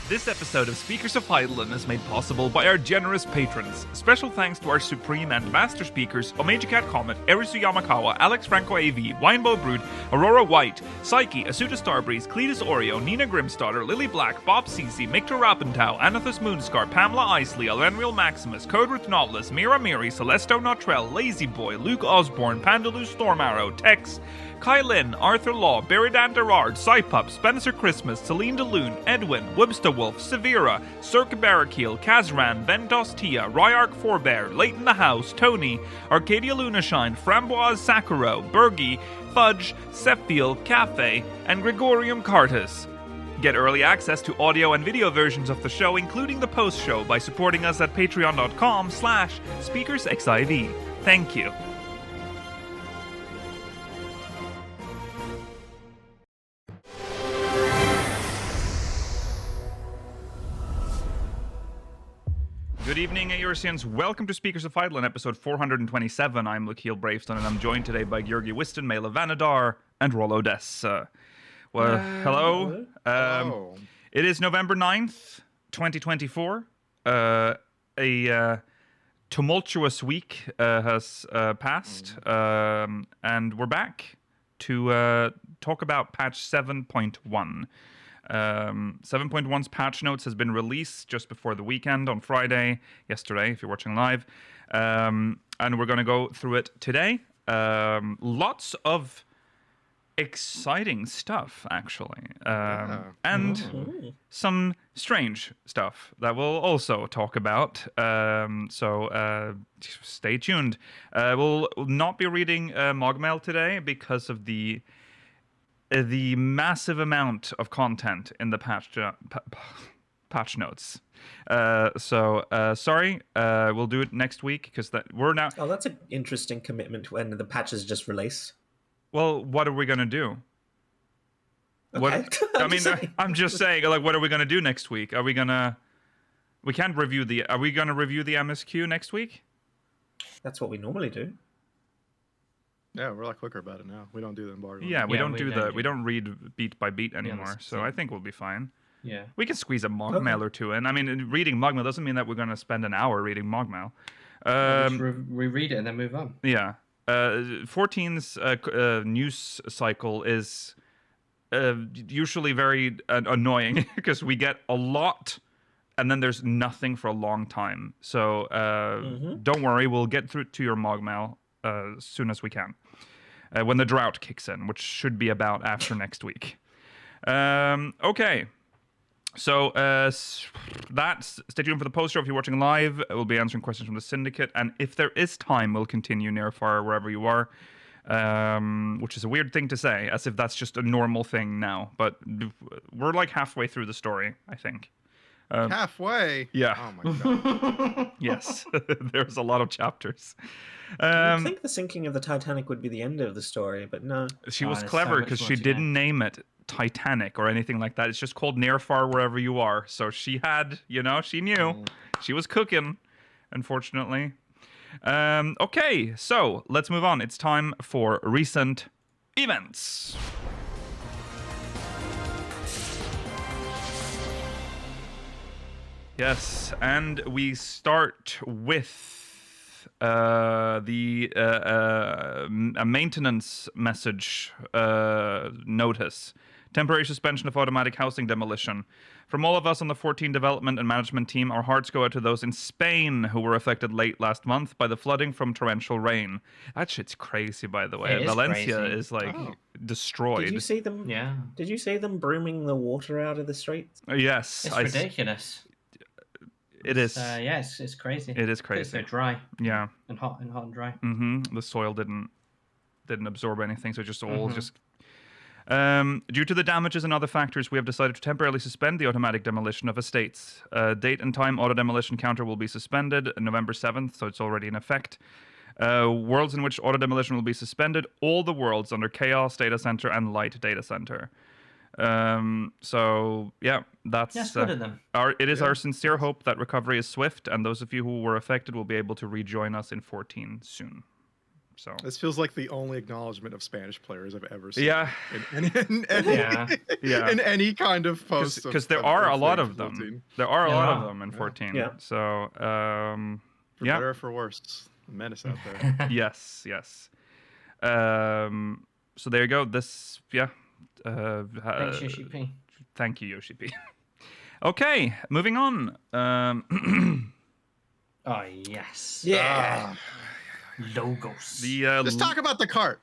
This episode of Speakers of Heidelin is made possible by our generous patrons. Special thanks to our supreme and master speakers, Omeji Cat Comet, Erisu Yamakawa, Alex Franco AV, Winebow Brood, Aurora White, Psyche, Asuta Starbreeze, Cletus Oreo, Nina Grimstarter, Lily Black, Bob Cece, Mictor Rapentau, Anathus Moonscar, Pamela Isley, Elenriel Maximus, Codruth Nautilus, Mira Miri, Celesto Notrell, Lazy Boy, Luke Osborne, Pandaloo Stormarrow, Tex, Kai Lin, Arthur Law, Beridan Derard, Cypup, Spencer Christmas, Celine DeLune, Edwin, Webster Wolf, Severa, Cirque Barrakiel, Kazran, Ventos Tia, Ryark Forbear, Late in the House, Tony, Arcadia Lunashine, Framboise Sakuro, Bergie, Fudge, Sephiel, Cafe, and Gregorium Cartus. Get early access to audio and video versions of the show, including the post-show, by supporting us at patreon.com/SpeakersXIV. Thank you. Good evening, Eurasians. Welcome to Speakers of Heidelin, episode 427. I'm Lakeel Bravestone, and I'm joined today by Georgi Wiston, Mela Vanadar, and Rollo Dess. Hello. Hello. It is November 9th, 2024. A tumultuous week has passed, and we're back to talk about patch 7.1. 7.1's patch notes has been released just before the weekend on Friday, yesterday, if you're watching live. And we're going to go through it today. Lots of exciting stuff, actually. And some strange stuff that we'll also talk about. So stay tuned. We'll not be reading Mogmail today because of the massive amount of content in the patch notes. Sorry. We'll do it next week because we're now. Oh, that's an interesting commitment when the patch is just released. Well, what are we gonna do? Okay. I'm just saying. Like, what are we gonna do next week? Are we gonna? We can't review the. Are we gonna review the MSQ next week? That's what we normally do. Yeah, we're a lot quicker about it now. We don't do the embargo. Yeah, we don't read beat by beat anymore. So I think we'll be fine. Yeah. We can squeeze a Mogmail or two in. I mean, reading Mogmail doesn't mean that we're going to spend an hour reading Mogmail. Just reread it and then move on. Yeah. 14's news cycle is usually very annoying because we get a lot and then there's nothing for a long time. So don't worry, we'll get through to your Mogmail as soon as we can. When the drought kicks in, which should be about after next week. Okay. So stay tuned for the post show if you're watching live. We'll be answering questions from the syndicate, and if there is time, we'll continue near, far, wherever you are, which is a weird thing to say, as if that's just a normal thing now. But we're like halfway through the story, I think. Halfway? Yeah. Oh my god. Yes. There's a lot of chapters. I think the sinking of the Titanic would be the end of the story, but no. She was clever because she didn't name it Titanic or anything like that. It's just called Near, Far, Wherever You Are. So she had, she knew. She was cooking, unfortunately. Okay, so let's move on. It's time for recent events. Yes, and we start with a maintenance message notice. Temporary suspension of automatic housing demolition. From all of us on the 14 development and management team, our hearts go out to those in Spain who were affected late last month by the flooding from torrential rain. That shit's crazy, by the way. Valencia is destroyed. Did you see them? Yeah. Did you see them brooming the water out of the streets? Yes. It's ridiculous. It is. It's crazy. It is crazy. It's so dry. Yeah. And hot and dry. Mm-hmm. The soil didn't absorb anything, so it just all due to the damages and other factors, we have decided to temporarily suspend the automatic demolition of estates. Date and time auto demolition counter will be suspended November 7th, so it's already in effect. Worlds in which auto demolition will be suspended, all the worlds under Chaos Data Center and Light Data Center. So yeah, that's good of them. It is our sincere hope that recovery is swift, and those of you who were affected will be able to rejoin us in 14 soon. So This feels like the only acknowledgement of Spanish players I've ever seen. yeah, In any kind of post. because there are a lot of 14. them. There are a Yeah, lot there of are. them in Yeah. 14. Yeah. So For better or for worse, a menace out there. yes. So there you go. This Thanks, Yoshi P. Thank you, Yoshi P. Okay, moving on. Oh, yes. Yeah. Logos. Just talk about the cart.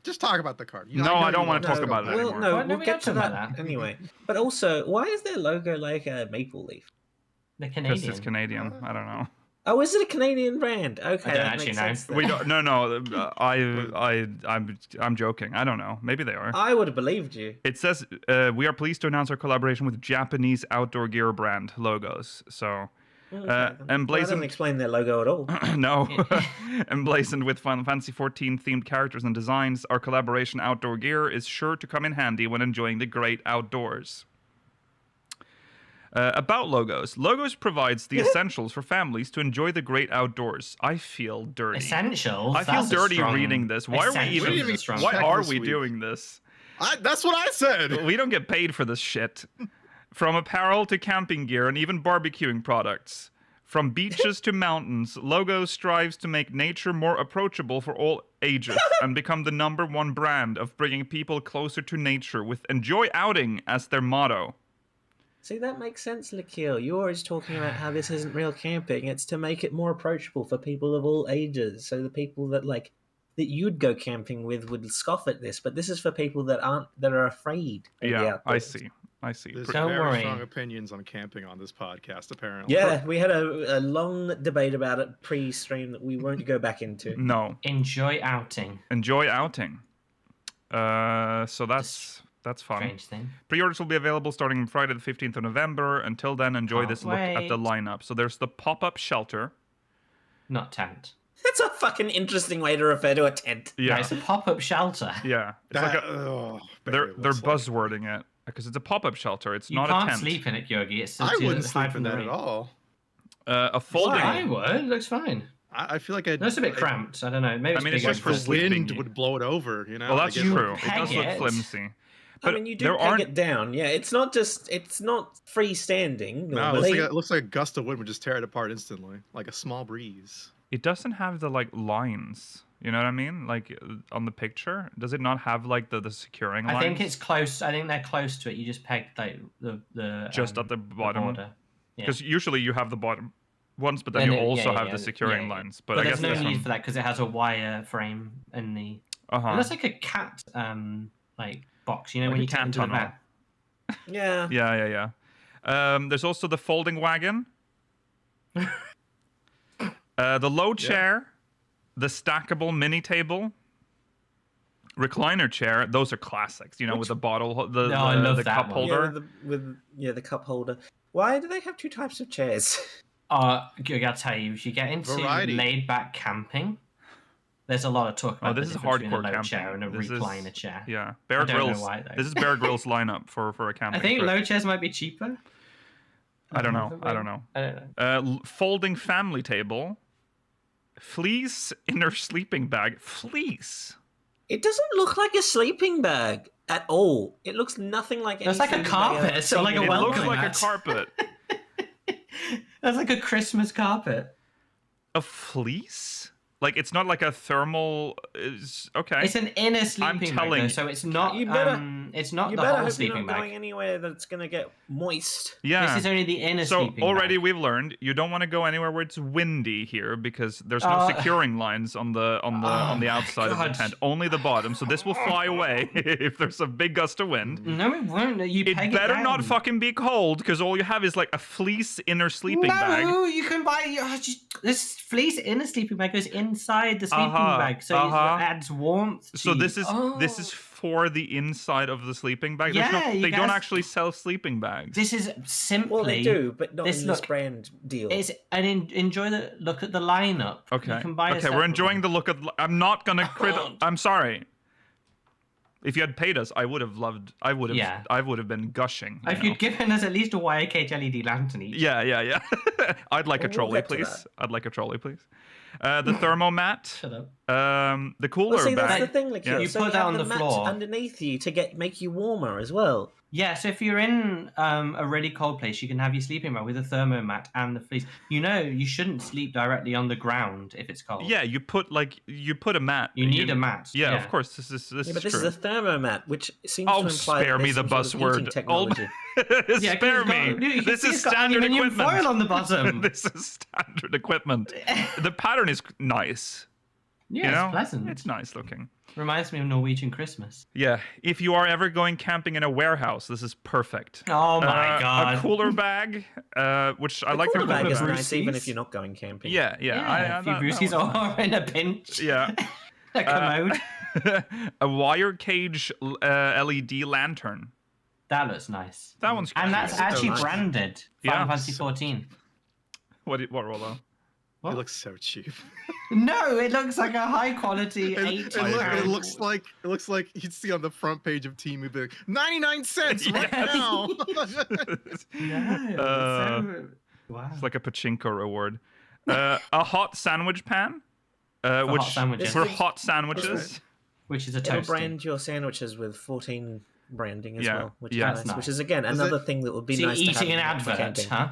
No, I don't want to No, talk about it well, anymore. no, Why we'll don't we get not to talk that, about that? anyway. But also, why is their logo like a maple leaf? The Because Canadian. it's Canadian. I don't know. Oh, is it a Canadian brand? Okay, I don't that actually makes know. sense then. We don't. No. I'm joking. I don't know. Maybe they are. I would have believed you. It says we are pleased to announce our collaboration with Japanese outdoor gear brand Logos. So Okay, then. Well, that emblazoned. doesn't explain their logo at all. No, emblazoned with Final Fantasy 14 themed characters and designs, our collaboration outdoor gear is sure to come in handy when enjoying the great outdoors. About Logos. Logos provides the essentials for families to enjoy the great outdoors. I feel dirty. Essentials. I feel That's a dirty strong- reading this. Why are we Essentials even? is a strong Why check are this we week. doing this? That's what I said. We don't get paid for this shit. From apparel to camping gear and even barbecuing products. From beaches to mountains, Logos strives to make nature more approachable for all ages and become the #1 brand of bringing people closer to nature with enjoy outing as their motto. See, that makes sense, Lakil. You're always talking about how this isn't real camping. It's to make it more approachable for people of all ages. So the people that that you'd go camping with would scoff at this, but this is for people that are afraid of the Yeah, outdoors. I see. There's Don't very worry. strong opinions on camping on this podcast, apparently. Yeah, we had a long debate about it pre-stream that we won't go back into. No, Enjoy outing. enjoy outing. So that's fun. Strange thing. Pre-orders will be available starting on Friday the 15th of November. Until then, enjoy Can't this look at the wait. lineup. So there's the pop-up shelter. Not tent. That's a fucking interesting way to refer to a tent. Yeah, No, it's a pop-up shelter. yeah. It's That, like they're looks like- buzzwording it because it's a pop-up shelter. It's You not can't a tent. sleep in it, Georgi. It's I to wouldn't hide sleep from in the that rain. at all. A folding. I would. It looks fine. I feel like No, it's a bit cramped. I don't know. Maybe I mean, it's bigger just for the than- sleeping. wind would blow it over, you know? Well, I that's guess true. like- It does look Peg it. flimsy. I But mean, you do there peg aren't. it down. Yeah, it's not freestanding. No, Normally. it looks like a gust of wind would just tear it apart instantly, like a small breeze. It doesn't have the lines. You know what I mean? Like on the picture, does it not have the securing lines? I think it's close. I think they're close to it. You just pegged the just at the bottom. border. Yeah. Because usually you have the bottom ones, but then Then you it- also yeah, have yeah, the securing yeah. lines. But I there's guess no this need one. for that because it has a wire frame in the. Uh-huh. It looks like a cat box. You know Like when a you take cat it to the tunnel. vet. Yeah. Yeah. There's also the folding wagon, the low chair, the stackable mini table, recliner chair. Those are classics. You know, with the bottle, I love the that cup one. holder. The cup holder. Why do they have two types of chairs? I gotta tell you, if you get into Variety. laid back camping, there's a lot of talk about this the is difference between hardcore a low camping. chair and a This is- recliner chair. Yeah, Bear I don't know Grylls. why, though. This is Bear Grylls lineup for a camping I think trip. low chairs might be cheaper. I don't know. I don't know. I don't know. Folding family table, fleece inner sleeping bag. Fleece. It doesn't look like a sleeping bag at all. It looks nothing like. It's any like a sleeping bag I've carpet, ever so seen like a in It my looks life. like a mat. carpet. That's like a Christmas carpet. A fleece? Like it's not like a thermal. Okay. It's an inner sleeping bag, telling- though, so it's not. You better- It's not You the better whole hope you're sleeping not going bag. anywhere that's going to get moist. Yeah. This is only the inner So sleeping already bag. we've learned you don't want to go anywhere where it's windy here because there's no securing lines on the outside of the God. tent, only the bottom. So this will fly away if there's a big gust of wind. No, it won't. You It peg better it down. not fucking be cold because all you have is like a fleece inner sleeping bag. No, you can buy this fleece inner sleeping bag goes inside the sleeping bag, so it adds warmth. So to this you. is for the inside of the sleeping bag. There's Yeah, you they don't guys- actually sell sleeping bags. This is simply. Well, they do, but not this in this look- brand deal. It's enjoy the look at the lineup. Okay. You can buy a Okay, we're separate enjoying one. the look of. I'm not gonna crit. I'm sorry. If you had paid us, I would have loved. I would have. Yeah. I would have been gushing. If you'd given us at least a YKH LED lantern each. Yeah. I'd like a We'll trolley, get to please. that. I'd like a trolley, please. The thermomat. Shut up. The cooler Well, see, that's bag. the thing, Lakil. You So put you that have on the the mat floor. underneath you to make you warmer as well. Yeah, so if you're in a really cold place, you can have your sleeping bag with a thermomat and the fleece. You know, you shouldn't sleep directly on the ground if it's cold. Yeah, you put a mat. You need a mat. Yeah, Yeah. of course. This Yeah, is but this true. is a thermomat, which seems Oh, to imply spare that me there's the some sort of heating buzzword. technology. Yeah, 'cause Spare it's got- me. you can This see is it's got standard aluminium equipment. foil on the bottom. This is standard equipment. The pattern is nice. Yeah, You know? it's pleasant. It's nice looking. Reminds me of Norwegian Christmas. Yeah, if you are ever going camping in a warehouse, this is perfect. Oh my god. A cooler bag, which I like. Cooler bag is Brucey's. nice, even if you're not going camping. Yeah. A few Bruceys are in a pinch. Yeah. A commode. A wire cage LED lantern. That looks nice. That one's And that's cute. actually nice. branded. Yeah. Final Fantasy 14. What Rollo? What? It looks so cheap. No, it looks like a high quality It looks like you'd see on the front page of Temu, be like 99 cents right now. Wow. It's like a pachinko reward. A hot sandwich pan, which hot sandwiches. for hot sandwiches. Which is a It'll toasty. brand your sandwiches with 14 branding as Yeah. well, which Yeah. is That's nice. Which nice. is again Is another it- thing that would be So you're nice to have eating an for advert, camping. huh?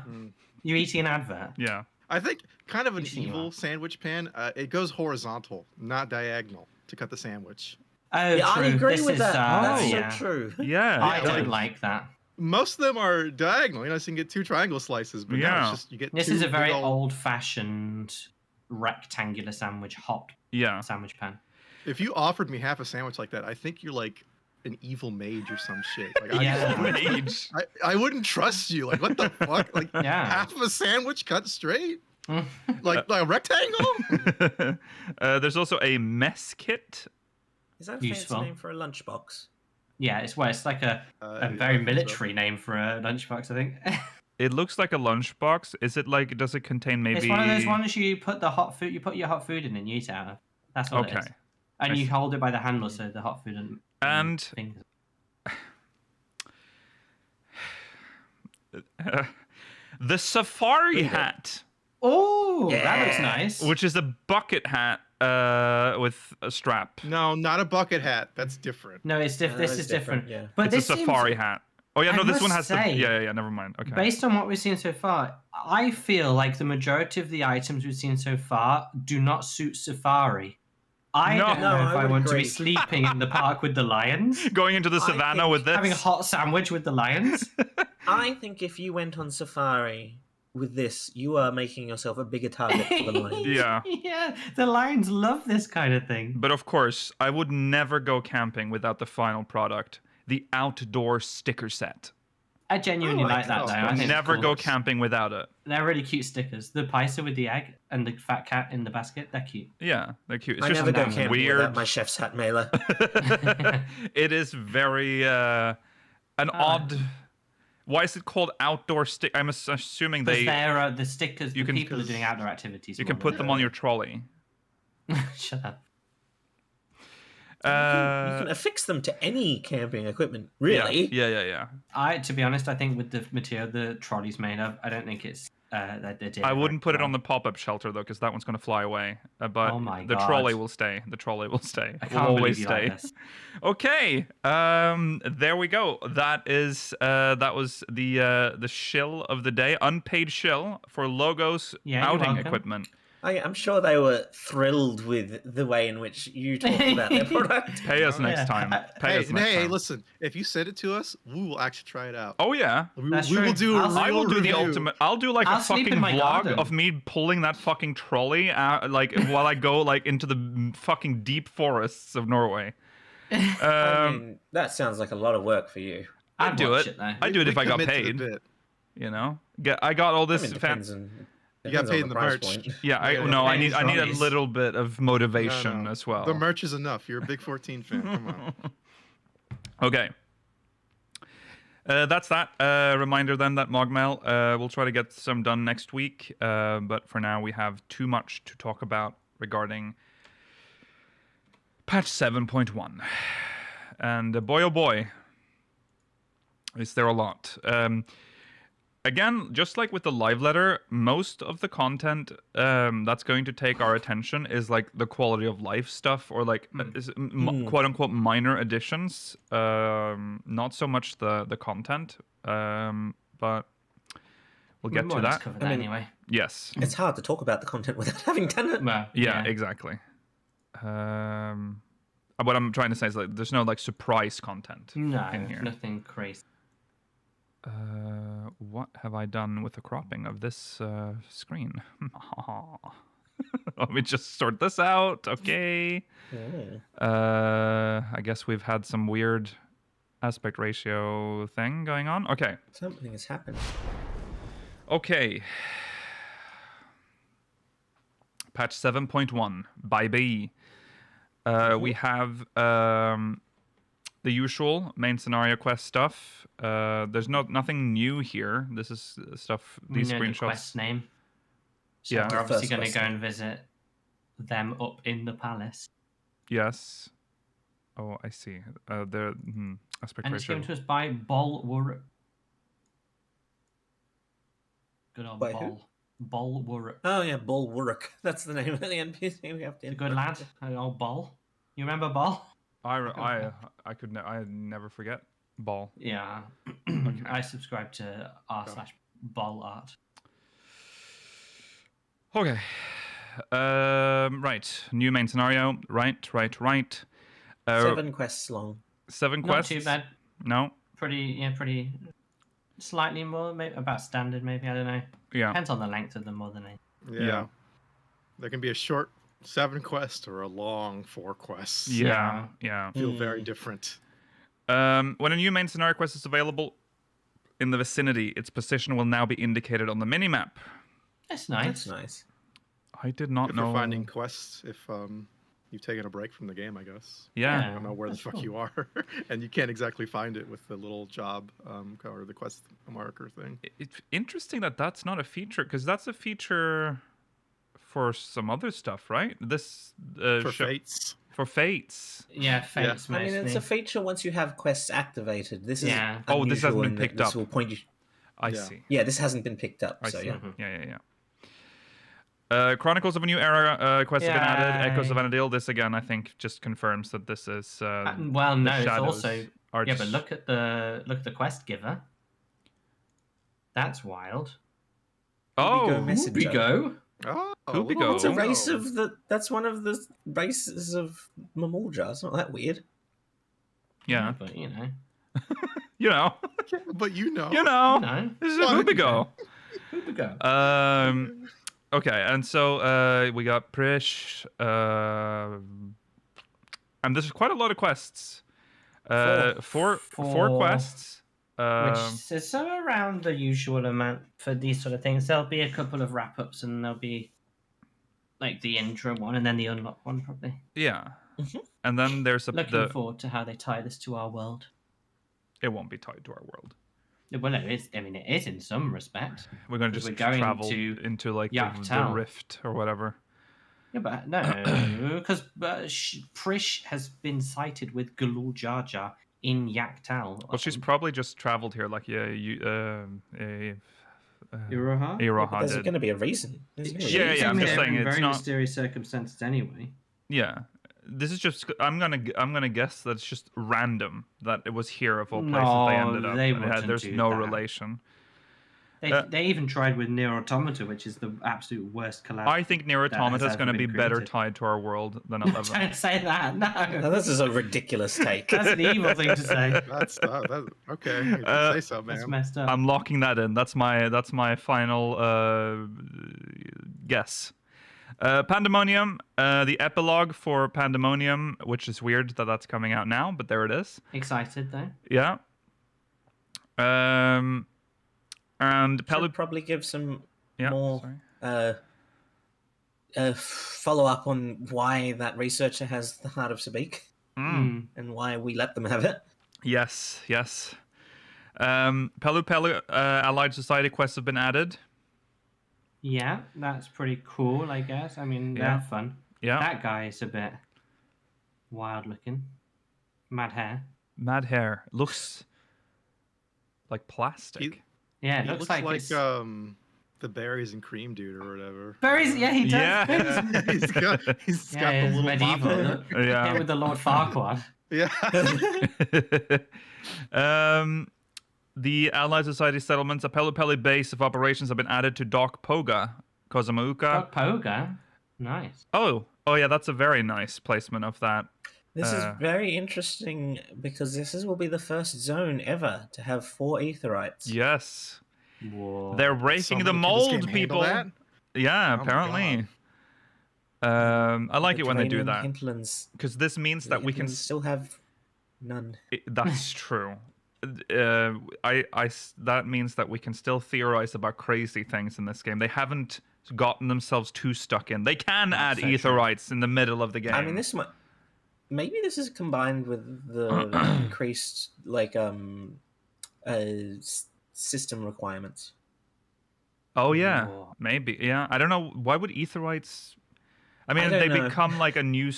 You're eating an advert. Yeah. I think kind of an You see evil what? sandwich pan. It goes horizontal, not diagonal, to cut the sandwich. Oh, Yeah, true. I agree This with is, that. That's yeah. so true. Yeah. I Yeah, don't like- like that. Most of them are diagonal, so you can get 2 triangle slices, but no, Yeah. it's just you get This 2 is a very big old- old-fashioned rectangular sandwich, hot Yeah. sandwich pan. If you offered me half a sandwich like that, I think you're like an evil mage or some shit. Like, Yeah. Mage. I wouldn't trust you. Like, what the fuck? Like, Yeah. half of a sandwich cut straight? Like a rectangle? There's also a mess kit. Is that a Useful. fancy name for a lunchbox? Yeah, it's like a very military name for a lunchbox, I think. It looks like a lunchbox. Is it like? Does it contain maybe? It's one of those ones you put the hot food, you put your hot food in and you eat it out of. That's what it is. Okay. And I you see. hold it by the handle so the hot food And fingers. the safari hat, Oh, that Yeah. looks nice. which is a bucket hat with a strap. No, not a bucket hat. That's different. No, it's that this is is different. different, yeah. But It's a this seems- safari hat. Oh yeah, I no, this one must has say, the. Yeah. Never mind. Okay. Based on what we've seen so far, I feel like the majority of the items we've seen so far do not suit safari. I No. don't know No, if I I would want to agree. be sleeping in the park with the lions, Going into the I savannah think with this. having a hot sandwich with the lions. I think if you went on safari with this, you are making yourself a bigger target for the lions. Yeah. Yeah, the lions love this kind of thing. But of course, I would never go camping without the final product, the outdoor sticker set. I genuinely I like like that those. though. I think Never it's go cool. camping without it. They're really cute stickers. The Pisa with the egg and the fat cat in the basket. They're cute. Yeah, they're cute. It's I just never go down camping weird. without my chef's hat mailer. It is very an odd. Why is it called outdoor stick? I'm assuming Because they they're the stickers. you The can- people are doing outdoor activities. you can more put than- them on your trolley. Shut up. You can affix them to any camping equipment, really. Yeah. To be honest, I think with the material the trolley's made of, I don't think it's that they did. I wouldn't put it on the. the pop-up shelter though, because that one's going to fly away. But Oh my the God. trolley will stay. The trolley will stay. I Will can't always believe you stay. like this. Okay. There we go. That was the shill of the day. Unpaid shill for Logos Yeah, you're outing welcome. equipment. I'm sure they were thrilled with the way in which you talked about their product. Pay us next Yeah. time. Pay us next Hey, time. listen. If you send it to us, we will actually try it out. Oh yeah. That's We will true. do a real I will do the review. ultimate. I'll do like I'll a sleep fucking in my vlog garden. of me pulling that fucking trolley out, like while I go like into the fucking deep forests of Norway. I mean, that sounds like a lot of work for you. I'd do watch it. though. I'd do it if I got commit to the paid. bit. You know, I got all I this. mean, depends on, You got depends paid on in the price merch. point. Yeah, Yeah, I need a Trolleys. little bit of motivation No. as well. The merch is enough. You're a big 14 fan. Come on. Okay. That's that. Reminder then that Mogmail, we'll try to get some done next week. But for now, we have too much to talk about regarding patch 7.1. And boy, oh boy, is there a lot. Again, just like with the live letter, most of the content that's going to take our attention is like the quality of life stuff, or like quote unquote minor additions. Not so much the content, but we'll get to that. Cover that anyway. Yes. It's hard to talk about the content without having done it. Well, Yeah, exactly. What I'm trying to say is like there's no like surprise content in here. Nothing crazy. What have I done with the cropping of this screen? Let me just sort this out. Okay. I guess we've had some weird aspect ratio thing going on. Okay. Something has happened. Okay. Patch 7.1. Bye-bye. We have the usual main scenario quest stuff. There's nothing new here. This is stuff. These screenshots. The quest name. So Yeah. we're obviously going to go and visit them up in the palace. Yes. Oh, I see. The aspect And it's ratio. given to us by Bol Wurruk. Good old By Bol. who? Bol Wurruk. Oh yeah, Bol Wurruk. That's the name of the NPC we have to. A good lad. Old Bol. You remember Bol? I never forget Ball. Yeah. I subscribe to r/Bol art. Okay. Right. New main scenario. Right. 7 quests long. 7 Not quests. too bad. No. Pretty. Slightly more, maybe about standard. Maybe I don't know. Yeah. Depends on the length of them more than anything. Yeah. There can be a short 7 quest or a long 4 quests. Yeah. Feel very different. When a new main scenario quest is available in the vicinity, its position will now be indicated on the minimap. That's nice. That's nice. I did not Good know. for finding quests if you've taken a break from the game, I guess. Yeah. I don't know where the fuck cool. you are, and you can't exactly find it with the little job or the quest marker thing. It's interesting that that's not a feature, because that's a feature for some other stuff, right? This For fates. For fates. Yeah, fates I mean, it's a feature once you have quests activated. This is Oh, this hasn't unusual been in that picked this up. will point you. I Yeah. see. Yeah, this hasn't been picked up. I So see. yeah. Yeah. Chronicles of a New Era quest have been added. Echoes of Vanadil. This again, I think, just confirms that this is. Well, no, it's shadows also. are Yeah, just- but look at the quest giver. That's wild. Oh, Messenger. Ubigo. Oh, Ubigo. It's a race of the. That's one of the races of Mamulja. It's not that weird. yeah. But you know. You know. But you know. No. This is a Ubigo. Ubigo. Okay, and so we got Prish, and there's quite a lot of quests. Four quests. Which is so around the usual amount for these sort of things. There'll be a couple of wrap-ups, and there'll be like the intro one, and then the unlock one, probably. Yeah, and then there's Looking forward to how they tie this to our world. It won't be tied to our world. Well, it is. I mean, it is in some respect. We're going to just travel into like the rift or whatever. Yeah, but no, because Prish has been sighted with Galul Jar Jar in Yaktal. Well, she's probably just traveled here, like Iroha? Iroha There's did. going to be a reason. Yeah, I'm just saying it's very not mysterious circumstances anyway. Yeah, this is just. I'm gonna guess that it's just random that it was here of all places they ended up. They there's no relation. They even tried with Nier Automata, which is the absolute worst collab. I think Nier Automata is going to be better created. tied to our world than 11. Don't say that. No, This is a ridiculous take. that's an evil thing to say. That's okay. You say so, man. That's messed up. I'm locking that in. That's my final guess. Pandemonium, the epilogue for Pandemonium, which is weird that that's coming out now, but there it is. Excited though. Yeah. And Should probably give some more sorry. follow up on why that researcher has the heart of Sabik and why we let them have it. Yes. Pelu Pelu Allied Society quests have been added. Yeah, that's pretty cool, I guess. I mean, they're fun. Yeah. That guy is a bit wild looking. Mad hair. Mad hair. Looks like plastic. Yeah, it He looks looks like it's... the berries and cream dude or whatever. Berries, yeah, he does. Yeah. Yeah, he's got the It's little medieval. mop. Look. Yeah. Here with the Lord Farquaad. Yeah. The Allied Society settlements, a Pelupeli base of operations have been added to Dock Poga, Kozamauka. Poga. Nice. Oh, yeah, that's a very nice placement of that. This is very interesting because will be the first zone ever to have 4 aetherites. Yes. Whoa. They're breaking the mold, people. That? Yeah, Oh my apparently. I like it when they do that. Hinterlands, Because this means that we can... still have none. That's true. That means that we can still theorize about crazy things in this game. They haven't gotten themselves too stuck in. They can add aetherites in the middle of the game. I mean, maybe this is combined with the increased system requirements. Oh yeah, Whoa. maybe. Yeah, I don't know. Why would aetherites? I mean, they become like a new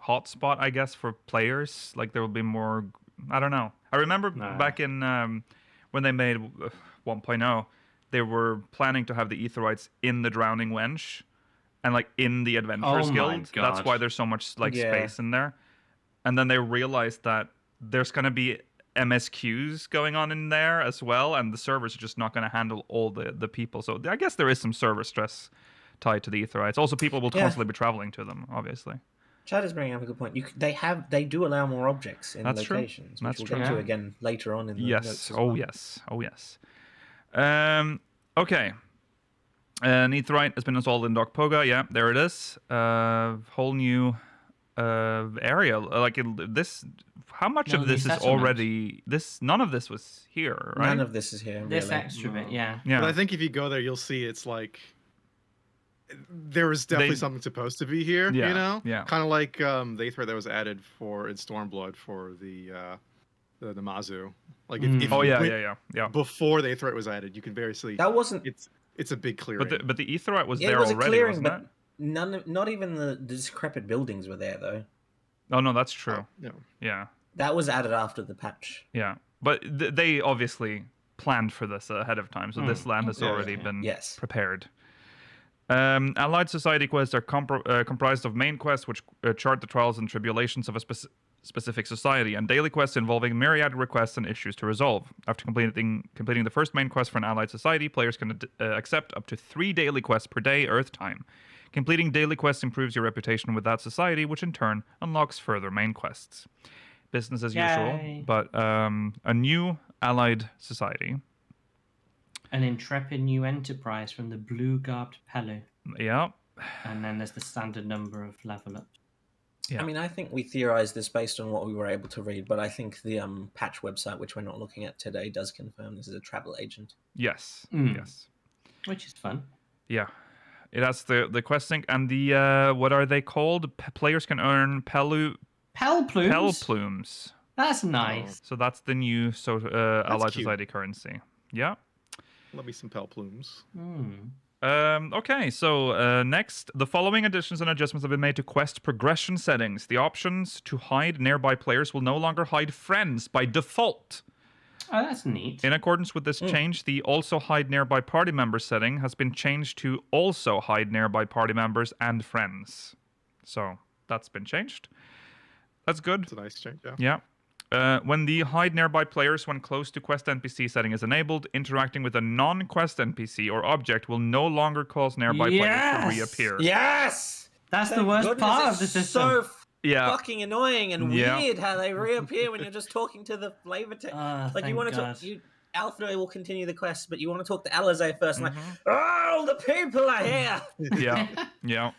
hotspot, I guess, for players. Like there will be more. I don't know. I remember back in when they made 1.0, they were planning to have the aetherites in the Drowning Wench and like in the Adventurers Guild. That's why there's so much space in there. And then they realized that there's going to be MSQs going on in there as well, and the servers are just not going to handle all the people. So I guess there is some server stress tied to the aetherites. Also, people will constantly be traveling to them, obviously. Chad is bringing up a good point. They do allow more objects in That's locations, true. which we'll get to again later on in the notes as Oh well. yes. Okay. An aetherite has been installed in Dock Poga. Yeah, there it is. Whole new area. Like this. How much of this is already? None of this was here, right? None of this is here. This really. extra bit, yeah. Yeah. But I think if you go there, you'll see it's like there was definitely something supposed to be here. Yeah, You know, yeah. kind of like the aetherite that was added in Stormblood for the Mazu. Like if Oh you yeah. Before the aetherite was added, you can very see That wasn't. it's a big clearing. But the aetherite was It there was a already, clearing, wasn't but not even the decrepit buildings were there though. it? Oh no, that's true. No. Yeah. That was added after the patch. Yeah. But they obviously planned for this ahead of time, so this land has already been prepared. Allied Society quests are comprised of main quests, which chart the trials and tribulations of a specific society, and daily quests involving myriad requests and issues to resolve. After completing the first main quest for an Allied Society, players can accept up to 3 daily quests per day Earth time. Completing daily quests improves your reputation with that society, which in turn unlocks further main quests. Business as usual, but a new Allied Society. An intrepid new enterprise from the blue-garbed Pelu. Yeah. And then there's the standard number of level ups. Yeah. I mean, I think we theorized this based on what we were able to read, but I think the patch website, which we're not looking at today, does confirm this is a travel agent. Yes. Mm. Yes. Which is fun. Yeah. It has the quest sync and the what are they called? Players can earn Pel plumes. That's nice. So that's the new Allied cute. Society currency. Yeah. Love me some Pel plumes. Okay, so next, the following additions and adjustments have been made to quest progression settings. The options to hide nearby players will no longer hide friends by default. Oh, that's neat. In accordance with this change, the also hide nearby party members setting has been changed to also hide nearby party members and friends. So that's been changed. That's good. It's a nice change, yeah. Yeah. When the hide nearby players when close to quest NPC setting is enabled, interacting with a non-quest NPC or object will no longer cause nearby players to reappear. Yes! That's the worst part of the It's system. so Yeah. fucking annoying and weird how they reappear when you're just talking to the flavor text. Like you want to talk, Alfred will continue the quest, but you want to talk to Alizé first. And like, all the people are here. Yeah.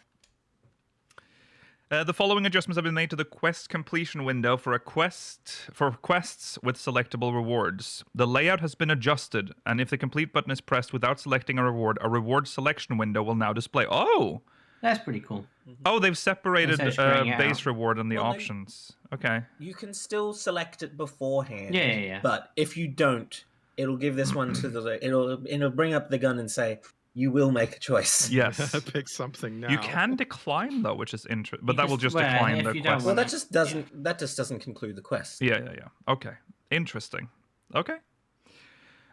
The following adjustments have been made to the quest completion window for quests with selectable rewards. The layout has been adjusted, and if the complete button is pressed without selecting a reward selection window will now display. Oh, that's pretty cool. Oh, they've separated base reward and the Well, options. Okay. You can still select it beforehand. Yeah. But if you don't, it'll give this one to it'll bring up the gun and say, you will make a choice. Yes. Pick something now. You can decline though, which is interesting, but that will just well, decline if the you don't quest. Well, that just doesn't conclude the quest. Yeah. Okay. Interesting. Okay.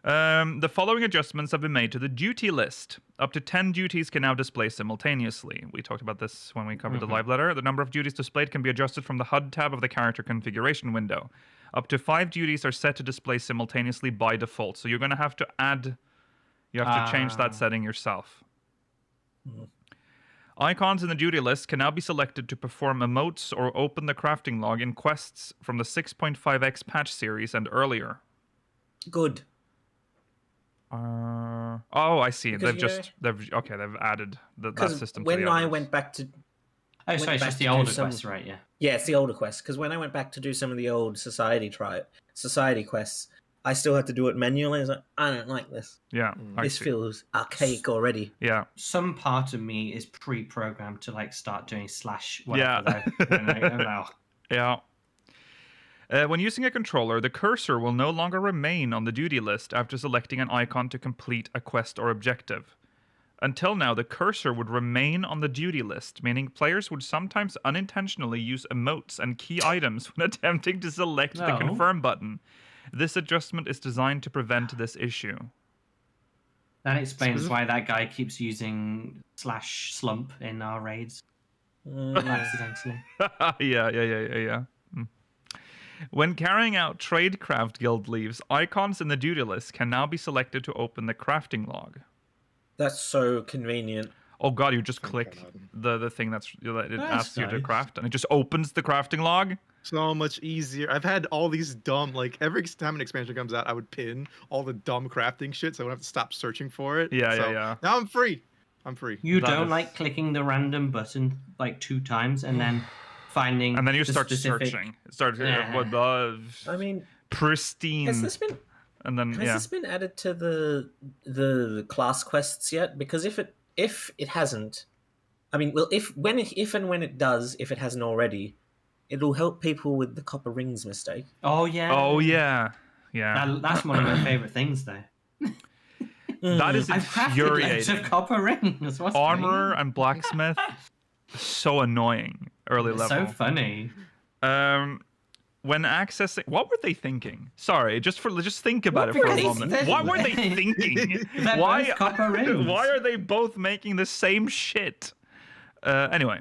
The following adjustments have been made to the duty list. Up to 10 duties can now display simultaneously. We talked about this when we covered the live letter. The number of duties displayed can be adjusted from the HUD tab of the character configuration window. Up to 5 duties are set to display simultaneously by default. So you're going to have to change that setting yourself. Icons in the duty list can now be selected to perform emotes or open the crafting log in quests from the 6.5x patch series and earlier. Good. I see. Because, They've added that system. When to the I others. went back to, it's just the older quests, right? Yeah. Yeah, it's the older quests. Because when I went back to do some of the old society quests, I still had to do it manually. I was like, I don't like this. Yeah, This feels archaic already. Yeah. Some part of me is pre-programmed to like start doing / whatever. Yeah. Yeah. When using a controller, the cursor will no longer remain on the duty list after selecting an icon to complete a quest or objective. Until now, the cursor would remain on the duty list, meaning players would sometimes unintentionally use emotes and key items when attempting to select the confirm button. This adjustment is designed to prevent this issue. That explains why that guy keeps using /slump in our raids. Accidentally. Yeah. When carrying out Tradecraft Guild leaves, icons in the duty list can now be selected to open the crafting log. That's so convenient. Oh god, you just click the thing that asks you to craft, and it just opens the crafting log. So much easier. I've had all these dumb, like, every time an expansion comes out, I would pin all the dumb crafting shit so I wouldn't have to stop searching for it. Yeah. Now I'm free. You don't like clicking the random button like 2 times and then finding and then you start specific... searching. I mean, pristine. has this been this been added to the class quests yet? Because if it hasn't, I mean, well, if and when it does, if it hasn't already, it'll help people with the copper rings mistake. Oh yeah. That's one of my favorite things, though. That is infuriating. I've crafted loads of copper rings. Armorer and blacksmith, so annoying. Early level. So funny. When accessing, what were they thinking? Sorry, just think about it for a moment. What were they thinking? Why are they both making the same shit? Anyway,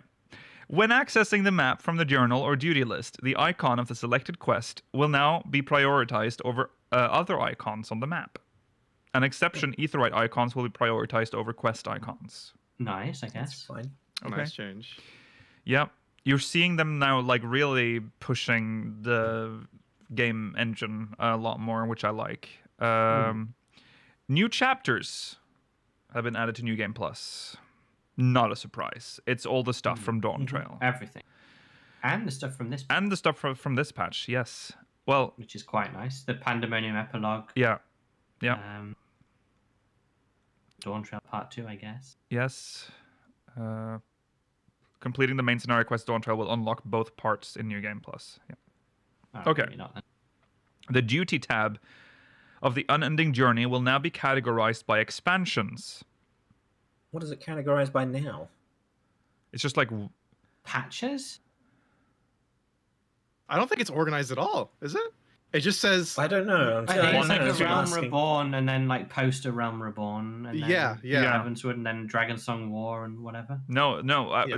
when accessing the map from the journal or duty list, the icon of the selected quest will now be prioritized over other icons on the map. An exception, Aetheryte icons will be prioritized over quest icons. Nice, I guess. That's fine. Okay. Nice change. Yep. You're seeing them now, like, really pushing the game engine a lot more, which I like. New chapters have been added to New Game Plus. Not a surprise. It's all the stuff from Dawntrail. Everything. And the stuff from this patch. And the stuff from this patch, yes. Well, which is quite nice. The Pandemonium epilogue. Yeah. Dawntrail Part 2, I guess. Yes. Completing the main scenario quest Dawntrail will unlock both parts in New Game Plus. Yeah. Oh, okay. Maybe not, then. The duty tab of the Unending Journey will now be categorized by expansions. What is it categorized by now? It's just like patches? I don't think it's organized at all, is it? It just says... I don't know. I think it's like a Realm Reborn and then like post a Realm Reborn. And then Ravenswood and then Dragonsong War and whatever. No.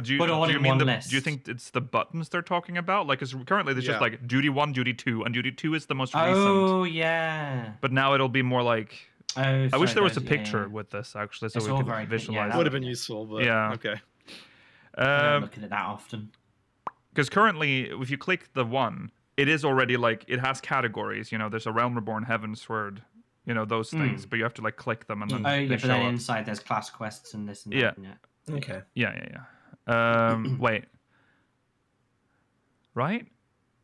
Do you mean do you think it's the buttons they're talking about? Like, cause currently there's just like Duty 1, Duty 2, and Duty 2 is the most recent. Oh, yeah. But now it'll be more like... I wish there was a picture with this, actually, so we could visualize it. Would have been useful, but okay. I'm not looking at that often. Because currently, if you click the one... It is already like it has categories, there's a Realm Reborn, Heavensward, those things, but you have to like click them and then but then inside there's class quests and this and that. Yeah. Okay. Yeah. Wait. Right?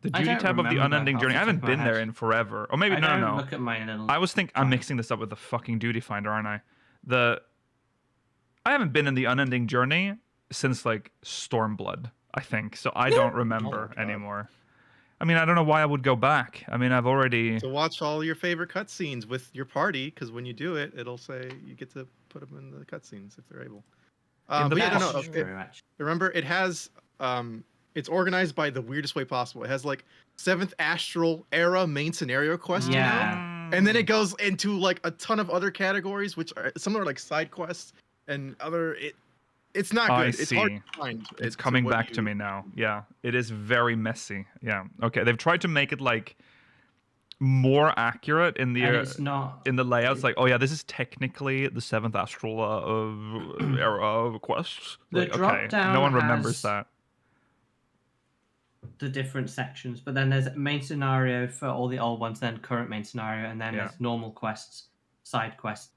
The duty tab of the Unending Journey. I haven't been there in forever. Or maybe no. Look at my little. I'm mixing this up with the fucking Duty Finder, aren't I? I haven't been in the Unending Journey since like Stormblood, I think. So I don't remember anymore. I mean, I don't know why I would go back. I mean, I've already... To watch all your favorite cutscenes with your party, because when you do it, it'll say you get to put them in the cutscenes if they're able. Remember, it has... it's organized by the weirdest way possible. It has, like, 7th Astral Era main scenario quest now. And then it goes into like a ton of other categories, which are some are like side quests and other. It's not good. I It's see. hard to find. It's coming back to me now. Yeah, it is very messy. Yeah. Okay, they've tried to make it like more accurate in the And it's not. in the layouts. Like, oh yeah, this is technically the 7th Astral of era of quests. The Like, drop okay, down no one remembers has- that. The different sections, but then there's main scenario for all the old ones, then current main scenario, and then Yeah. there's normal quests, side quests,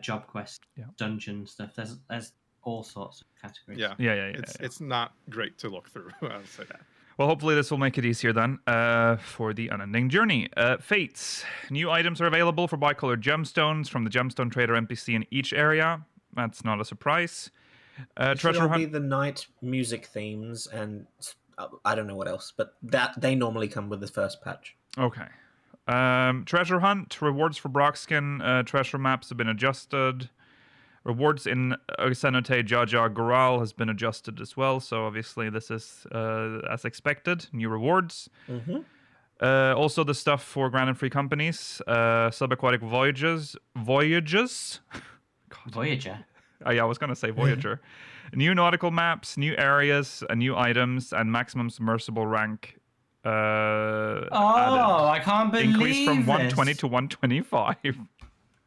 job quests, Yeah. dungeon stuff. There's all sorts of categories. Yeah. Yeah. It's not great to look through. I'll say that. Well, hopefully this will make it easier then for the unending journey. Fates. New items are available for bicolored gemstones from the gemstone trader NPC in each area. That's not a surprise. It should Treasure all hunt. be the night music themes, and I don't know what else, but that they normally come with the first patch. Okay. Treasure hunt. Rewards for Brockskin. Treasure maps have been adjusted. Rewards in Cenote Jaja Goral has been adjusted as well. So obviously this is as expected. New rewards. Mm-hmm. Also the stuff for Grand and Free companies. Subaquatic voyages. Voyager. Oh yeah, I was gonna say Voyager. New nautical maps, new areas, new items, and maximum submersible rank. Added. I can't believe Increase from 120 this. to 125.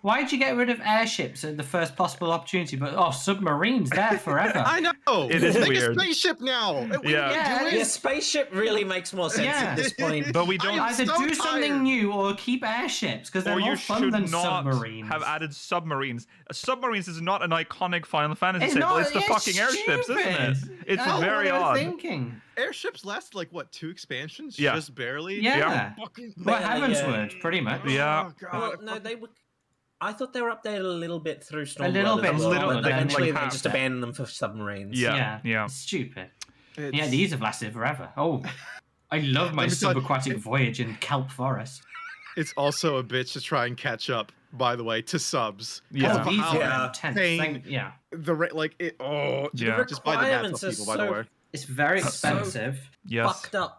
Why'd you get rid of airships at the first possible opportunity? But submarines there forever. I know. It is Make weird. a spaceship now. We Yeah. can do Yeah, it. spaceship really makes more sense Yeah. at this point. But we don't. I am Either so do something tired. new or keep airships because they're Or more you fun should than not submarines. have added submarines. Submarines is not an iconic Final Fantasy It's symbol. not- It's the it's fucking airships, isn't it? stupid. It's That's very what I was odd. thinking. Airships last like what 2 expansions? Yeah. Just barely. Yeah. Fucking. Well, Yeah, Heaven's yeah. Word, pretty much. Yeah. Oh, God, Well, no, they were. I thought they were updated a little bit through Stormblood. little as bit, well, a little but bit, eventually like they just half. abandoned them for submarines. Yeah. It's stupid. It's- Yeah, these have lasted forever. Oh, I love my Let me tell you- subaquatic voyage in kelp forest. It's also a bitch to try and catch up. By the way, to subs. Yeah. Oh, these are Yeah. intense. Paying- Yeah, The like it. Oh, Yeah. just buy the mats requirements off are people. By the so way. it's very expensive. Yes. Fucked up.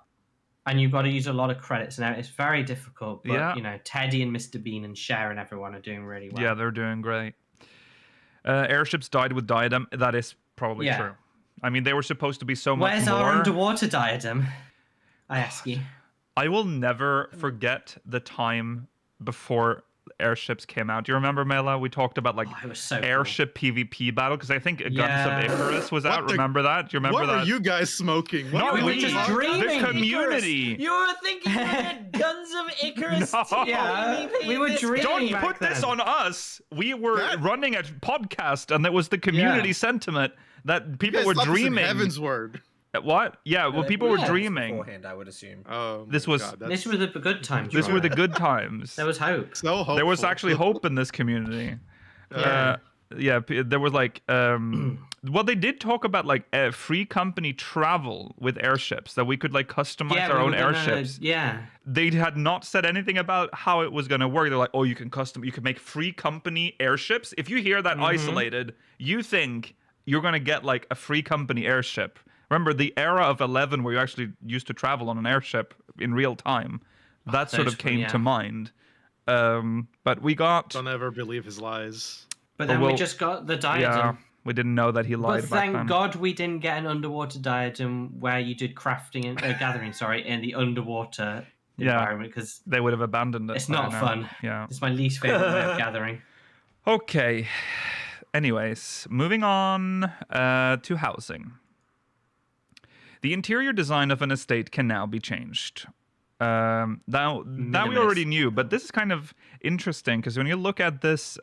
And you've got to use a lot of credits now. It's very difficult. But, Yeah. Teddy and Mr. Bean and Cher and everyone are doing really well. Yeah, they're doing great. Airships died with Diadem. That is probably Yeah. true. I mean, they were supposed to be so much Where's more. our underwater diadem? I ask you. I will never forget the time before airships came out. Do you remember, Mela? We talked about like It was so cool. airship PvP battle because I think Guns Yeah. of Icarus was out. What the- Remember that? Do you remember What that? were you guys smoking? What Not were we you just talking- dreaming. The community. You were thinking you had Guns of Icarus. No. to Yeah, PvP we were this dreaming. Don't back put this then. on us. We were That- running a podcast, and that was the community Yeah. sentiment that You people guys were thought this in dreaming. Heaven's word. What? Yeah, well, people were Yeah. dreaming. beforehand, I would assume. Oh, This my was- God, This were the good times. These were the right? good times. There was hope. so hopeful. There was actually hope in this community. There was like, well, they did talk about like free company travel with airships that we could like customize our we own were gonna- airships. Yeah. They had not said anything about how it was going to work. They're like, oh, you can make free company airships. If you hear that isolated, you think you're going to get like a free company airship. Remember the era of 11 where you actually used to travel on an airship in real time. That sort those of were- came yeah. to mind. But we got... Don't ever believe his lies. But then we well, just got the diadem. Yeah, we didn't know that he lied But back thank then. God we didn't get an underwater diadem where you did crafting and gathering, in the underwater Yeah. environment because They would have abandoned it. it's by not now. fun. Yeah. It's my least favorite way of gathering. Okay. Anyways, moving on to housing. The interior design of an estate can now be changed. That we Minimalist. already knew, but this is kind of interesting because when you look at this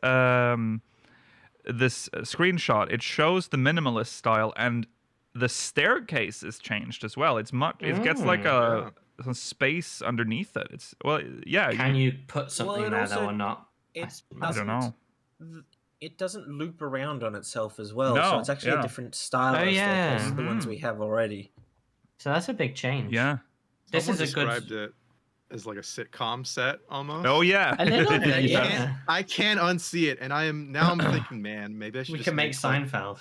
screenshot, it shows the minimalist style, and the staircase is changed as well. It's much. It gets like some space underneath it. It's Can you put something it there also- though or not? It I don't know. It doesn't loop around on itself as well, No, so it's actually yeah. a different style Oh, of yeah. staircase than the ones we have already. So that's a big change. Yeah. This Someone is a good. described it as like a sitcom set almost. Oh yeah. A little bit, yeah. I can't unsee it, and I'm thinking, man, maybe I should. We just can make like- Seinfeld.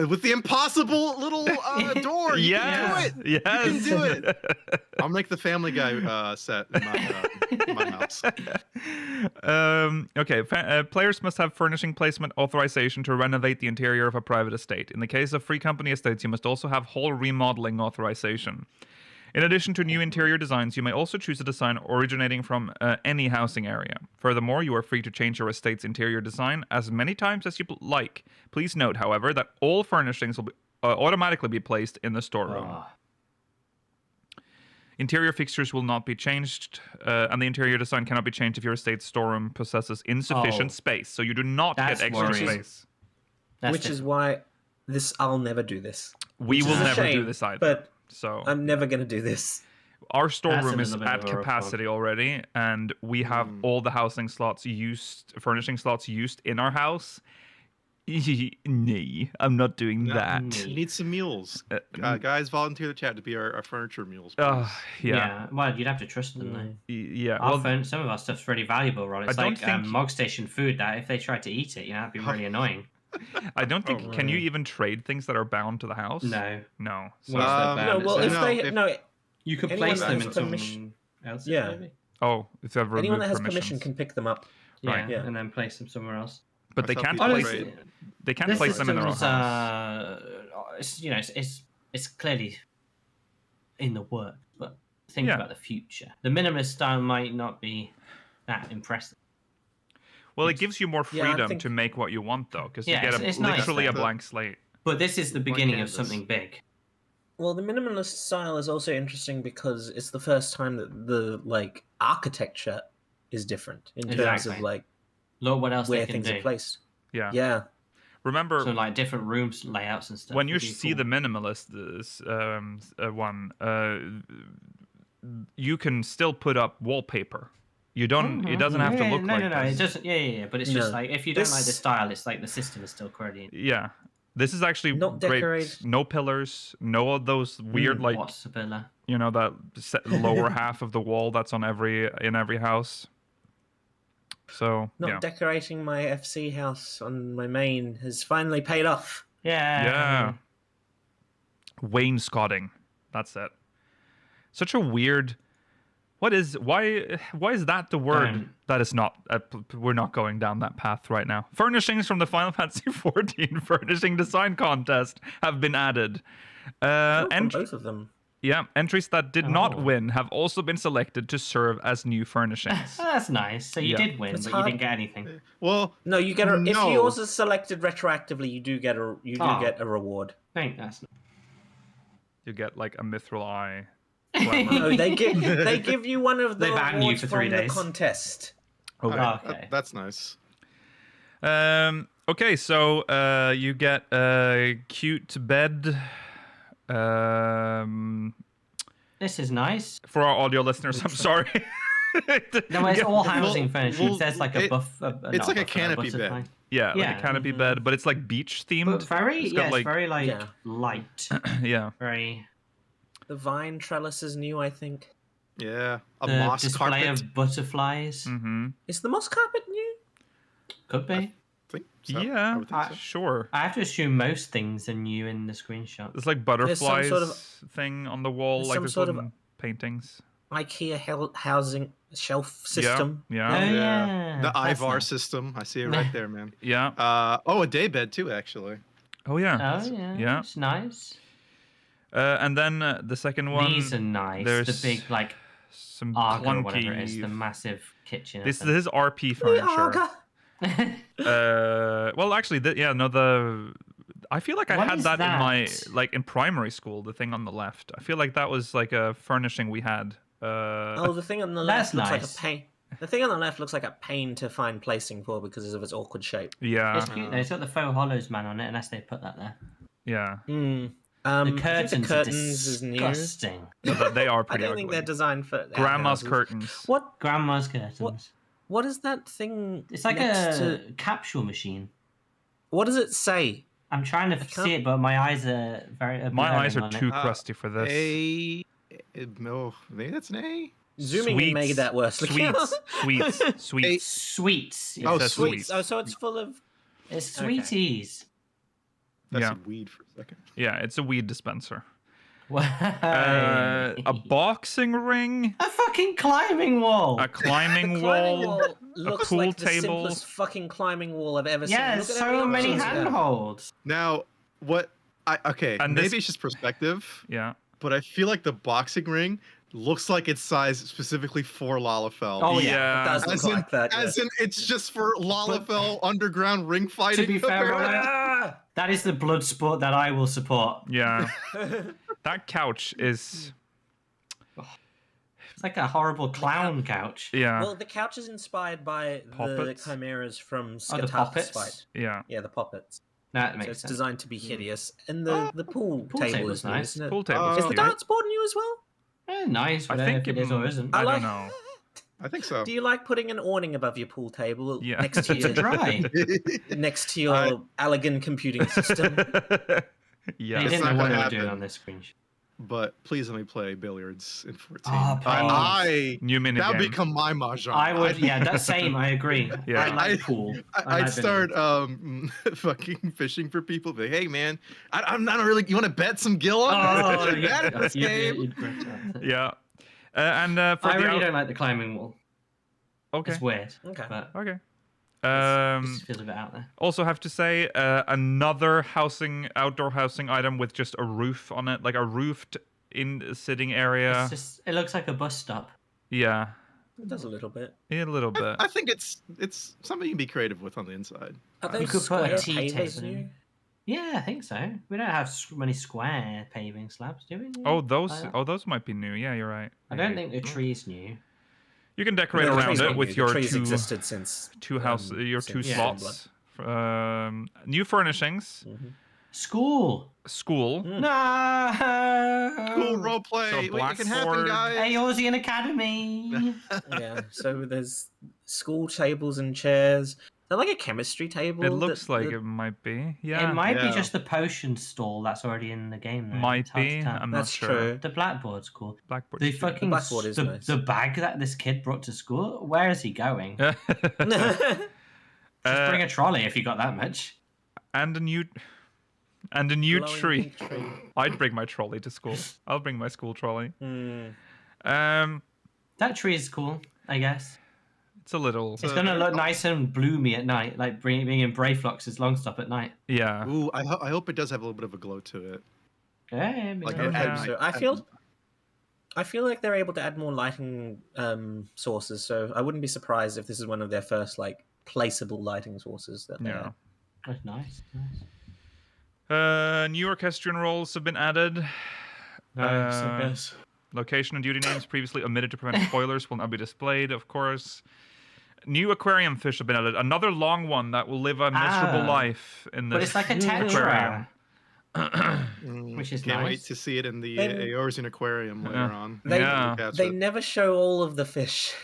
With the impossible little door. You Yes. can do it. Yes. You can do it. I'll make the Family Guy set in my house. Okay. Players must have furnishing placement authorization to renovate the interior of a private estate. In the case of free company estates, you must also have whole remodeling authorization. In addition to new interior designs, you may also choose a design originating from any housing area. Furthermore, you are free to change your estate's interior design as many times as you like. Please note, however, that all furnishings will automatically be placed in the storeroom. Oh. Interior fixtures will not be changed, and the interior design cannot be changed if your estate's storeroom possesses insufficient space. So you do not get That's extra worrying. space. Which is why I'll never do this. We Which will is a never do shame, this either. But So I'm never going to do this. our That's a storeroom is little bit at of a rough capacity already, and we have all the furnishing slots used in our house. Nee, I'm not doing that. You need some mules. Guys, volunteer the chat to be our furniture mules. please. Yeah. Well, you'd have to trust them, though. Yeah. Some of our stuff's really valuable, Rod. It's I don't like think- Mog Station food that if they tried to eat it, that'd be really annoying. I don't think. Can you even trade things that are bound to the house? No. No. So, Once they're banned, No, well, it's if like- they if- no, you could anyone place that them has in someone permission- else's, Yeah. maybe. if they have anyone removed that has permissions. permission can pick them up. Yeah, Yeah. and then place them somewhere else. But I they thought can't people place. trade. They can't This place them in their own system's, house. it's clearly in the work, but think Yeah. about the future. The minimalist style might not be that impressive. Well, it gives you more Yeah, I freedom think- to make what you want, though, because Yeah, you get it's nice, literally a though. blank slate. But this is the beginning of canvas. something big. Well, the minimalist style is also interesting because it's the first time that the architecture is different in terms Exactly. of like Look what else where they can things do. are placed. Yeah. Yeah. Remember, So like different rooms, layouts and stuff. when you would be see cool. the minimalist one, you can still put up wallpaper. You don't. It doesn't have to look no, like no, no. this. It doesn't. Yeah. But it's just No. like if you don't like the This- style, it's like the system is still quirky. Yeah. This is actually Not great. decorated. No pillars. No of those weird What's a pillar? that lower half of the wall that's on in every house. So Not decorating my FC house on my main has finally paid off. yeah. Wainscoting. That's it. Such a weird. Why is that the word? That is not. We're not going down that path right now. Furnishings from the Final Fantasy XIV Furnishing Design Contest have been added. From both of them. Yeah, entries that did not Oh. win have also been selected to serve as new furnishings. That's nice. So you Yeah. did win, It's but hard. you didn't get anything. Well, No, you get a if No. yours is selected retroactively, you do get a Oh. get a reward. I think that's You get like a mithril eye. No, they give you one of the They ban you rewards for 3 from days. the contest. Okay. Okay. that's nice. Okay, so you get a cute bed. This is nice. For our audio listeners, I'm sorry. No, it's all housing well, furnishings. There's like a it- buff. it's like a canopy bed. Yeah, like Yeah. a canopy bed, but it's like beach themed. But very, It's got, it's like- very like Yeah. light. Yeah. Very. The vine trellis is new, I think. Yeah, a The moss display carpet. of butterflies Mm-hmm. Is the moss carpet new? could be. I think so. Yeah. I would think so. Sure. I have to assume most things are new in the screenshot. There's like some butterflies sort of- thing on the wall, there's like some there's sort of- wooden paintings. IKEA housing shelf system. Yeah. Oh, Yeah. yeah. The That's Ivar nice. system. I see it right there, man. Yeah. A day bed too, actually. Oh yeah. Oh yeah. Yeah. It's nice. And then the second one. These are nice. there's The big like some Arga or clunky. whatever it is, the massive kitchen. This is RP The furniture. Arga. Well, actually, I feel like I What had is that in my that? in primary school. The thing on the left. I feel like that was like a furnishing we had. Oh, the thing on the That's left looks like nice. a pain. The thing on the left looks like a pain to find placing for because of its awkward shape. Yeah. It's cute though. It's got the faux hollows man on it, unless they put that there. Yeah. Hmm. The I think curtains, the are curtains is new. disgusting. They are I pretty don't ugly. think they're designed for Grandma's outhouses. curtains. What? Grandma's curtains. What is that thing? It's like next a to- capsule machine. What does it say? I'm trying to can't- see it, but my eyes are very. My eyes are blurring on too it. crusty for this. No, maybe that's an A. Zooming in made that worse. Sweets. Sweets. Sweets. Sweets. Oh, says sweets. sweets. Oh, so it's full of. It's Okay. sweeties. Yeah. weed for a second. Yeah, it's a weed dispenser. Why? A boxing ring, A fucking climbing wall. a climbing Climbing wall, wall looks pool like the table. simplest fucking climbing wall I've ever seen. Yeah, Look at so every many option you have. handholds. Now, okay, And maybe this- it's just perspective, Yeah. but I feel like the boxing ring looks like it's sized specifically for Lalafell. Oh It Yeah. does look As in, like that. as yes. in, it's just for Lalafell underground ring fighting. To be fair, apparently. Roland, that is the blood sport that I will support. Yeah. That couch is. It's like a horrible clown couch. Yeah. Well, the couch is inspired by the Puppets? chimeras from Oh, the Skatar's puppets? fight. Yeah. Yeah, the puppets. That So makes it's sense. designed to be hideous. And the pool pool table table's is new, nice. isn't it? Pool table. Oh, Is the cute. darts board new as well? Nice, I whatever think if it is or isn't. I I like- don't know. I think so. Do you like putting an awning above your pool table Yeah. next to It's a your dry. next to your elegant computing system? Yeah. They It's didn't not know what gonna they were doing happen. on this screen. But please let me play billiards in 14. Oh, please. New minigame. That would become my mahjong. I would, yeah, that's same. I agree. Yeah. I like pool. I I'd like start billiards. fucking fishing for people. Be, hey man, I'm not really. You want to bet some gill on Oh, this? Bet this game? you'd grip that. Yeah. And for I the really out- don't like the climbing wall. Okay. It's weird. Okay. But Okay. it just feels a bit out there. Also have to say another outdoor housing item with just a roof on it, like a roofed in sitting area. It looks like a bus stop. Yeah. It does a little bit. A little bit. I think it's something you can be creative with on the inside. Are You those could put square a tea pavers table in. new? Yeah, I think so. We don't have many square paving slabs, do we? Oh, those Like that? those might be new. Yeah, you're right. I don't think the tree's new. You can decorate No, the around trees it aren't with new. your the trees two existed since your two since slots. New furnishings. School. School. No. Cool role play. So Wait, it can happen, blackboard. guys. Eorzean Academy. Yeah, so there's school tables and chairs. They're like a chemistry table. It looks that- like that- it might be. Yeah. It might be Yeah. just the potion stall that's already in the game. Though. Might It's hard to be. tell. I'm not That's sure. true. The blackboard's cool. Blackboard. The fucking blackboard is nice. the bag that this kid brought to school. Where is he going? Just bring a trolley if you got that much. and a new Glowing tree. pink tree. I'd bring my trolley to school. I'll bring my school trolley. Hmm. That tree is cool, I guess. It's a little. It's gonna look nice and bloomy at night, like being in Brayflox's long stop at night. Yeah. Ooh, I hope it does have a little bit of a glow to it. Yeah, Like Yeah. at So night. I feel like they're able to add more lighting sources. So I wouldn't be surprised if this is one of their first like placeable lighting sources. That they Yeah. add. that's nice. New orchestrion roles have been added. Nice. Location and duty names previously omitted to prevent spoilers will now be displayed, of course. New aquarium fish have been added. Another long one that will live a miserable life in this But it's like a aquarium. tetra, which is Can't wait nice. to see it in the Then- Eorzean Aquarium later on. They, Yeah. they never show all of the fish.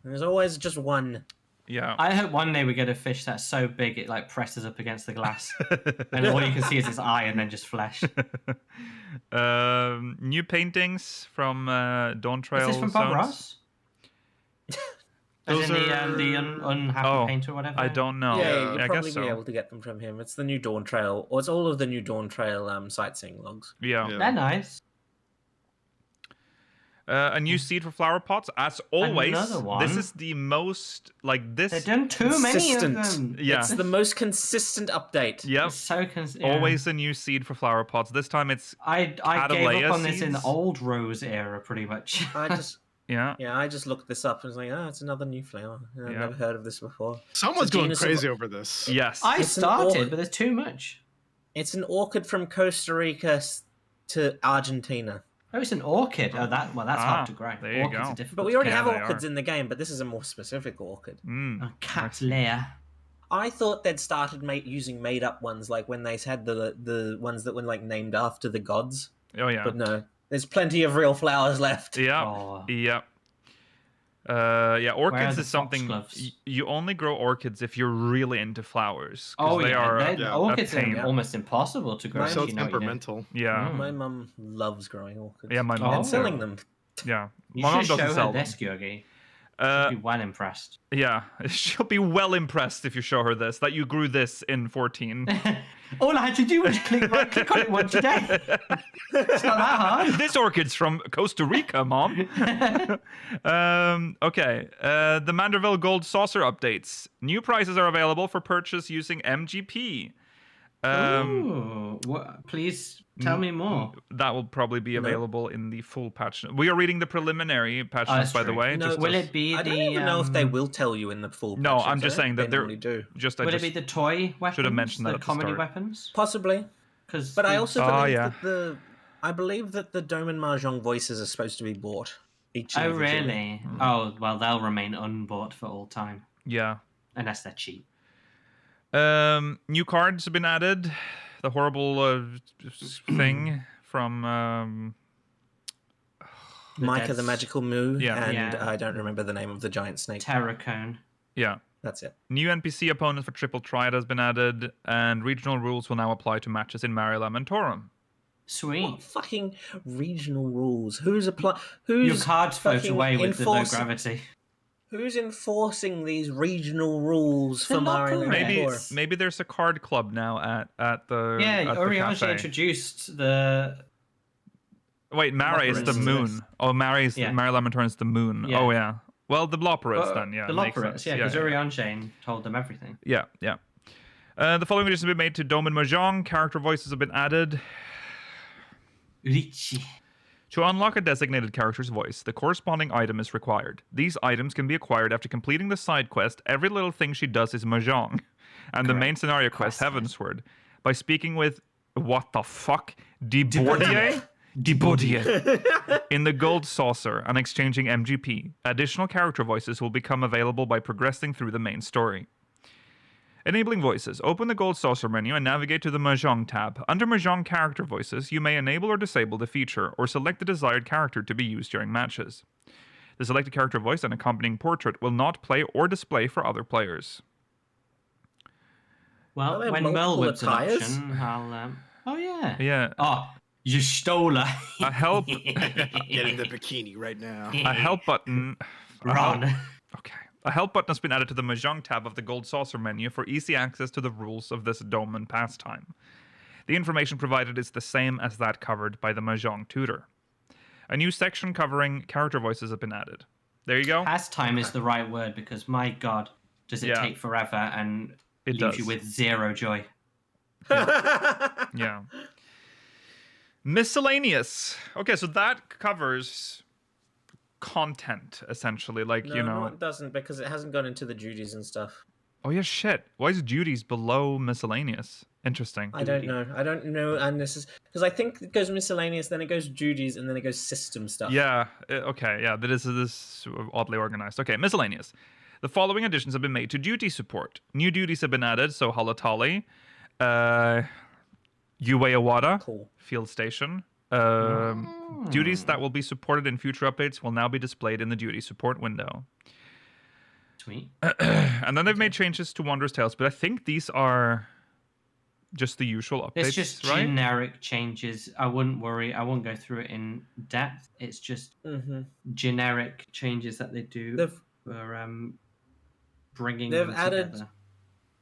There's always just one. Yeah. I hope one day we get a fish that's so big it like presses up against the glass, and all you can see is its eye and then just flesh. New paintings from Dawntrail. Is this from Bob Zones. Ross? As Those in are- the unhappy Oh, painter or whatever? I don't know. Yeah, you'll I guess probably so. be able to get them from him. It's the new Dawntrail, or it's all of the new Dawntrail sightseeing logs. Yeah. Yeah. They're nice. A new seed for flower pots. As always, Another one? this is the most like this. They've done too many of Consistent. them. Yeah. It's the most consistent update. Yep. It's so yeah. Always a new seed for flower pots. This time it's I gave Catalea up on this in the seeds? old Rose era, pretty much. I just looked this up and was like, oh, it's another new flower. I've Yeah. never heard of this before. Someone's It's a going genus of- crazy over this. yes. I It's an started, orchid. but there's too much. It's an orchid from Costa Rica to Argentina. Oh, it's an orchid. Oh, that's hard to grow. there you Orchids go. are difficult. But we already Yeah, have they orchids are. in the game, but this is a more specific orchid. Mm. Catalea. I thought they'd started using made-up ones, like when they had the ones that were like named after the gods. Oh yeah. But no, there's plenty of real flowers left. Yeah. Oh. Yeah. Where are Orchids the is something foxgloves? you only grow orchids if you're really into flowers. 'cause Oh, they yeah. are. yeah, orchids are pain. almost impossible to grow. Mine- if So you it's know what you're doing. temperamental. Yeah. Mm. My mum loves growing orchids. Yeah, my mom and too. selling them. Yeah. You My mom should doesn't show sell her them. this, Georgie. I'd be well impressed. Yeah, she'll be well impressed if you show her this, that you grew this in 14. All I had to do was click on it once a day. It's not that hard. This orchid's from Costa Rica, Mom. Okay, the Manderville Gold Saucer updates. New prizes are available for purchase using MGP. Ooh, please tell me more. That will probably be available in the full patch. We are reading the preliminary patch notes, by the way. No, will it be I don't even know if they will tell you in the full. No, patches, I'm just saying that they normally do. Will it be the toy weapons? should have mentioned that the at the comedy start. weapons. Possibly, but I also believe I believe that the Dome and Mahjong voices are supposed to be bought. Each Oh really? Oh well, they'll remain unbought for all time. Yeah, unless they're cheap. New cards have been added. The horrible thing from Micah the Magical Moo, and I don't remember the name of the giant snake. Terracone. Yeah. That's it. New NPC opponents for Triple Triad has been added, and regional rules will now apply to matches in Mare Lamentorum. Sweet. What fucking regional rules? Who's your cards float away with the low gravity? Who's enforcing these regional rules for Mare Lamentorum? Maybe there's a card club now at the Orianji introduced the. Wait, Mare is the moon. Oh, Mare Lamentorum is the moon. Yeah. Oh yeah. Well, the Bloperids then, yeah. The Bloperids, because Orianji told them everything. Yeah. The following additions have been made to Dome and Mahjong. Character voices have been added. Richie. To unlock a designated character's voice, the corresponding item is required. These items can be acquired after completing the side quest, Every Little Thing She Does is Mahjong, and the main scenario quest, Heavensward, by speaking with, what the fuck, Debaudier in the Gold Saucer and exchanging MGP. Additional character voices will become available by progressing through the main story. Enabling voices. Open the Gold Saucer menu and navigate to the Mahjong tab. Under Mahjong character voices, you may enable or disable the feature, or select the desired character to be used during matches. The selected character voice and accompanying portrait will not play or display for other players. Well, when Merlwood's an option, I'll... Oh, yeah. Yeah. Oh, you stole her. A help... Getting the bikini right now. A help button... Run. Okay. A help button has been added to the Mahjong tab of the Gold Saucer menu for easy access to the rules of this dome and pastime. The information provided is the same as that covered by the Mahjong tutor. A new section covering character voices has been added. There you go. Pastime is the right word because, my God, does it take forever and leaves you with zero joy. Yeah. Miscellaneous. Okay, so that covers content, essentially. Like, No, it doesn't, because it hasn't gone into the duties and stuff. Oh, yeah, shit. Why is duties below miscellaneous? Interesting. I don't know. And this is... Because I think it goes miscellaneous, then it goes duties, and then it goes system stuff. Yeah, okay, yeah. This is oddly organized. Okay, miscellaneous. The following additions have been made to duty support. New duties have been added, so Halatali, Ueawada, cool. Field Station. Duties that will be supported in future updates will now be displayed in the duty support window. Sweet. And then they've made changes to Wanderer's Tales, but I think these are just the usual updates, It's just right? generic changes. I wouldn't worry. I won't go through it in depth. It's just generic changes that they do for bringing them together.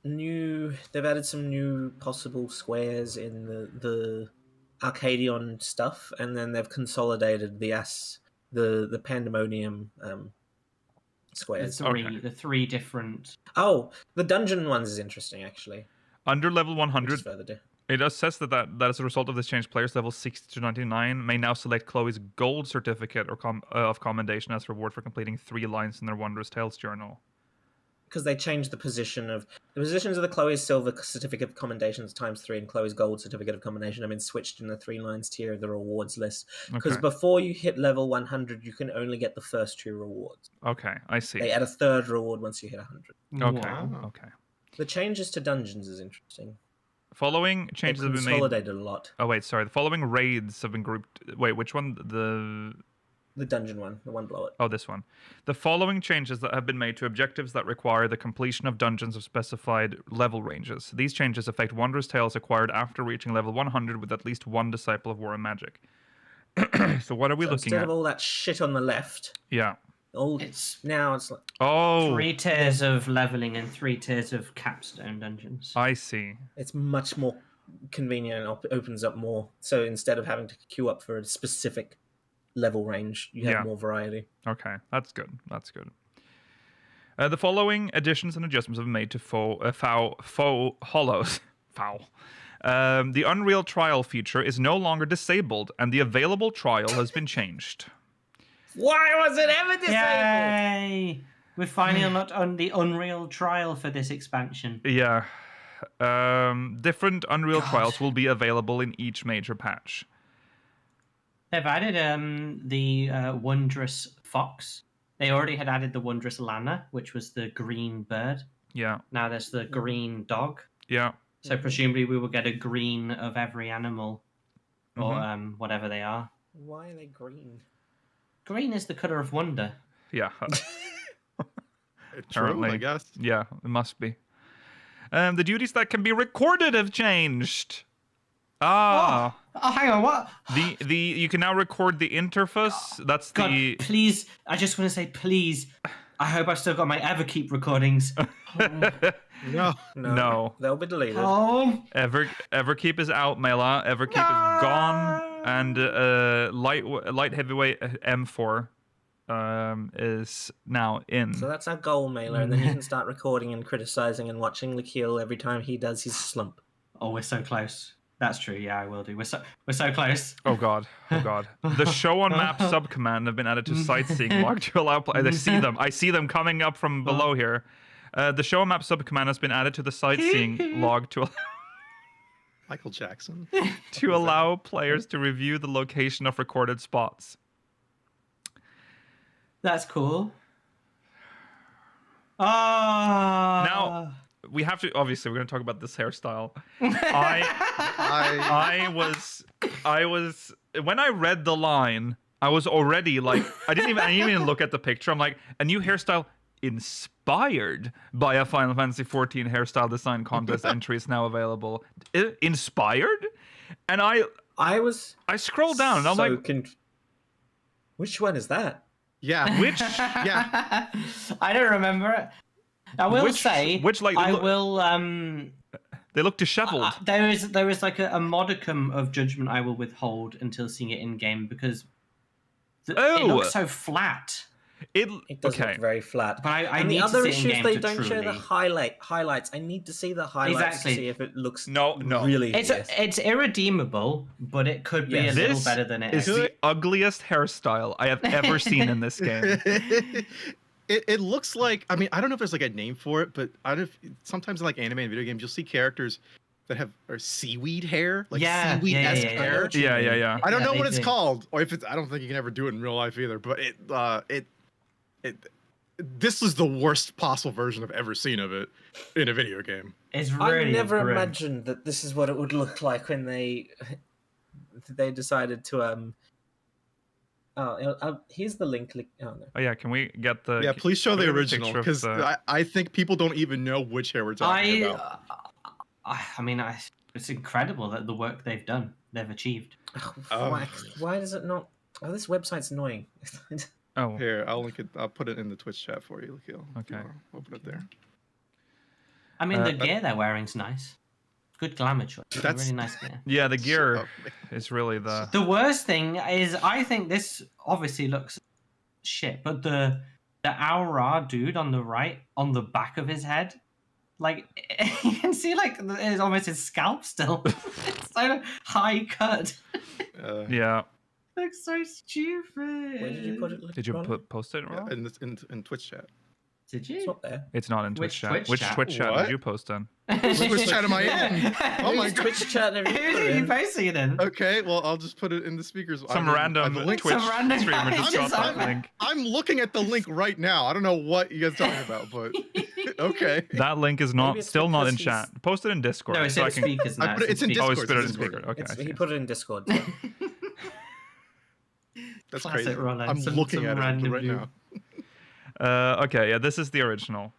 They've added some new possible squares in the Arcadion stuff, and then they've consolidated the Pandemonium squares. The three different. Oh, the dungeon ones is interesting, actually. Under level 100, it says that as a result of this change, players level 60 to 99 may now select Chloe's gold certificate of commendation as reward for completing 3 lines in their Wondrous Tales journal. Because they changed the positions of the Chloe's silver certificate of commendations ×3 and Chloe's gold certificate of commendation have been switched in the 3 lines tier of the rewards list. Because before you hit level 100, you can only get the first 2 rewards. Okay, I see. They add a 3rd reward once you hit 100. Okay, Wow. okay. The changes to dungeons is interesting. Following changes have been made. Consolidated a lot. Oh wait, sorry. The following raids have been grouped. Wait, which one? The dungeon one, the one below it. Oh, this one. The following changes that have been made to objectives that require the completion of dungeons of specified level ranges. These changes affect Wondrous Tales acquired after reaching level 100 with at least 1 Disciple of War and Magic. So what are we looking at? Instead of all that shit on the left, yeah, Now it's like 3 tiers of leveling and 3 tiers of capstone dungeons. I see. It's much more convenient and opens up more. So instead of having to queue up for a specific level range, you have more variety. Okay, that's good. That's good. The following additions and adjustments have been made to faux hollows. Foul. The Unreal Trial feature is no longer disabled, and the available trial has been changed. Why was it ever disabled? Yay! We're finally not on the Unreal Trial for this expansion. Yeah. Different Unreal Trials will be available in each major patch. They've added the Wondrous Fox. They already had added the Wondrous Llama, which was the green bird. Yeah. Now there's the green dog. Yeah. So presumably we will get a green of every animal, or whatever they are. Why are they green? Green is the color of wonder. Yeah. True, I guess. Yeah, it must be. The duties that can be recorded have changed. Oh, hang on, what? The you can now record the interface. That's God, the. Please, I just want to say, please. I hope I've still got my Everkeep recordings. No. They'll be deleted. Everkeep is out, Mela. Everkeep is gone, and light heavyweight M4 is now in. So that's our goal, Mailer, and then you can start recording and criticizing and watching Lakil every time he does his slump. Oh, we're so close. That's true. Yeah, I will do. We're so close. Oh god. The show on map subcommand have been added to sightseeing log to allow players. I see them coming up from below here. The show on map subcommand has been added to the sightseeing log to Michael Jackson. to allow players to review the location of recorded spots. That's cool. Now we have to. Obviously, we're going to talk about this hairstyle. I was when I read the line, I was already like, I didn't even look at the picture. I'm like, a new hairstyle inspired by a Final Fantasy XIV hairstyle design contest entry is now available. Inspired, and I scrolled down and I'm like, which one is that? Yeah, which yeah, I don't remember it. I will say, they look disheveled. There is like a modicum of judgment I will withhold until seeing it in game because it looks so flat. It does look very flat. But I and need the other to issue see is they don't show the highlights. I need to see the highlights to see if it looks really. It's irredeemable, but it could be a little better than it is. This is the ugliest hairstyle I have ever seen in this game. It looks like, I mean, I don't know if there's like a name for it, but sometimes in like anime and video games, you'll see characters that have seaweed hair, like seaweed-esque hair. Yeah. I don't know what it's called, or if it's. I don't think you can ever do it in real life either. But this is the worst possible version I've ever seen of it in a video game. It's really I never imagined that this is what it would look like when they decided to here's the link. Oh yeah, can we get the? Yeah, please show the original because I think people don't even know which hair we're talking about. I mean, it's incredible that the work they've achieved. Why does it not? Oh, this website's annoying. Here, I'll link it. I'll put it in the Twitch chat for you, Lakil. Okay, open it there. I mean, the gear they're wearing's nice. Good glamour choice. That's really nice gear. Yeah, the gear is really the. The worst thing is, I think this obviously looks shit, but the Aura dude on the right, on the back of his head, like you can see, like it's almost his scalp still. It's so high cut. Yeah. Looks so stupid. Where did you put it? Did you post it wrong? In Twitch chat. Did you? It's not there. It's not in Twitch chat. Which Twitch chat did you post in? Which Twitch chat am I in? Oh my god. Twitch chat. Who are you posting it in? Okay, well I'll just put it in the speakers. Some random Twitch streamer just dropped that link. I'm looking at the link right now. I don't know what you guys are talking about, but okay. That link is still not in chat. Post it in Discord. No, it's in speakers now. It's in Discord. Oh, it's put it in speaker. Okay. He put it in Discord. That's crazy. I'm looking at it right now. Okay, yeah, this is the original.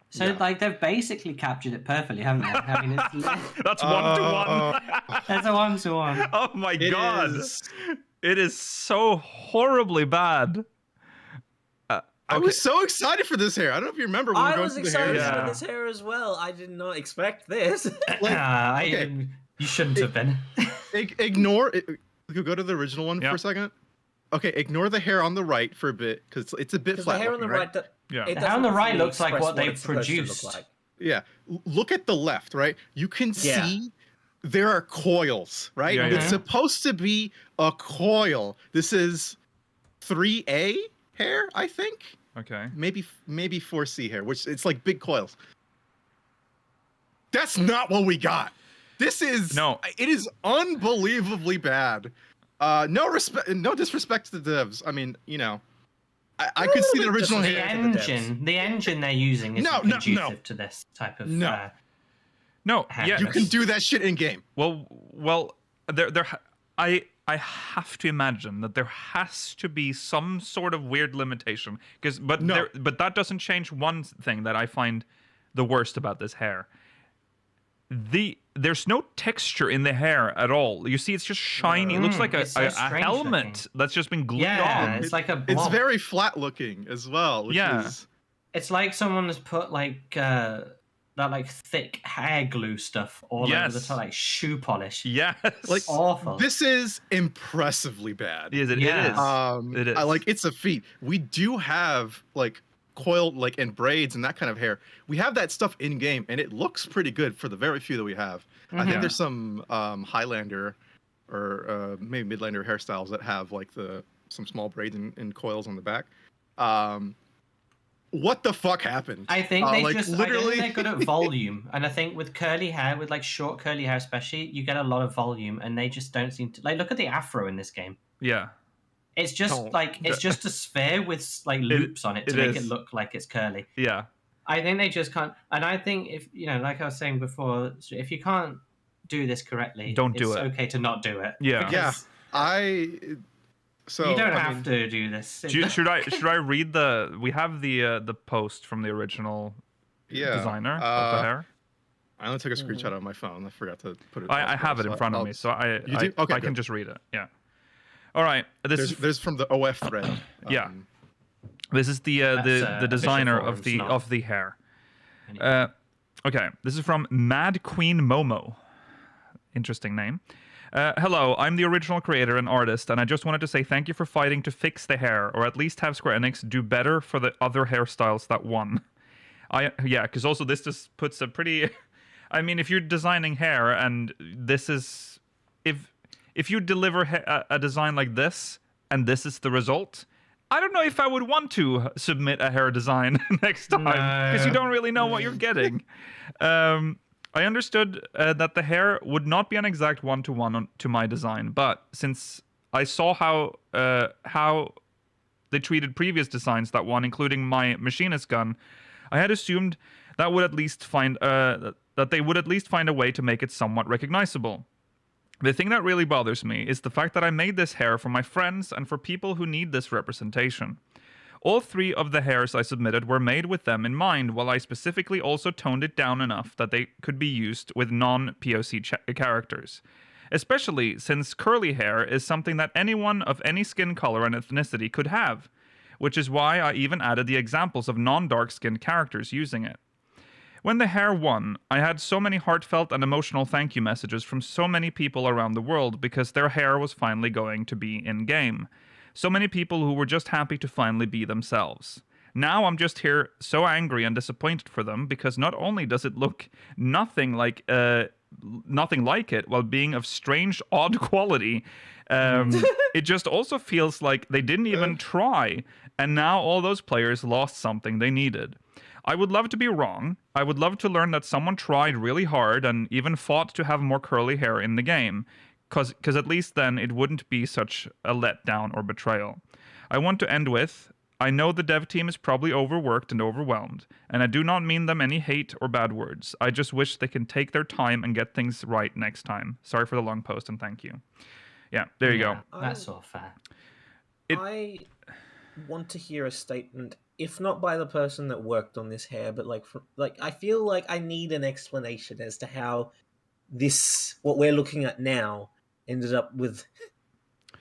So, like, they've basically captured it perfectly, haven't they? I mean, that's 1-to-1. That's a 1-to-1. Oh my god. It is so horribly bad. I was so excited for this hair. I don't know if you remember when we were going through the hair. I was excited for this hair as well. I did not expect this. You shouldn't have been. Ignore it. Go to the original one for a second. Okay, ignore the hair on the right for a bit because it's a bit flat. The hair on the right, the hair on the right looks like what they produced. Like. Yeah, look at the left, right? You can see there are coils, right? Yeah, it's supposed to be a coil. This is 3A hair, I think. Okay. Maybe 4C hair, which it's like big coils. That's not what we got. This is it is unbelievably bad. No disrespect to the devs. I mean, I could see the original hair. The engine they're using isn't conducive to this type of hair. You can do that shit in game. Well, I have to imagine that there has to be some sort of weird limitation but that doesn't change one thing that I find the worst about this hair. There's no texture in the hair at all. You see, it's just shiny. It looks like a helmet that's just been glued on. It's like a blob. It's very flat looking as well. It's like someone has put that thick hair glue stuff all over the top, like shoe polish. Yes, like awful. This is impressively bad. It is. It is. It's a feat. We do have coiled and braids and that kind of hair. We have that stuff in game and it looks pretty good for the very few that we have. I think there's some Highlander or maybe Midlander hairstyles that have some small braids and coils on the back. What the fuck happened? I think they they're good at volume, and I think with curly hair, with short curly hair especially, you get a lot of volume, and they just don't seem to look at the afro in this game. Yeah. It's just it's just a sphere with loops on it to make it look like it's curly. Yeah. I think they just can't, and I think if like I was saying before, if you can't do this correctly, don't do it. It's okay to not do it. Yeah. So you don't have to do this. Should I read we have the post from the original designer of the hair. I only took a screenshot on my phone. I forgot to put it. I have it in front of me, so I can just read it. Yeah. All right. There's from the OF thread. Yeah. This is the designer of the hair. Okay. This is from Mad Queen Momo. Interesting name. Hello, I'm the original creator and artist, and I just wanted to say thank you for fighting to fix the hair, or at least have Square Enix do better for the other hairstyles that won. Because also this just puts a pretty... I mean, if you're designing hair, and this is... If you deliver a design like this, and this is the result, I don't know if I would want to submit a hair design next time, because you don't really know what you're getting. I understood that the hair would not be an exact one-to-one to my design, but since I saw how they treated previous designs that won, including my machinist gun, I had assumed that they would at least find a way to make it somewhat recognizable. The thing that really bothers me is the fact that I made this hair for my friends and for people who need this representation. All 3 of the hairs I submitted were made with them in mind, while I specifically also toned it down enough that they could be used with non-POC characters. Especially since curly hair is something that anyone of any skin color and ethnicity could have, which is why I even added the examples of non-dark-skinned characters using it. When the hair won, I had so many heartfelt and emotional thank you messages from so many people around the world because their hair was finally going to be in-game. So many people who were just happy to finally be themselves. Now I'm just here so angry and disappointed for them because not only does it look nothing like it while being of strange, odd quality, it just also feels like they didn't even try, and now all those players lost something they needed. I would love to be wrong. I would love to learn that someone tried really hard and even fought to have more curly hair in the game, because at least then it wouldn't be such a letdown or betrayal. I want to end with, I know the dev team is probably overworked and overwhelmed, and I do not mean them any hate or bad words. I just wish they can take their time and get things right next time. Sorry for the long post and thank you. Yeah, there you go. That's all fair. I want to hear a statement, if not by the person that worked on this hair, but I feel like I need an explanation as to how what we're looking at now ended up with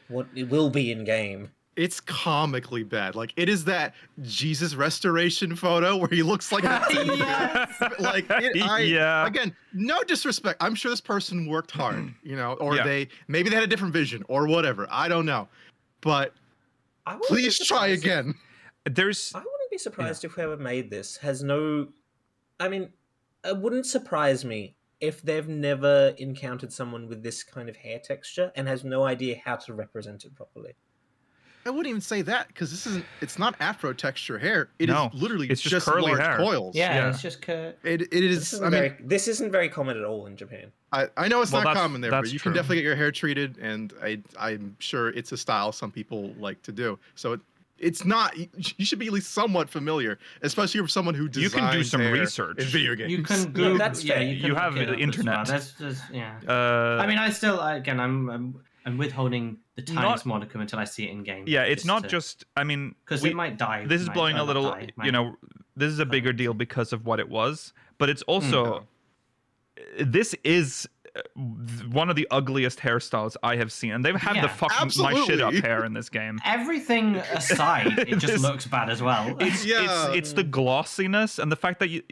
what it will be in game. It's comically bad. Like, it is that Jesus restoration photo where he looks like a Yes. like again, no disrespect. I'm sure this person worked hard, or maybe they had a different vision or whatever. I don't know. But please try again. I wouldn't be surprised if whoever made this has no. I mean, it wouldn't surprise me if they've never encountered someone with this kind of hair texture and has no idea how to represent it properly. I wouldn't even say that because it's not afro texture hair. It is literally it's just curly large hair. coils. Yeah, it's just it is. This isn't very common at all in Japan. I know it's not common there, but you true. can definitely get your hair treated, and I'm sure it's a style some people like to do. So it's not. You should be at least somewhat familiar, especially for someone who designs. You can do some hair research in video games. You can Google. Yeah, that's fair. You have the internet. That's just, I mean, I still again, I'm withholding the tiniest modicum until I see it in game. Yeah, it's not just. I mean, because it might die. This is blowing a little. This is a bigger deal because of what it was, but it's also. This is one of the ugliest hairstyles I have seen, and they've had the fucking my shit up hair in this game. Everything aside, it just looks bad as well. It's the glossiness and the fact that you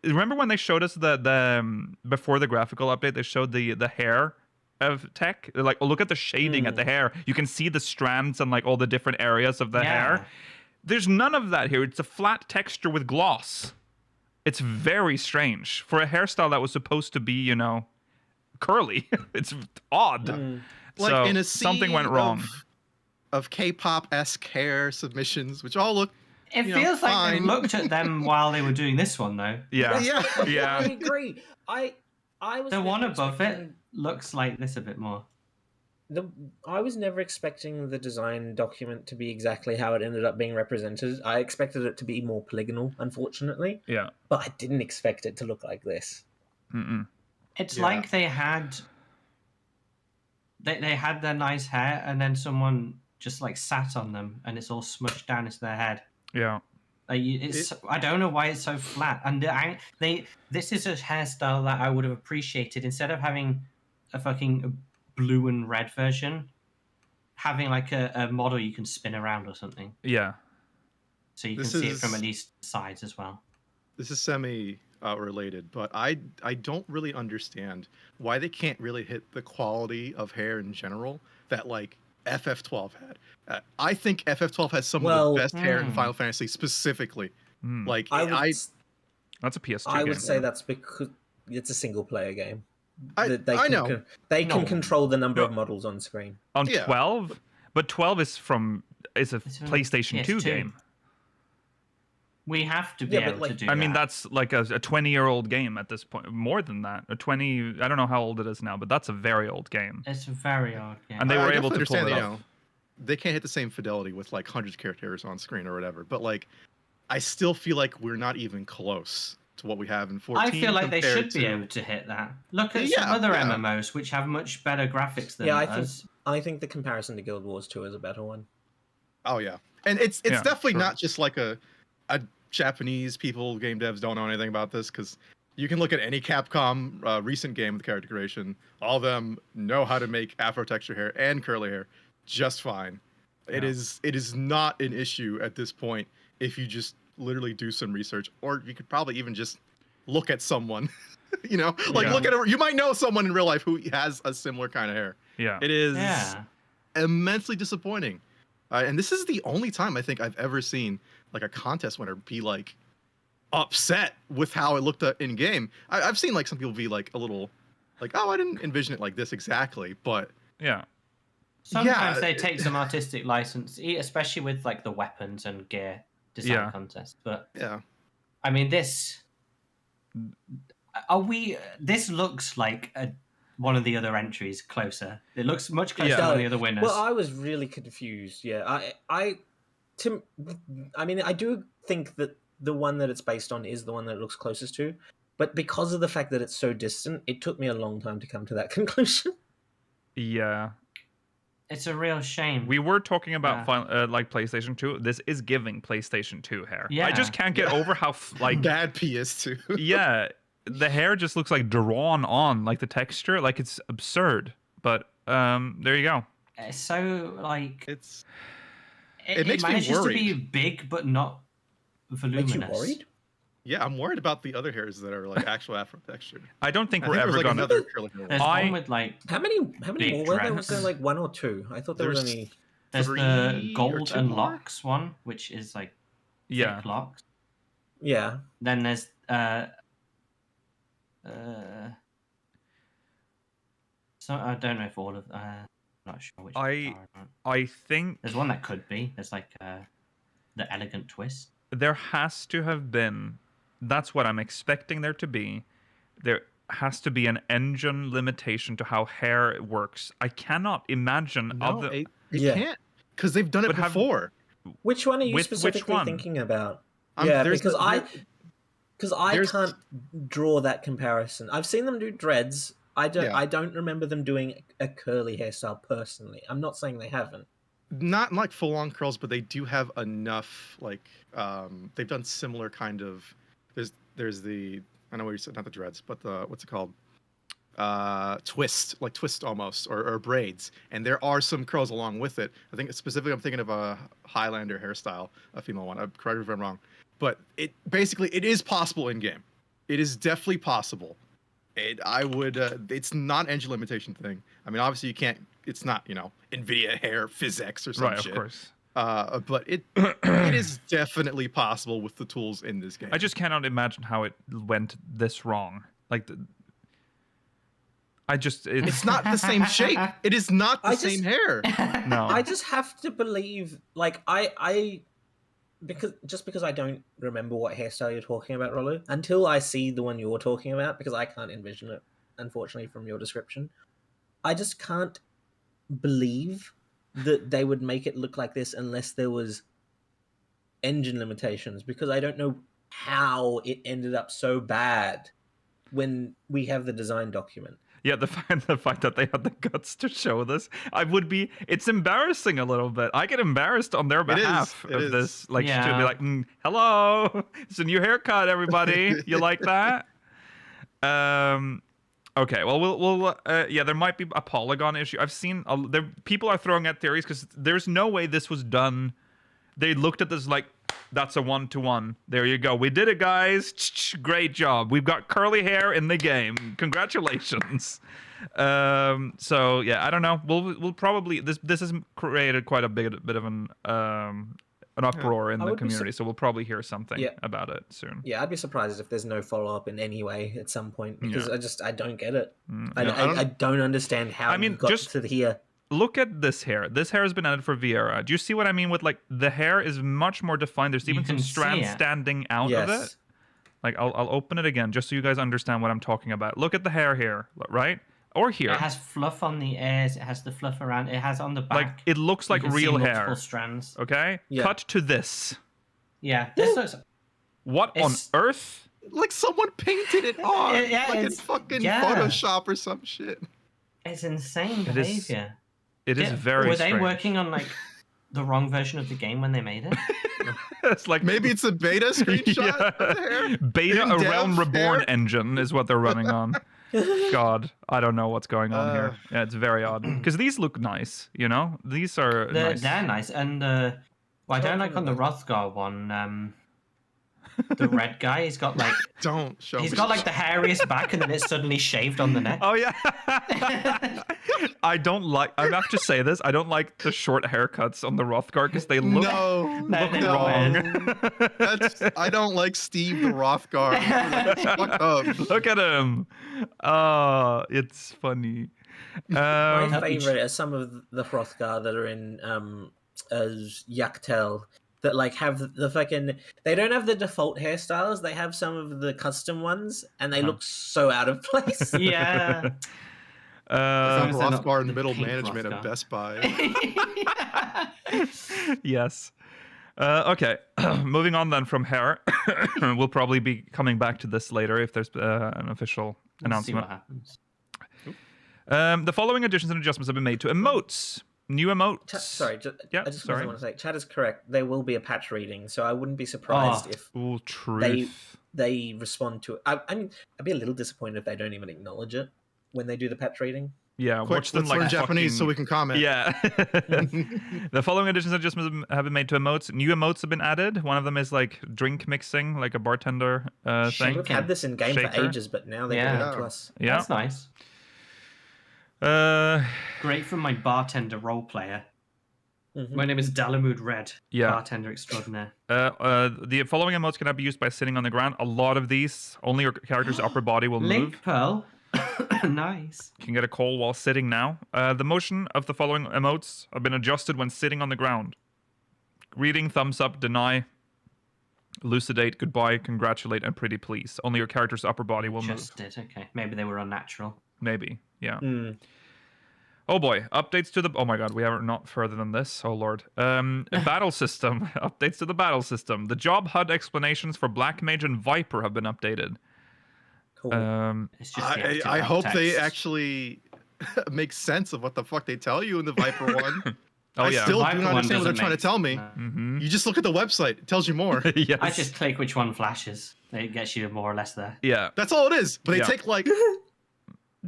remember when they showed us the before the graphical update, they showed the hair of tech. They're like, oh, look at the shading at the hair. You can see the strands and like all the different areas of the hair. There's none of that here. It's a flat texture with gloss. It's very strange for a hairstyle that was supposed to be, curly. It's odd. Like so in a something went wrong. Of K-pop-esque hair submissions, which all look. It feels like they looked at them while they were doing this one, though. Yeah. I agree. I was the one above it looks like this a bit more. I was never expecting the design document to be exactly how it ended up being represented. I expected it to be more polygonal, unfortunately. Yeah. But I didn't expect it to look like this. It's like they had their nice hair and then someone just like sat on them and it's all smushed down into their head. Yeah. I don't know why it's so flat. And this is a hairstyle that I would have appreciated instead of having a fucking blue and red version, having like a model you can spin around or something. Yeah. So you can see it from at least sides as well. This is semi related, but I don't really understand why they can't really hit the quality of hair in general that like FF12 had. I think FF12 has some of the best hair in Final Fantasy specifically. Like that's a PS2 I game. would say that's because it's a single player game. I know. They can control the number of models on screen. On 12? But 12 is a PlayStation 2 game. We have to be able to do that. I mean, that's like a 20-year-old game at this point. More than that. I don't know how old it is now, but that's a very old game. It's a very old game. And they were able to pull it off. They can't hit the same fidelity with like hundreds of characters on screen or whatever. But like, I still feel like we're not even close to what we have in 14. I feel like they should be able to hit that. Look at some other MMOs which have much better graphics than us. I think the comparison to Guild Wars 2 is a better one. Oh yeah, and it's definitely not just like a Japanese people game devs don't know anything about this, because you can look at any Capcom recent game with character creation. All of them know how to make afro texture hair and curly hair just fine. Yeah. It is not an issue at this point if you just literally do some research, or you could probably even just look at someone, look at you might know someone in real life who has a similar kind of hair. Yeah, it is immensely disappointing. And this is the only time I think I've ever seen like a contest winner be like upset with how it looked in game. I've seen like some people be like a little like, oh, I didn't envision it like this exactly, but sometimes they take some artistic license, especially with like the weapons and gear design contest. But I mean, this looks like one of the other entries closer. It looks much closer to one of the other winners. Well, I was really confused. I do think that the one that it's based on is the one that it looks closest to, but because of the fact that it's so distant, it took me a long time to come to that conclusion. Yeah. It's a real shame. We were talking about like PlayStation 2. This is giving PlayStation 2 hair. Yeah. I just can't get over how bad PS2. Yeah. The hair just looks like drawn on, like the texture, like it's absurd. But there you go. It's so like It makes me manages to worried. be big but not voluminous. Makes you worried? Yeah, I'm worried about the other hairs that are like actual afro textured. I don't think I we're think ever there's like gonna. another acrylic one. There's one with like How many big more were there? Was there dreads. like one or two? I thought there was There's- only. there's 3 the or gold 2 and more? locks one, which is like Yeah. thick locks. Yeah. Then there's so I don't know if all of I'm not sure which ones are or not. I think There's one that could be. There's like the elegant twist. there has to have been. That's what I'm expecting there to be. There has to be an engine limitation to how hair works. I cannot imagine No, other. it Yeah. can't, because they've done it But have- before. Which one are you Which specifically one? thinking about? I'm- Yeah, there's because the- I there's- can't draw that comparison. I've seen them do dreads. I Yeah. don't remember them doing a curly hairstyle personally. I'm not saying they haven't. Not like full on curls, but they do have enough. Like they've done similar kind of. There's the I know what you said, not the dreads, but the what's it called? Twist, like twist almost, or braids, and there are some curls along with it. I think specifically, I'm thinking of a Highlander hairstyle, a female one. Correct me if I'm wrong, but it is possible in game. It is definitely possible. It's not an engine limitation thing. I mean, obviously you can't. It's not NVIDIA Hair PhysX or some Right, shit. of course. But it is definitely possible with the tools in this game. I just cannot imagine how it went this wrong. Like, It's not the same shape. It is not the I same just- hair. no. I just have to believe, like because I don't remember what hairstyle you're talking about, Rollo, until I see the one you're talking about, because I can't envision it, unfortunately, from your description. I just can't believe that they would make it look like this unless there was engine limitations, because I don't know how it ended up so bad when we have the design document. Yeah, the fact that they had the guts to show this, it's embarrassing a little bit. I get embarrassed on their behalf It of is. this. Like, to Yeah. be like, hello, it's a new haircut, everybody. You like that? Okay, well, we'll there might be a polygon issue. I've seen, people are throwing out theories because there's no way this was done. They looked at this like, that's a 1-to-1. There you go. We did it, guys. Great job. We've got curly hair in the game. Congratulations. So yeah, I don't know. We'll probably this has created quite a bit of an uproar in I the would be community. So we'll probably hear something Yeah. about it soon. Yeah, I'd be surprised if there's no follow up in any way at some point, because I don't get it. I don't- I don't understand how I mean, you got just- to here. Look at this hair. This hair has been added for Vieira. Do you see what I mean with like the hair is much more defined? There's even some can see strands it. standing out of it. Yes. Like I'll open it again just so you guys understand what I'm talking about. Look at the hair here, right? Or here. It has fluff on the ears. It has the fluff around. It has on the back. Like it looks like you can see real multiple hair. strands. Okay? Yeah. Cut to this. Yeah, this looks. What It's- on earth? Like someone painted it on, Yeah, like in it's- fucking yeah. Photoshop or some shit. It's insane It is behavior. It is very Were strange. they working on like the wrong version of the game when they made it? It's like Maybe it's a beta screenshot of the hair. Beta In A dev Realm Reborn hair? engine is what they're running on. God, I don't know what's going on here. Yeah, it's very odd. Because these look nice, These are nice. They're nice. And well, I don't like on the Rothgar one. The red guy, he's got like Don't show he's me. got like the hairiest back, and then it's suddenly shaved on the neck. Oh yeah. I have to say this. I don't like the short haircuts on the Rothgar because they look No, They're wrong. I don't like Steve the Rothgar. Fuck up. Look at him. Oh, it's funny. My favorite are some of the Hrothgar that are in Yaktel that like have the fucking. They don't have the default hairstyles. They have some of the custom ones, and they look so out of place. Yeah. Some They're not Rothgar in the the middle pink management Rothgar. of Best Buy. Yes. Okay. Moving on then from hair. We'll probably be coming back to this later if there's an official Let's see what announcement. happens. The following additions and adjustments have been made to emotes. New emotes. Sorry, Yeah, I just sorry. want to say, Chad is correct. There will be a patch reading, so I wouldn't be surprised if Ooh, truth. they respond to it. I mean, I'd be a little disappointed if they don't even acknowledge it when they do the patch reading. Yeah, Quick, watch them let's like learn Japanese so fucking- we can comment. Yeah. The following additions and adjustments have been made to emotes. New emotes have been added. One of them is like drink mixing, like a bartender thing. We've had this in game Shaker. for ages, but now they're giving it to us. Yeah. That's nice. Uh, Great for my bartender role player. Mhm. My name is Dalamud Red, Yeah. bartender extraordinaire. the following emotes cannot be used by sitting on the ground. A lot of these, only your character's upper body will Link move. Pearl. Nice. You can get a call while sitting now. The motion of the following emotes have been adjusted when sitting on the ground. Reading, thumbs up, deny, elucidate, goodbye, congratulate, and pretty please. Only your character's upper body will move. Just did. Okay. Maybe they were unnatural. Maybe, yeah. Mm. Oh boy, updates to the... Oh my god, we are not further than this. Oh lord. Battle system. Updates to the battle system. The job HUD explanations for Black Mage and Viper have been updated. Cool. It's just the active I hope they text. actually make sense of what the fuck they tell you in the Viper one. Oh I yeah. still Viper do not one understand what they're doesn't trying to make- tell me. no. Mm-hmm. You just look at the website; it tells you more. Yes. I just click which one flashes. It gets you more or less there. Yeah. That's all it is. But they Yeah. take like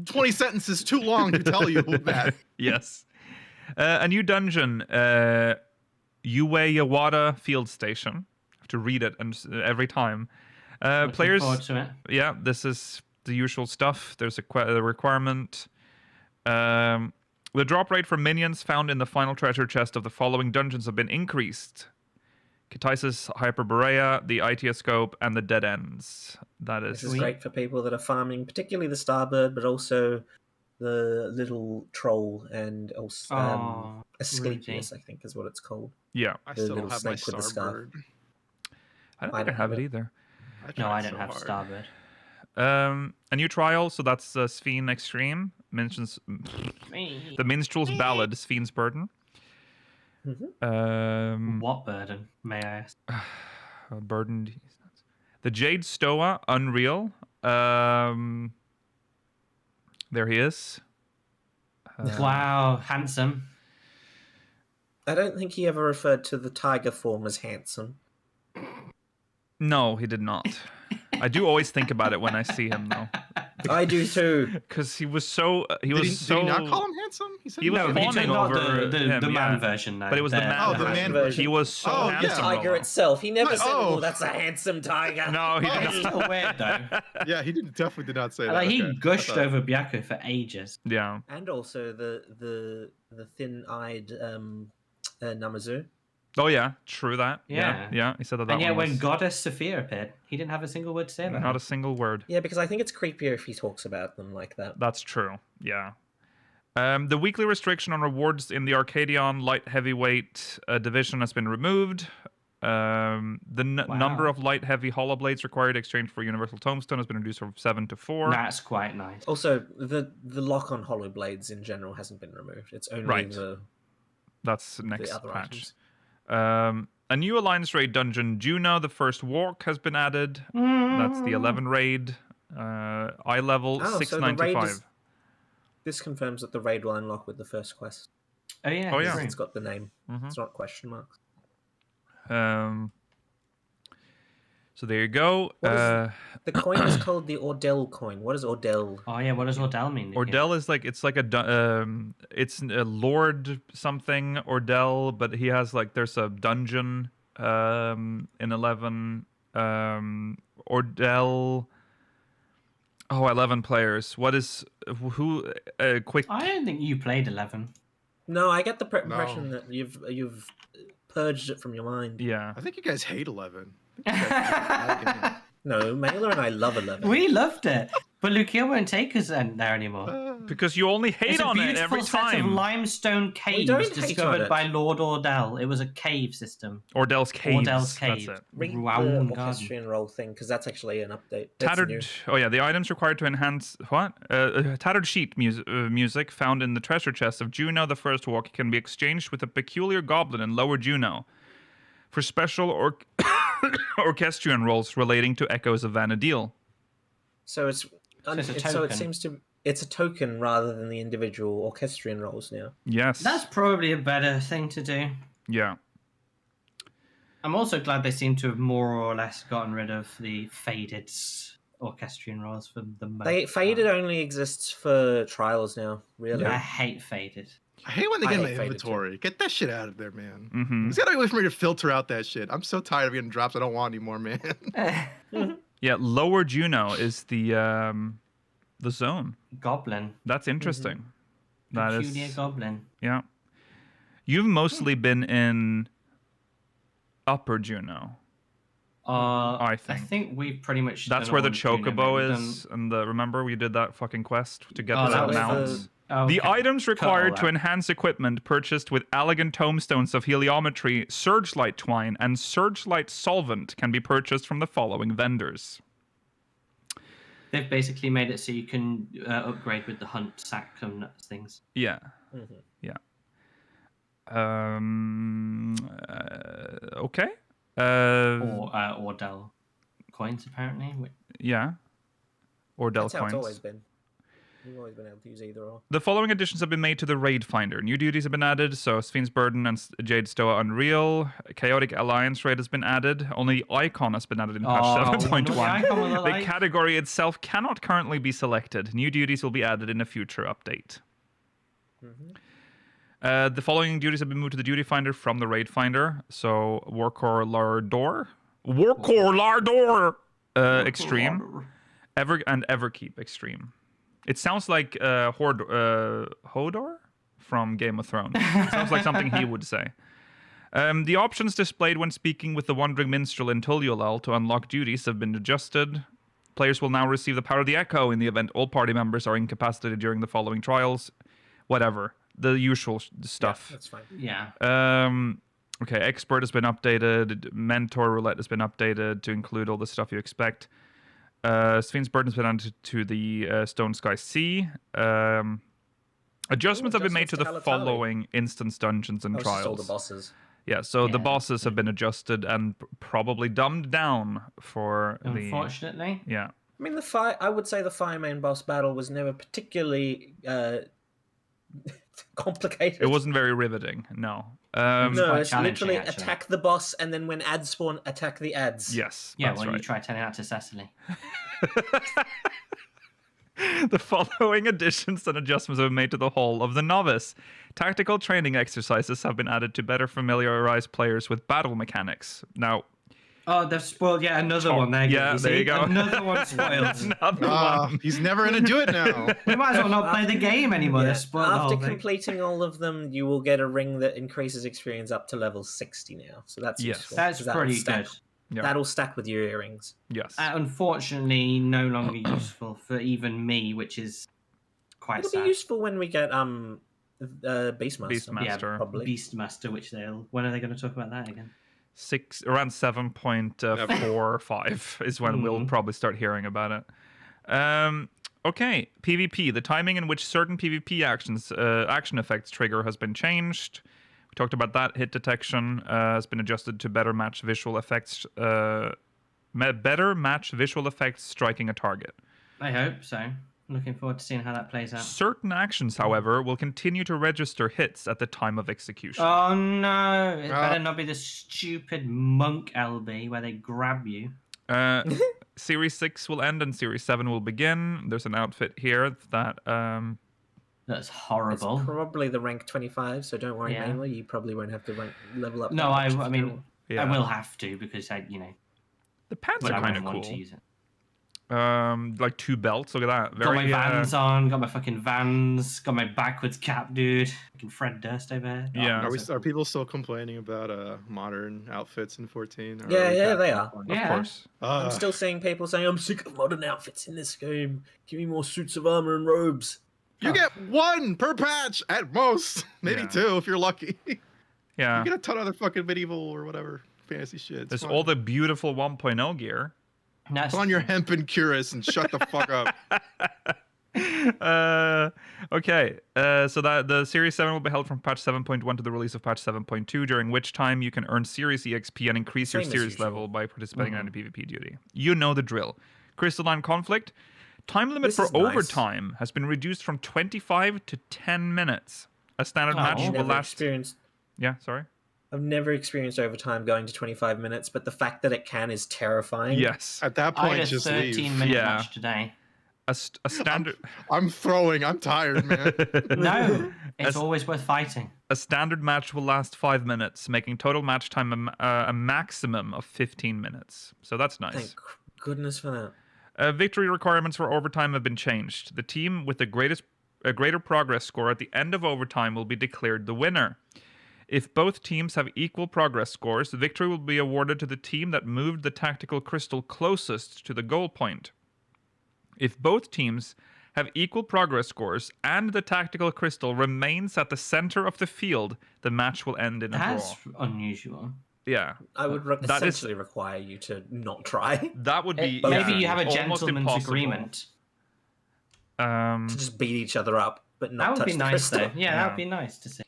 20 sentences too long to tell you that. Yes. A new dungeon, Yawada Field Station. I have to read it every time. Looking Players, forward to it. yeah, this is the usual stuff. There's a requirement. The drop rate for minions found in the final treasure chest of the following dungeons have been increased. Kitisis, Hyperborea, the ITS Scope, and the Dead Ends. That is... This is great for people that are farming, particularly the Starbird, but also the little troll and also Oh, Asclepius, I think is what it's called. Yeah. I The still little don't have my snake with the scarf. Starbird. I don't I think I don't have have it it. either. No, I tried don't so have hard. Starbird. A new trial, so that's Sphene Extreme. Mentions the Minstrel's Ballad, Sphene's Burden. What burden, may I ask? Burdened. The Jade Stoa, Unreal. There he is. Wow, handsome. I don't think he ever referred to the tiger form as handsome. No, he did not. I do always think about it when I see him, though, I do too. because he was so. He Did was he, so. did he not call him handsome? He said He was No, but fawning not over the him, man yeah. version, though. But it was the man. Oh, the man version. He was so Oh, handsome. yeah. Tiger Rollo. itself. He never But- said, oh. "Oh, that's a handsome tiger." No, he Oh, did It's not. still weird, though. Yeah, he definitely did not say that. Like, he Okay. gushed I thought- over Byaku for ages. Yeah. And also the thin-eyed Namazu. Oh yeah, true that. Yeah. Yeah. He said that. And yet, one when was Goddess Sophia appeared, he didn't have a single word to say about not it. a single word. Yeah, because I think it's creepier if he talks about them like that. That's true. Yeah. The weekly restriction on rewards in the Arcadion light heavyweight division has been removed. The number of light heavy hollow blades required to exchange for universal tombstone has been reduced from 7 to 4. That's quite nice. Also, the lock on hollow blades in general hasn't been removed. It's only Right. the That's next other patch. items. A new Alliance raid dungeon, Juno, the first walk, has been added. That's the 11 raid. Eye level Oh, so the 695. raid is- This confirms that the raid will unlock with the first quest. Oh, yeah. Oh, yeah. true. It's got the name. Mhm. It's not question marks. So there you go. What is The coin is called the Ordell coin. What is Ordell? Oh, yeah. What does Ordell mean? Nicky? Ordell is like it's like it's a Lord something Ordell, but he has like there's a dungeon in 11 Ordell. Oh, 11 players. What is who? Quick. I don't think you played 11. No, I get the impression that you've purged it from your mind. Yeah. I think you guys hate 11. I think you guys hate that game. No, Mailer and I love 11. We loved it. But Lucia won't take us in there anymore. Because you only hate It's a on it beautiful every set of time. limestone caves don't hate on discovered it. by Lord Ordell. It was a cave system. Ordell's Caves. Ordell's That's Cave. it. Read Wow, the garden. orchestrion roll thing, because that's actually an update. That's new. Tattered. Oh yeah, the items required to enhance what? Tattered sheet music found in the treasure chest of Juno, the first walk, can be exchanged with a peculiar goblin in Lower Juno for special orchestrion rolls relating to echoes of Vanadil. So it's it's a so it token. seems to it's a token rather than the individual orchestrion rolls now. Yes. That's probably a better thing to do. Yeah. I'm also glad they seem to have more or less gotten rid of the faded orchestrion roles for the most. Faded only exists for trials now. Really, I hate Faded. I hate when they get in hate the Faded inventory. Get that shit out of there, man. Mm-hmm. There's gotta be a way for me to filter out that shit. I'm so tired of getting drops. I don't want anymore, man. Yeah, Lower Juno is the zone. Goblin. That's interesting. That Peculiar is Goblin. Yeah. You've mostly been in Upper Juno. I think we've pretty much. That's done where the all Juno, chocobo we've is, and remember we did that fucking quest to get Oh, the that was mounts. Okay. The items required Cut to all that. enhance equipment purchased with elegant tomestones of heliometry, surgelight twine, and surgelight solvent can be purchased from the following vendors. They've basically made it so you can upgrade with the hunt sack things. Yeah. Mm-hmm. Yeah. Okay. Or Dell coins, apparently. Yeah. Or Dell That's how it's coins. always been. You've always been able to use either or. The following additions have been made to the Raid Finder. New duties have been added, so Sphinx Burden and Jade Stoa Unreal. Chaotic Alliance Raid has been added. Only the icon has been added in patch 7.1. The category itself cannot currently be selected. New duties will be added in a future update. Mm-hmm. The following duties have been moved to the Duty Finder from the Raid Finder. So Warcore Lardor. Extreme. Everkeep Extreme. It sounds like Hodor from Game of Thrones. It sounds like something he would say. The options displayed when speaking with the Wandering Minstrel in Tuliolal to unlock duties have been adjusted. Players will now receive the power of the Echo in the event all party members are incapacitated during the following trials. Whatever. The usual stuff. Yeah, that's fine. Yeah. Okay, Expert has been updated. Mentor Roulette has been updated to include all the stuff you expect. Sphinx Burden has been added to the Stone Sky Sea. Adjustments have been made to the following instance dungeons and trials. All the bosses. Yeah, so the bosses have been adjusted and probably dumbed down for Unfortunately. Yeah. I mean, I would say the fire main boss battle was never particularly complicated. It wasn't very riveting, no. No, it's literally actually. attack the boss, and then when ads spawn, attack the ads. Yes, Yeah, that's when right. you try telling that to Cecily. The following additions and adjustments have been made to the Hall of the Novice. Tactical training exercises have been added to better familiarize players with battle mechanics. Now, Oh, they've spoiled yet another one there. Yeah, there you go. Another one spoiled. another one. He's never gonna do it now. We might as well not play the game anymore. Yeah. They've spoiled the After whole thing. completing all of them, you will get a ring that increases experience up to level 60 now. So that's useful. That's 'cause that'll pretty stack- good. Yeah. That'll stack with your earrings. Yes. Unfortunately, no longer useful for even me, which is quite It'll sad. be useful when we get Beastmaster. Beastmaster. Yeah, probably. Beastmaster, which when are they going to talk about that again? Around 7.45 is when we'll probably start hearing about it. Okay, PvP. The timing in which certain PvP action effects trigger has been changed. We talked about that. Hit detection has been adjusted to better match visual effects. Striking a target. I hope so. Looking forward to seeing how that plays out. Certain actions, however, will continue to register hits at the time of execution. Oh no! It better not be the stupid monk LB where they grab you. Series 6 will end and Series 7 will begin. There's an outfit here that... That's It's horrible. probably the rank 25, so don't worry, Yeah. mainly. You probably won't have to level up. No, that I much if you mean, don't. Yeah. I will have to because the pants but are I kind of wouldn't want to cool. use it. Like 2 belts. Look at that. Got my Very, Vans on. Got my fucking Vans. Got my backwards cap, dude. Fucking Fred Durst over here. Yeah. Are people still complaining about modern outfits in 14? Or Yeah, they are. Of Yeah. course. I'm still seeing people saying, I'm sick of modern outfits in this game. Give me more suits of armor and robes. You get 1 per patch at most, maybe Yeah. 2 if you're lucky. Yeah. You get a ton of other fucking medieval or whatever fantasy shit. It's There's fine. all the beautiful 1.0 gear. That's Put on your hempen cuirass and shut the fuck up. Okay. So that the Series 7 will be held from patch 7.1 to the release of patch 7.2, during which time you can earn Series EXP and increase your Same as Series usual. level by participating in any PvP duty. You know the drill. Crystalline Conflict. Time limit This for is nice. overtime has been reduced from 25 to 10 minutes. A standard match Oh. will Never last... experienced. Yeah, sorry? I've never experienced overtime going to 25 minutes, but the fact that it can is terrifying. Yes. At that I point, had a just leave. 13-minute Yeah. match today. A standard. I'm throwing. I'm tired, man. No, it's As- always worth fighting. A standard match will last 5 minutes, making total match time a maximum of 15 minutes. So that's nice. Thank goodness for that. Victory requirements for overtime have been changed. The team with a greater progress score at the end of overtime will be declared the winner. If both teams have equal progress scores, the victory will be awarded to the team that moved the tactical crystal closest to the goal point. If both teams have equal progress scores and the tactical crystal remains at the center of the field, the match will end in a That's draw. unusual. Yeah. I would That is- essentially require you to not try. That would be But maybe yeah, you have a almost gentleman's impossible. agreement. To just beat each other up, but That not would touch be the nice, crystal. though. Yeah, that would be nice to see.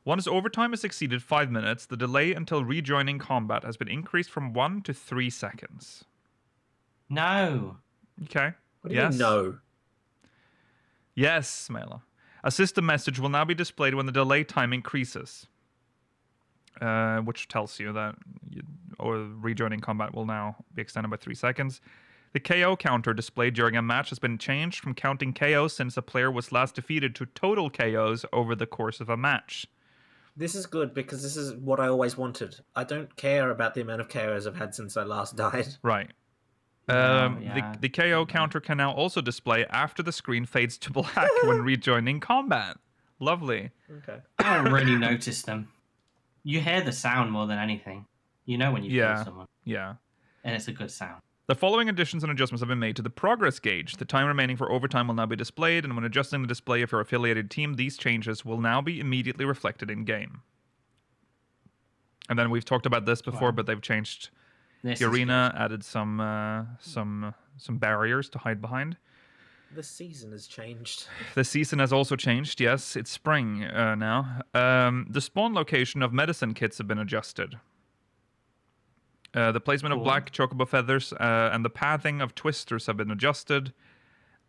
Once overtime has exceeded 5 minutes, the delay until rejoining combat has been increased from 1 to 3 seconds. No. Okay. What do you mean, no? Yes, Mela. A system message will now be displayed when the delay time increases, which tells you that rejoining combat will now be extended by 3 seconds. The KO counter displayed during a match has been changed from counting KOs since a player was last defeated to total KOs over the course of a match. This is good because this is what I always wanted. I don't care about the amount of KOs I've had since I last died. Right. Yeah. The KO counter can now also display after the screen fades to black when rejoining combat. Lovely. Okay. I don't really notice them. You hear the sound more than anything. You know when you Yeah. kill someone. Yeah. And it's a good sound. The following additions and adjustments have been made to the progress gauge. The time remaining for overtime will now be displayed, and when adjusting the display of your affiliated team, these changes will now be immediately reflected in game. And then we've talked about this before, Wow. but they've changed This the is arena, added some barriers to hide behind. The season has changed. The season has also changed. Yes, it's spring now. The spawn location of medicine kits have been adjusted. The placement Cool. of black chocobo feathers and the pathing of twisters have been adjusted.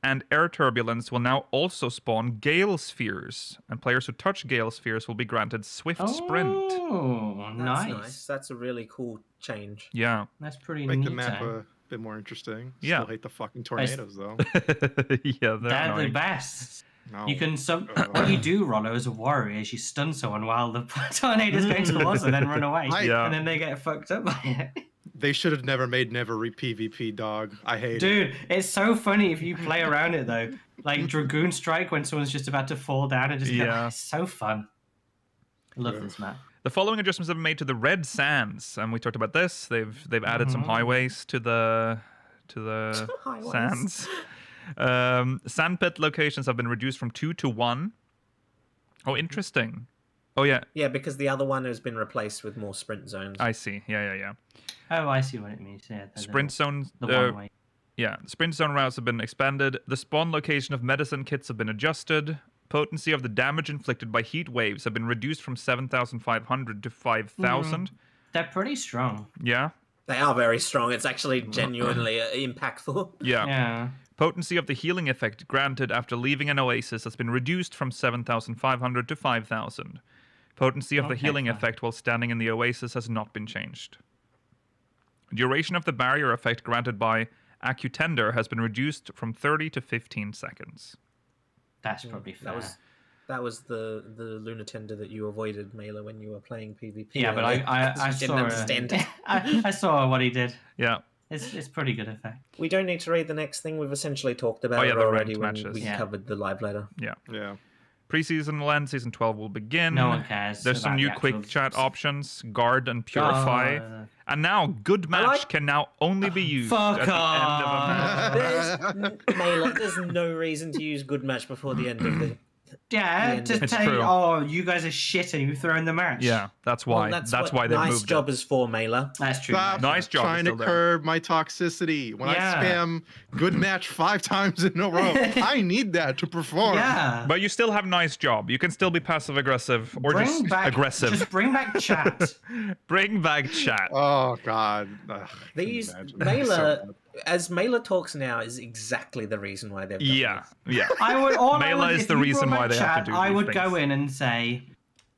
And air turbulence will now also spawn gale spheres. And players who touch gale spheres will be granted swift sprint. Oh, That's nice. That's a really cool change. Yeah. That's pretty Make neat. the map eh? a bit more interesting. Yeah. Still hate the fucking tornadoes though. Yeah, they're They're the annoying. best. No. You can what you do, Rollo, as a warrior is you stun someone while the tornado's going towards them, then run away, Yeah. and then they get fucked up by it. They should have never made PvP, dog. I hate it. Dude, it's so funny if you play around it though. Like Dragoon Strike when someone's just about to fall down and just Yeah. it's so fun. I love this map. The following adjustments have been made to the red sands, and we talked about this. They've added some highways to the Highways. sands. Sandpit locations have been reduced from 2 to 1. Oh, interesting. Oh yeah, Yeah, because the other one has been replaced with more sprint zones. I see. Yeah. Oh, I see what it means. Yeah, Sprint zones. the one way. Yeah, sprint zone routes have been expanded. The spawn location of medicine kits have been adjusted. Potency of the damage inflicted by heat waves have been reduced from 7,500 to 5,000. They're pretty strong. Yeah. They are very strong. It's actually genuinely impactful. Yeah. Yeah. Potency of the healing effect granted after leaving an oasis has been reduced from 7,500 to 5,000. Potency of the Okay, healing fine. effect while standing in the oasis has not been changed. Duration of the barrier effect granted by Accutender has been reduced from 30 to 15 seconds. That's probably fair. That was the Lunatender that you avoided, Mela, when you were playing PvP. Yeah, but earlier, I 'cause you saw didn't understand it. I saw what he did. Yeah. It's pretty good effect. We don't need to read the next thing. We've essentially talked about Oh, yeah, it the already ranked when matches. we Yeah. covered the live letter. Yeah. Yeah. Preseason will end. Season 12 will begin. No one cares. There's some about new the quick actual- chat options, guard and purify. And now, good match like- can now only be used Fuck at the end of a match. Mela, there's no reason to use good match before the end of the. Yeah, Yeah, to it's tell you, true. oh, you guys are shit and you throw in the match. Yeah, that's why. Well, that's what why they nice moved job it. is for, Mela. That's true. Stop Nice job, trying to still there. curb my toxicity. When Yeah. I spam good match 5 times in a row, I need that to perform. Yeah. But you still have nice job. You can still be passive aggressive or just aggressive. Just bring back chat. Bring back chat. Oh God. Ugh, These imagine. Mela, So as Mela talks now, is exactly the reason why they've done Yeah, this. yeah. I would. All I Mela would, is if the you reason brought why back they have to chat, do I these would things. go in and say,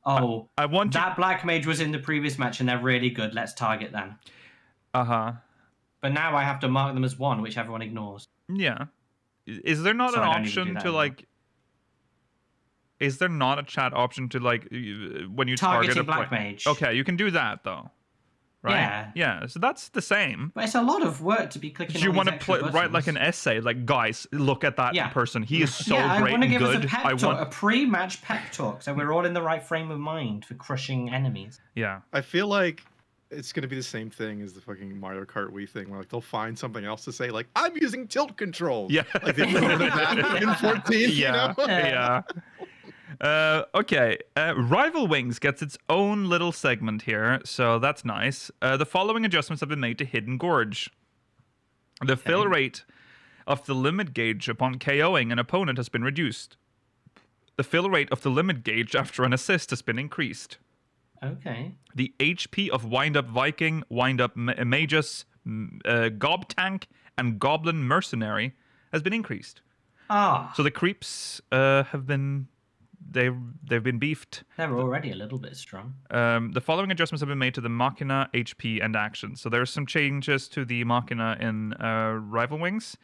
oh, I want that black mage was in the previous match and they're really good. Let's target them. But now I have to mark them as 1, which everyone ignores. Yeah. Is there not So an I don't even do option that to anymore. like? Is there not a chat option to like when you Targeting target a black mage? Okay, you can do that though. Right? Yeah. Yeah. So that's the same. But it's a lot of work to be clicking. Do you want to write like an essay, like guys, look at that person. He is so I great want to and give good. us a pep talk, a pre-match pep talk, so we're all in the right frame of mind for crushing enemies. Yeah. I feel like it's gonna be the same thing as the fucking Mario Kart Wii thing, where like they'll find something else to say, like I'm using tilt controls. Yeah. Like they implemented that in 14. Yeah. You know? Yeah. Okay, Rival Wings gets its own little segment here, so that's nice. The following adjustments have been made to Hidden Gorge. The fill rate of the limit gauge upon KOing an opponent has been reduced. The fill rate of the limit gauge after an assist has been increased. Okay. The HP of Wind Up Viking, Wind Up Magus, Gob Tank, and Goblin Mercenary has been increased. So the creeps have been... They've been beefed. They're already a little bit strong. The following adjustments have been made to the Machina, HP, and actions. So there's some changes to the Machina in Rival Wings.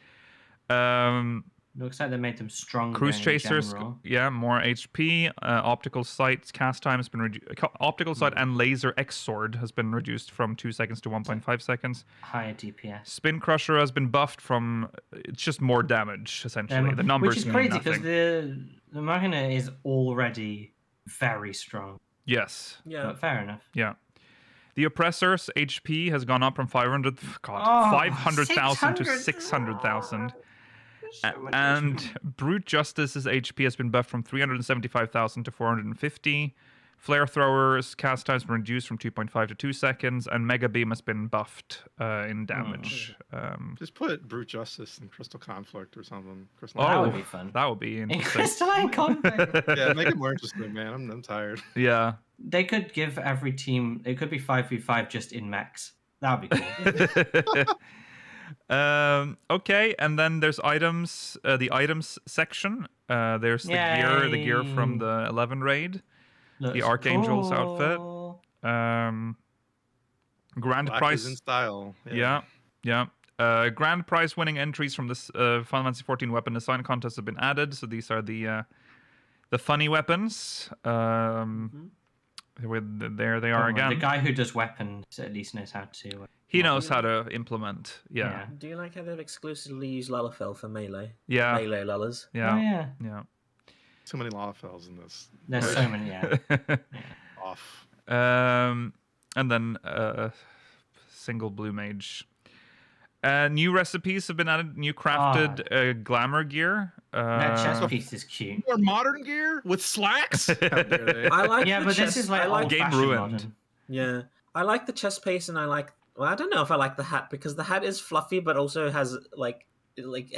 Looks like they made them stronger. Cruise Chasers, more HP. Optical Sight cast time has been reduced. Optical Sight and Laser X Sword has been reduced from 2 seconds to 1.5 seconds. Higher DPS. Spin Crusher has been buffed from... It's just more damage, essentially. The numbers which is mean crazy nothing. because the Machina is already very strong. Yes. Yeah. But fair enough. Yeah. The Oppressor's HP has gone up from 500,000 to 600,000. And Brute Justice's HP has been buffed from 375,000 to 450. Flamethrower's cast time has been reduced from 2.5 to 2 seconds, and Mega Beam has been buffed in damage. Just put Brute Justice and Crystal Conflict or something. That would be fun. That would be In interesting. Crystalline Conflict. Yeah, make it more interesting, man. I'm tired. Yeah. They could give every team. It could be 5v5 just in mechs. That would be cool. Okay, and then there's items. The items section. There's the gear from the 11 raid. Looks the Archangel's outfit. Grand Black prize is in style. Yeah. Grand prize winning entries from this Final Fantasy 14 weapon design contest have been added. So these are the funny weapons. There they are again. The guy who does weapons at least knows how to. He knows how to implement. Yeah. Do you like how they've exclusively used Lalafell for melee? Yeah. Melee Lullas. Yeah. Oh, yeah. Yeah. So many Lalafells in this. There's so many. Yeah. Off. And then single blue mage. New recipes have been added. New crafted glamour gear. That chest piece is cute. More modern gear with slacks. How dare they? I like Yeah, the but chest, this is like I like Game ruined. modern. Yeah, I like the chest piece, and I like. Well, I don't know if I like the hat because the hat is fluffy, but also has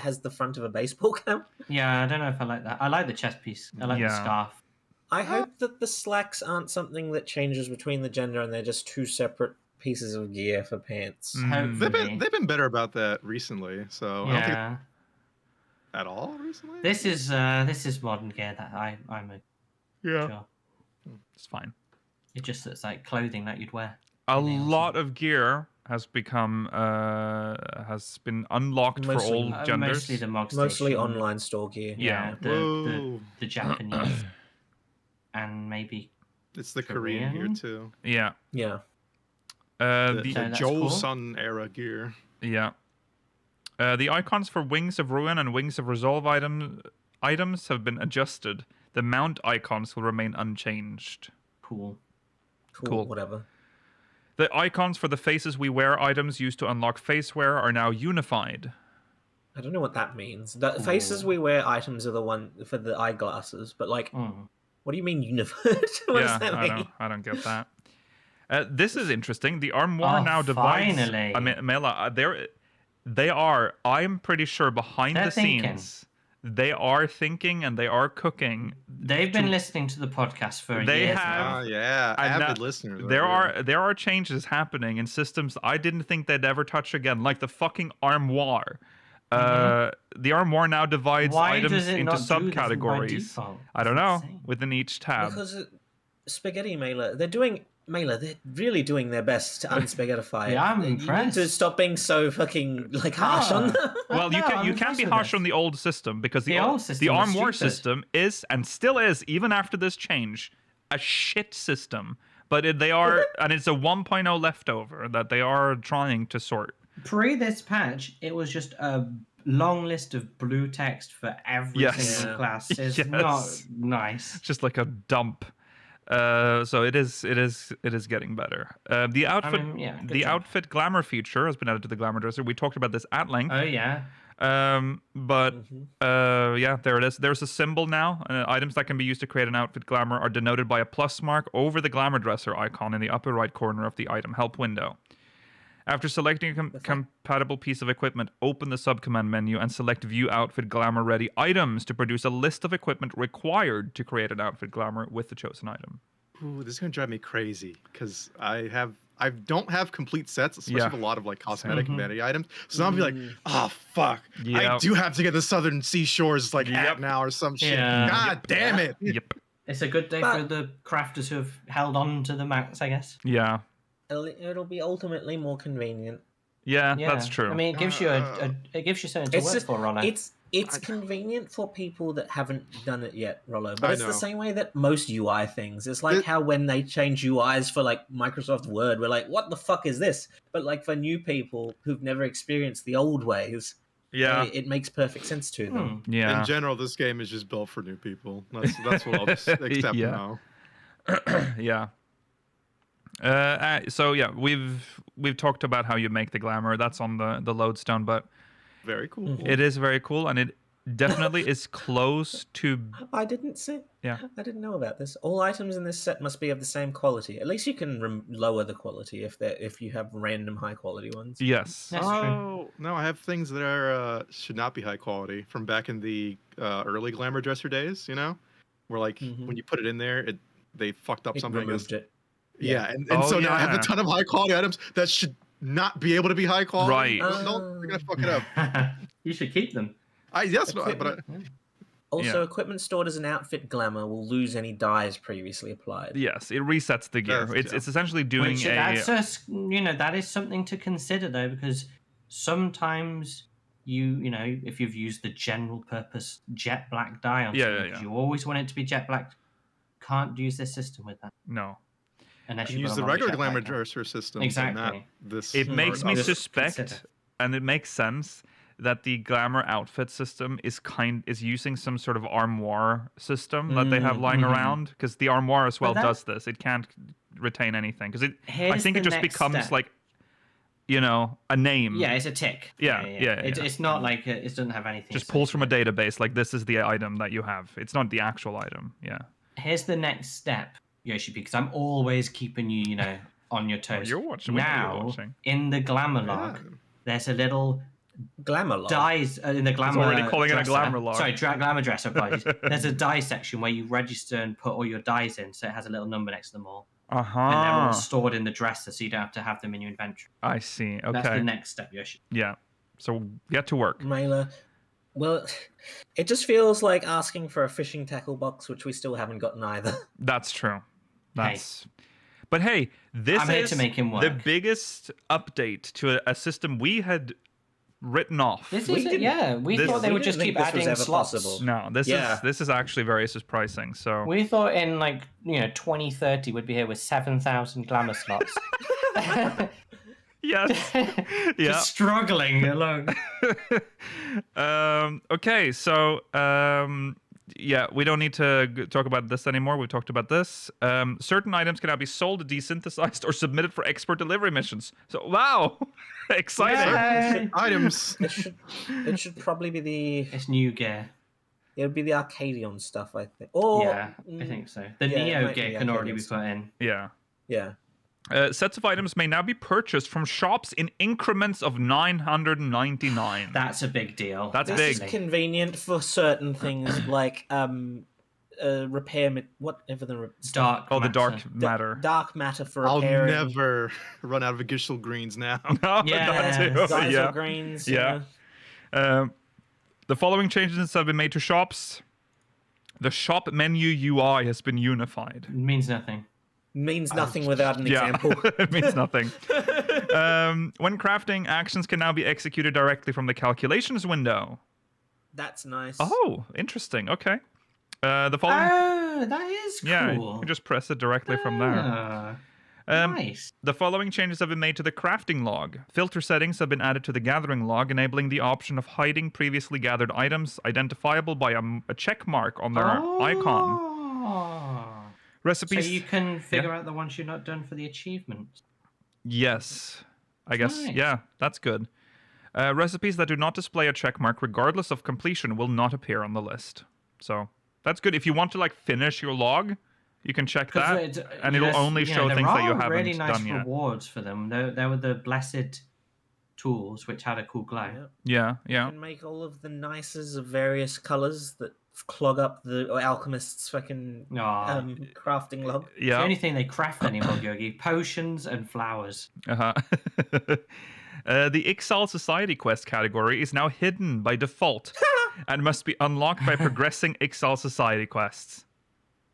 has the front of a baseball cap. Yeah, I don't know if I like that. I like the chest piece. I like the scarf. I hope that the slacks aren't something that changes between the gender, and they're just two separate pieces of gear for pants. Hopefully. They've been better about that recently. So I don't think at all recently. This is modern gear that I'm sure. It's fine. It just looks like clothing that you'd wear. A lot of gear has become has been unlocked for all genders. Mostly the Mog Mostly Station. online store gear. Yeah, the Japanese and maybe It's the Korean gear too. Yeah. Yeah. The that's Joel cool. Sun era gear. Yeah. The icons for Wings of Ruin and Wings of Resolve items have been adjusted. The mount icons will remain unchanged. Cool. Cool. Whatever. The icons for the Faces We Wear items used to unlock face wear are now unified. I don't know what that means. The faces we wear items are the one for the eyeglasses, but like, what do you mean unified? What does that mean? I don't get that. This is interesting. The armoire now divides. Finally. I mean, Mela, they are. I'm pretty sure behind the scenes, they are thinking and they are cooking. They've been listening to the podcast for They years have. Oh yeah, And avid listeners. There are changes happening in systems I didn't think they'd ever touch again, like the fucking armoire. The armoire now divides Why items does it into not do this by subcategories. default? I don't It's know insane. within each tab. Because Spaghetti Mailer, they're really doing their best to unspaghettify it. Yeah, I'm You need impressed. to stop being so fucking harsh on them. Well, you No, can I'm you can be impressed with harsh this. on the old system because The old system was Arm War stupid. system is and still is, even after this change, a shit system. But they are, and it's a 1.0 leftover that they are trying to sort. Pre this patch, it was just a long list of blue text for every Yes. single Yeah. class. It's Yes. not nice. Just like a dump. So it is getting better. The outfit good the job. outfit glamour feature has been added to the glamour dresser. We talked about this at length. Oh yeah. But yeah, there it is. There's a symbol now. Items that can be used to create an outfit glamour are denoted by a plus mark over the glamour dresser icon in the upper right corner of the item help window. After selecting a compatible piece of equipment, open the subcommand menu and select View Outfit Glamour Ready Items to produce a list of equipment required to create an outfit glamour with the chosen item. Ooh, this is gonna drive me crazy because I don't have complete sets, especially with a lot of like cosmetic vanity items. So I'll be like, oh fuck, I do have to get the Southern Seashores like app now or some shit. Yeah. God damn it. Yep. It's a good day for the crafters who have held on to the max, I guess. Yeah. It'll be ultimately more convenient. Yeah, that's true. I mean, it gives you it gives you something to work for, Rollo. It's convenient for people that haven't done it yet, Rollo. But I it's know. the same way that most UI things. It's like how when they change UIs for like Microsoft Word, we're like, what the fuck is this? But like for new people who've never experienced the old ways, it makes perfect sense to them. Yeah. In general, this game is just built for new people. That's what I'll just accept now. Yeah. So yeah, we've talked about how you make the glamour. That's on the lodestone, but Very cool. it is very cool, and it definitely is close to. I didn't see. Yeah. I didn't know about this. All items in this set must be of the same quality. At least you can lower the quality if you have random high quality ones. Yes. That's true. Oh no, I have things that are should not be high quality from back in the early glamour dresser days. You know, where like when you put it in there, they fucked up It something. removed it. Yeah, and so now I have a ton of high quality items that should not be able to be high quality. Right. No, they're gonna fuck it up. You should keep them. Also, equipment stored as an outfit glamour will lose any dyes previously applied. Yes, it resets the gear. It's essentially doing Which that is something to consider though, because sometimes if you've used the general purpose jet black dye on something, you always want it to be jet black. Can't use this system with that. No. Unless You you use the regular glamour dresser system. Exactly. Not this. It makes me Just suspect, consider. and it makes sense that the glamour outfit system is using some sort of armoire system that they have lying around, because the armoire as well does this. It can't retain anything because I think it just becomes like a name. Yeah, it's a tick. Yeah. It's not like it doesn't have anything. Just pulls from a database like this is the item that you have. It's not the actual item. Yeah. Here's the next step, Yoshi, because I'm always keeping you, on your toes. You're watching. We know you're Now, watching. in the glamour log, there's a little Glamour log. dies in the glamour. already calling it a dresser. glamour log. Sorry, glamour dresser. Apologies. There's a die section where you register and put all your dies in, so it has a little number next to them all, and they're all stored in the dresser, so you don't have to have them in your inventory. I see. Okay. That's the next step, Yoshi. Yeah. So get to work. Mailer. Well, it just feels like asking for a fishing tackle box, which we still haven't gotten either. That's true. But hey, this I'm here is to make him the work. biggest update to a system we had written off. We This- thought they would just didn't keep think this was adding ever slots. possible. No, this is actually very surprising. So We thought in 2030 we'd be here with 7,000 glamour slots. yes, yeah. Just struggling alone. Okay, so yeah, we don't need to talk about this anymore. We've talked about this. Certain items can now be sold, desynthesized, or submitted for export delivery missions. So wow, exciting! Yay! Items. It should probably be the It's new gear. it would be the Arcadion stuff, I think. Or Yeah, I think so. The yeah, it Neo might be gear the can already be Arcadion put in. Yeah. yeah. Sets of items may now be purchased from shops in increments of 999. That's a big deal. That's This big. is convenient for certain things like repair whatever the Dark. Oh, the matter. dark matter. dark matter for I'll repairing. never run out of Gishel greens now. No, Yeah, that too. Dyes Yeah. or greens. Yeah. The following changes have been made to shops. The shop menu UI has been unified. It means nothing. Means nothing without an example. It means nothing. When crafting, actions can now be executed directly from the calculations window. That's nice. Oh, interesting. Okay. The following. Oh, that is cool. Yeah, you can just press it directly from there. Nice. The following changes have been made to the crafting log. Filter settings have been added to the gathering log, enabling the option of hiding previously gathered items identifiable by a check mark on their icon. Recipes. So you can figure out the ones you're not done for the achievements. Yes. I guess. Nice. Yeah, that's good. Recipes that do not display a check mark, regardless of completion, will not appear on the list. So that's good. If you want to finish your log, you can check that, and it'll only show things that you haven't really nice done yet. rewards for them. There were the blessed tools, which had a cool glow. Yeah. You can make all of the nices of various colors that clog up the alchemist's fucking crafting log. It's the only thing they craft anymore, Yogi. Potions and flowers. The Ixal Society quest category is now hidden by default and must be unlocked by progressing Ixal Society quests.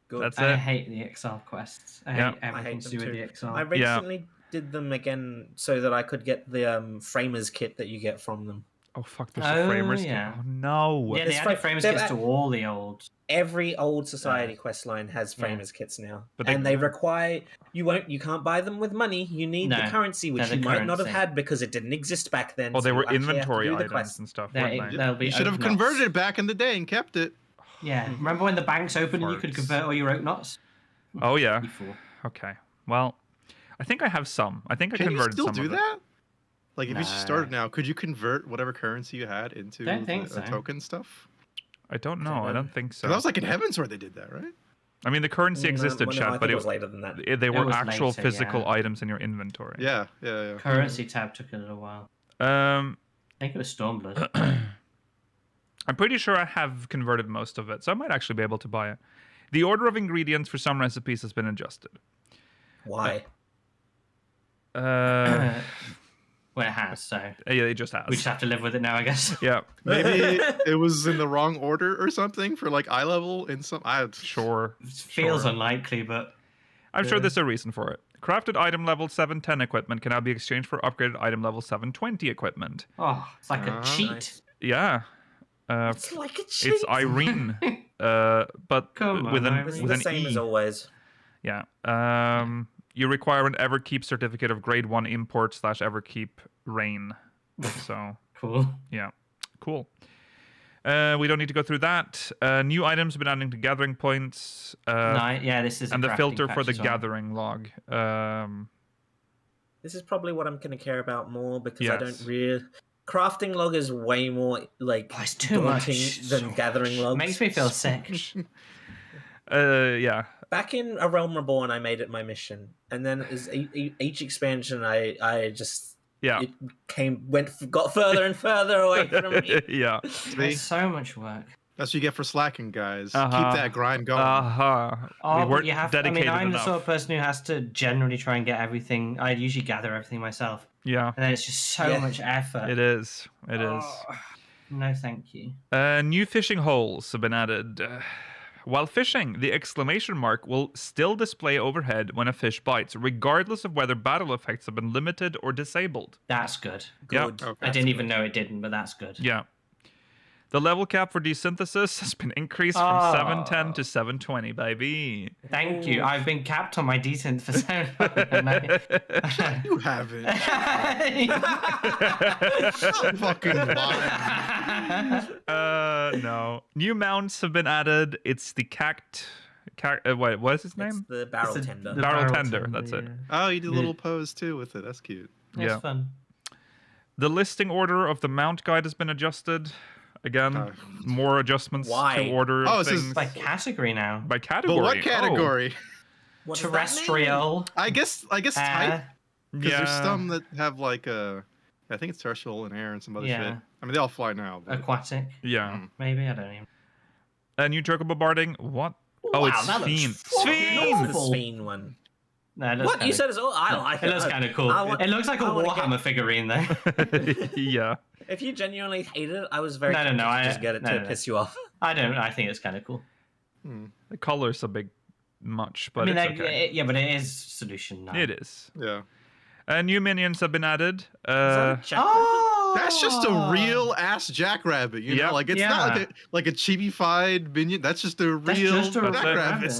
Good. That's I it. hate the Exile quests. I hate everything to do with the Exile. I recently did them again so that I could get the framers kit that you get from them. Oh fuck! There's a framers kit. Oh no! Yeah, they added framers kits to all the old. Every old Society quest line has framers kits now, and they require you can't buy them with money. You need the currency, which you might not have had because it didn't exist back then. Oh, they were inventory items and stuff. Weren't they? You should have converted it back in the day and kept it. Yeah, remember when the banks opened and you could convert all your oak knots? Oh yeah. Okay. Well, I think I have some. I think I converted some. Can you still do that? Like, if you started now, could you convert whatever currency you had into the token stuff? I don't know. I don't think so. That was like in Heaven's where they did that, right? I mean, the currency existed, Chad, but it was later than that. They were actual physical items in your inventory. Yeah. Currency tab took a little while. I think it was Stormblood. I'm pretty sure I have converted most of it, so I might actually be able to buy it. The order of ingredients for some recipes has been adjusted. Why? Well, it has, so... Yeah, it just has. We just have to live with it now, I guess. Yeah. Maybe it was in the wrong order or something for, eye level in some... Sure. Feels unlikely, but... I'm sure there's a reason for it. Crafted item level 710 equipment can now be exchanged for upgraded item level 720 equipment. Oh, it's like a cheat. Nice. Yeah. It's like a cheat. It's Irene, but with an same E. as always. Yeah. You require an Everkeep certificate of grade 1 import / Everkeep rain. So cool. Yeah. Cool. We don't need to go through that. New items have been adding to gathering points. This is and the filter for the gathering log. This is probably what I'm going to care about more because I don't really. Crafting log is way more it's too daunting much than gathering logs. Makes me feel sick. Yeah. Back in A Realm Reborn, I made it my mission, and then as each expansion, I just got further and further away from me. Yeah. There's so much work. That's what you get for slacking, guys. Keep that grind going. Oh, we weren't you have. dedicated I'm enough. the sort of person who has to generally try and get everything. I usually gather everything myself. Yeah. And then it's just so much effort. It is. It is. No, thank you. New fishing holes have been added. While fishing, the exclamation mark will still display overhead when a fish bites, regardless of whether battle effects have been limited or disabled. That's good. Yeah. Okay. I didn't even know it didn't, but that's good. Yeah. The level cap for desynthesis has been increased from 710 to 720, baby. Thank you. I've been capped on my desynth for so long. You haven't. Fucking lying. No. New mounts have been added. It's the what is his name? It's the barrel tender. The barrel tender, that's it. Oh, you did a little pose too with it. That's cute. It's fun. The listing order of the mount guide has been adjusted. Again, more adjustments to order things. This is by category now. By category. But what category? What terrestrial. I guess type. Because there's some that have I think it's terrestrial and air and some other shit. I mean, they all fly now. But... Aquatic. Yeah. Maybe, I don't even. New turtle bombarding. What? Wow, it's Sphene. Sphene! The Sphene one. No, what? You said it's all... I like it. It looks kind of cool. It looks like a Warhammer figurine, though. Yeah. If you genuinely hate it, I was very No, to just get it to piss you off. I don't. I think it's kind of cool. The color's a bit much, but I mean, it's okay. but it is Solution 9. It is. Yeah. New minions have been added. That's just a real ass jackrabbit, you know? Like it's not like a chibi-fied minion. That's just a real jackrabbit.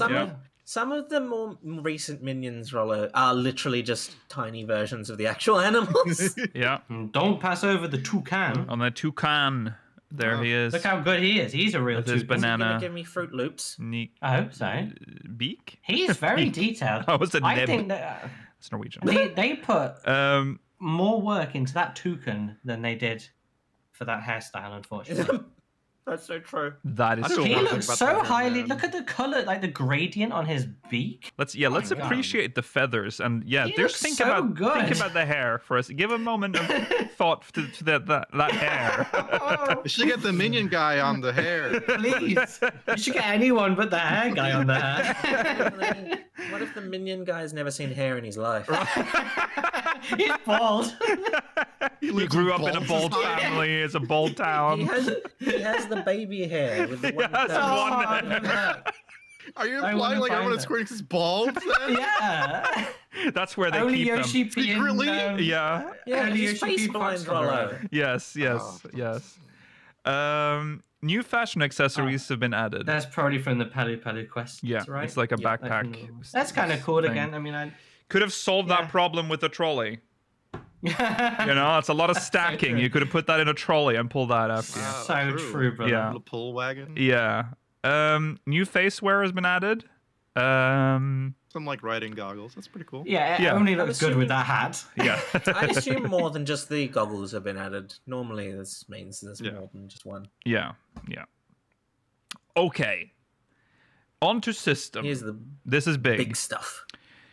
Some of the more recent minions, Rollo, are literally just tiny versions of the actual animals. Yeah. Don't pass over the toucan. On the toucan. There he is. Look how good he is. He's a real toucan. His banana. Is he gonna give me Fruit Loops? I hope so. Beak? He's very detailed. Oh, it's a I nib. think that It's Norwegian. they put more work into that toucan than they did for that hairstyle, unfortunately. That's so true. That is so He true. looks so highly. Look at the color, like the gradient on his beak. Let's appreciate the feathers and looks think so about good. the hair for us. Give a moment of thought to that hair. You should get the minion guy on the hair. Please, you should get anyone but the hair guy on the hair. What if the minion guy's never seen hair in his life? He's bald. He grew up in a bald family. It's a bald town. He has the baby hair with the one. Are you implying like everyone at Square Enix is bald then? Yeah. That's where they Only keep Yoshi them. P and, Yeah. only he's Yoshi face P blind, Fox Rollo. Yes. New fashion accessories have been added. That's probably from the Palu Palu Quest. Yeah, right? it's like a backpack. That's kind of cool thing. again. I mean, Could have solved that problem with the trolley. You know, it's a lot of stacking. You could have put that in a trolley and pulled that after. so true, brother. Yeah. Little pull wagon. Yeah. New face wear has been added. Some like riding goggles. That's pretty cool. Yeah, it only looks good with that hat. Yeah. I assume more than just the goggles have been added. Normally, this means there's more than just one. Yeah. Okay. On to system. This is big stuff.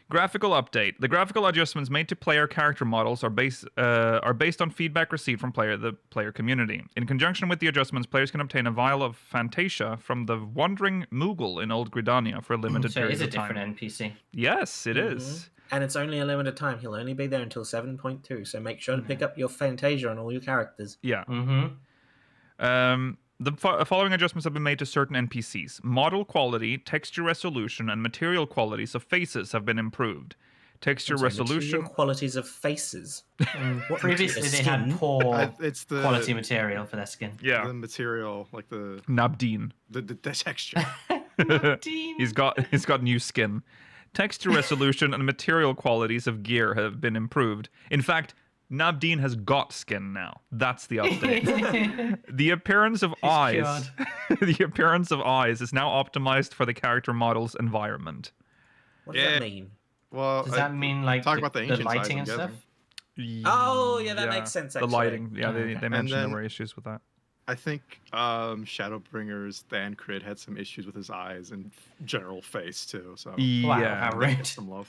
Graphical update. The graphical adjustments made to player character models are based on feedback received from the player community. In conjunction with the adjustments, players can obtain a vial of Fantasia from the Wandering Moogle in Old Gridania for a limited So it period is a of time. different NPC. Yes, it is. And it's only a limited time. He'll only be there until 7.2, so make sure to pick up your Fantasia on all your characters. Yeah. Mm-hmm. The following adjustments have been made to certain NPCs. Model quality, texture resolution, and material qualities of faces have been improved. Texture resolution... Material qualities of faces. Previously, they had poor it's the quality material for their skin. Yeah. The material, like the Nabdeen. the texture. He's got new skin. Texture resolution and material qualities of gear have been improved. In fact, Nabdeen has got skin now. That's the update. The appearance of eyes. The appearance of eyes is now optimized for the character model's environment. What does that mean? Well, Does that mean like talk about the ancient lighting and size, I'm stuff? Oh, yeah, that makes sense, actually. The lighting. Yeah, they mentioned then- there were issues with that. I think Shadowbringer's Thancred had some issues with his eyes and general face too. So Wow, Yeah. how get rude. some love.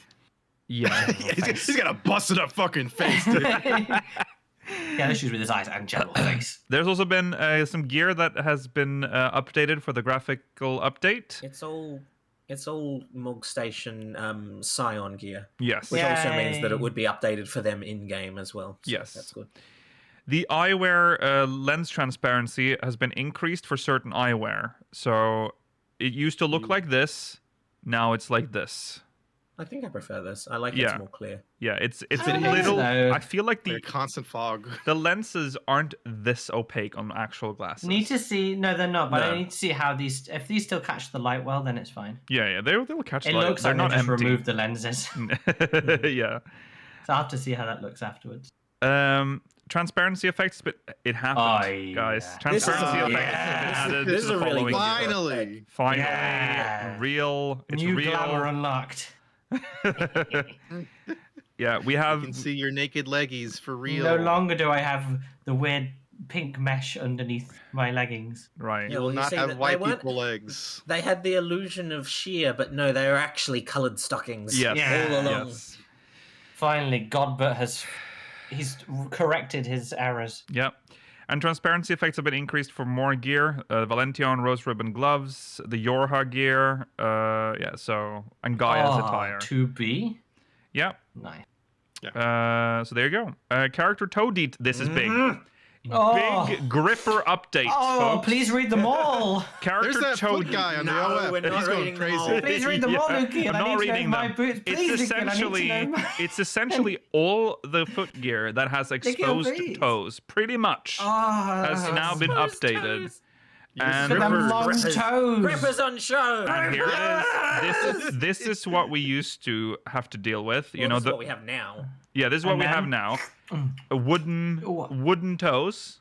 Yeah. he's got a busted up fucking face, dude. Yeah, issues with his eyes and general face. There's also been some gear that has been updated for the graphical update. It's all Mog Station Scion gear. Yes. Which also means that Yay. it would be updated for them in-game as well. So Yes. That's good. The eyewear lens transparency has been increased for certain eyewear. So it used to look like this. Now it's like this. I think I prefer this. I like Yeah. it's more clear. Yeah, it's a don't little. know. I feel like Like a constant fog. the lenses aren't this opaque on actual glasses. Need to see. No, they're not. But No. I need to see how these. If these still catch the light well, then it's fine. Yeah, they'll catch It light. looks They're like not they just empty. removed the lenses. Yeah. So I'll have to see how that looks afterwards. Transparency effects, but it happened, Oh, guys. yeah. Transparency This is- effects have been added this to is the a really following good year. Finally. Finally, Yeah. real. It's New real. glamour unlocked. Yeah, we You have. can see your naked leggies for real. No longer do I have the weird pink mesh underneath my leggings. Right. Yeah, You will well, you not see have that they white weren't- people legs. They had the illusion of sheer, but no, they were actually coloured stockings. Yes. Yeah. All along. Yes. Finally, Godbert he's corrected his errors. Yep. And transparency effects have been increased for more gear. Valention Rose Ribbon gloves, the Yorha gear, and Gaia's attire. 2B? Yep. Nice. So there you go. Character toe this is big. big gripper updates, Oh, folks. please read them all. Character There's that toe foot guy on No, the OF. we're not He's going reading them all. crazy. Please read them all, Luki. I'm I not need to know reading my them. boots. Please, Luki, I need to know It's essentially all the foot gear that has exposed feet. toes, pretty much, has now been Exposed updated. toes. And, For them Grippers. long toes. Grippers on show. and here it is. This is what we used to have to deal with. You Well, know, this is what we have now. yeah, this is what And we have then- now. Wooden toes,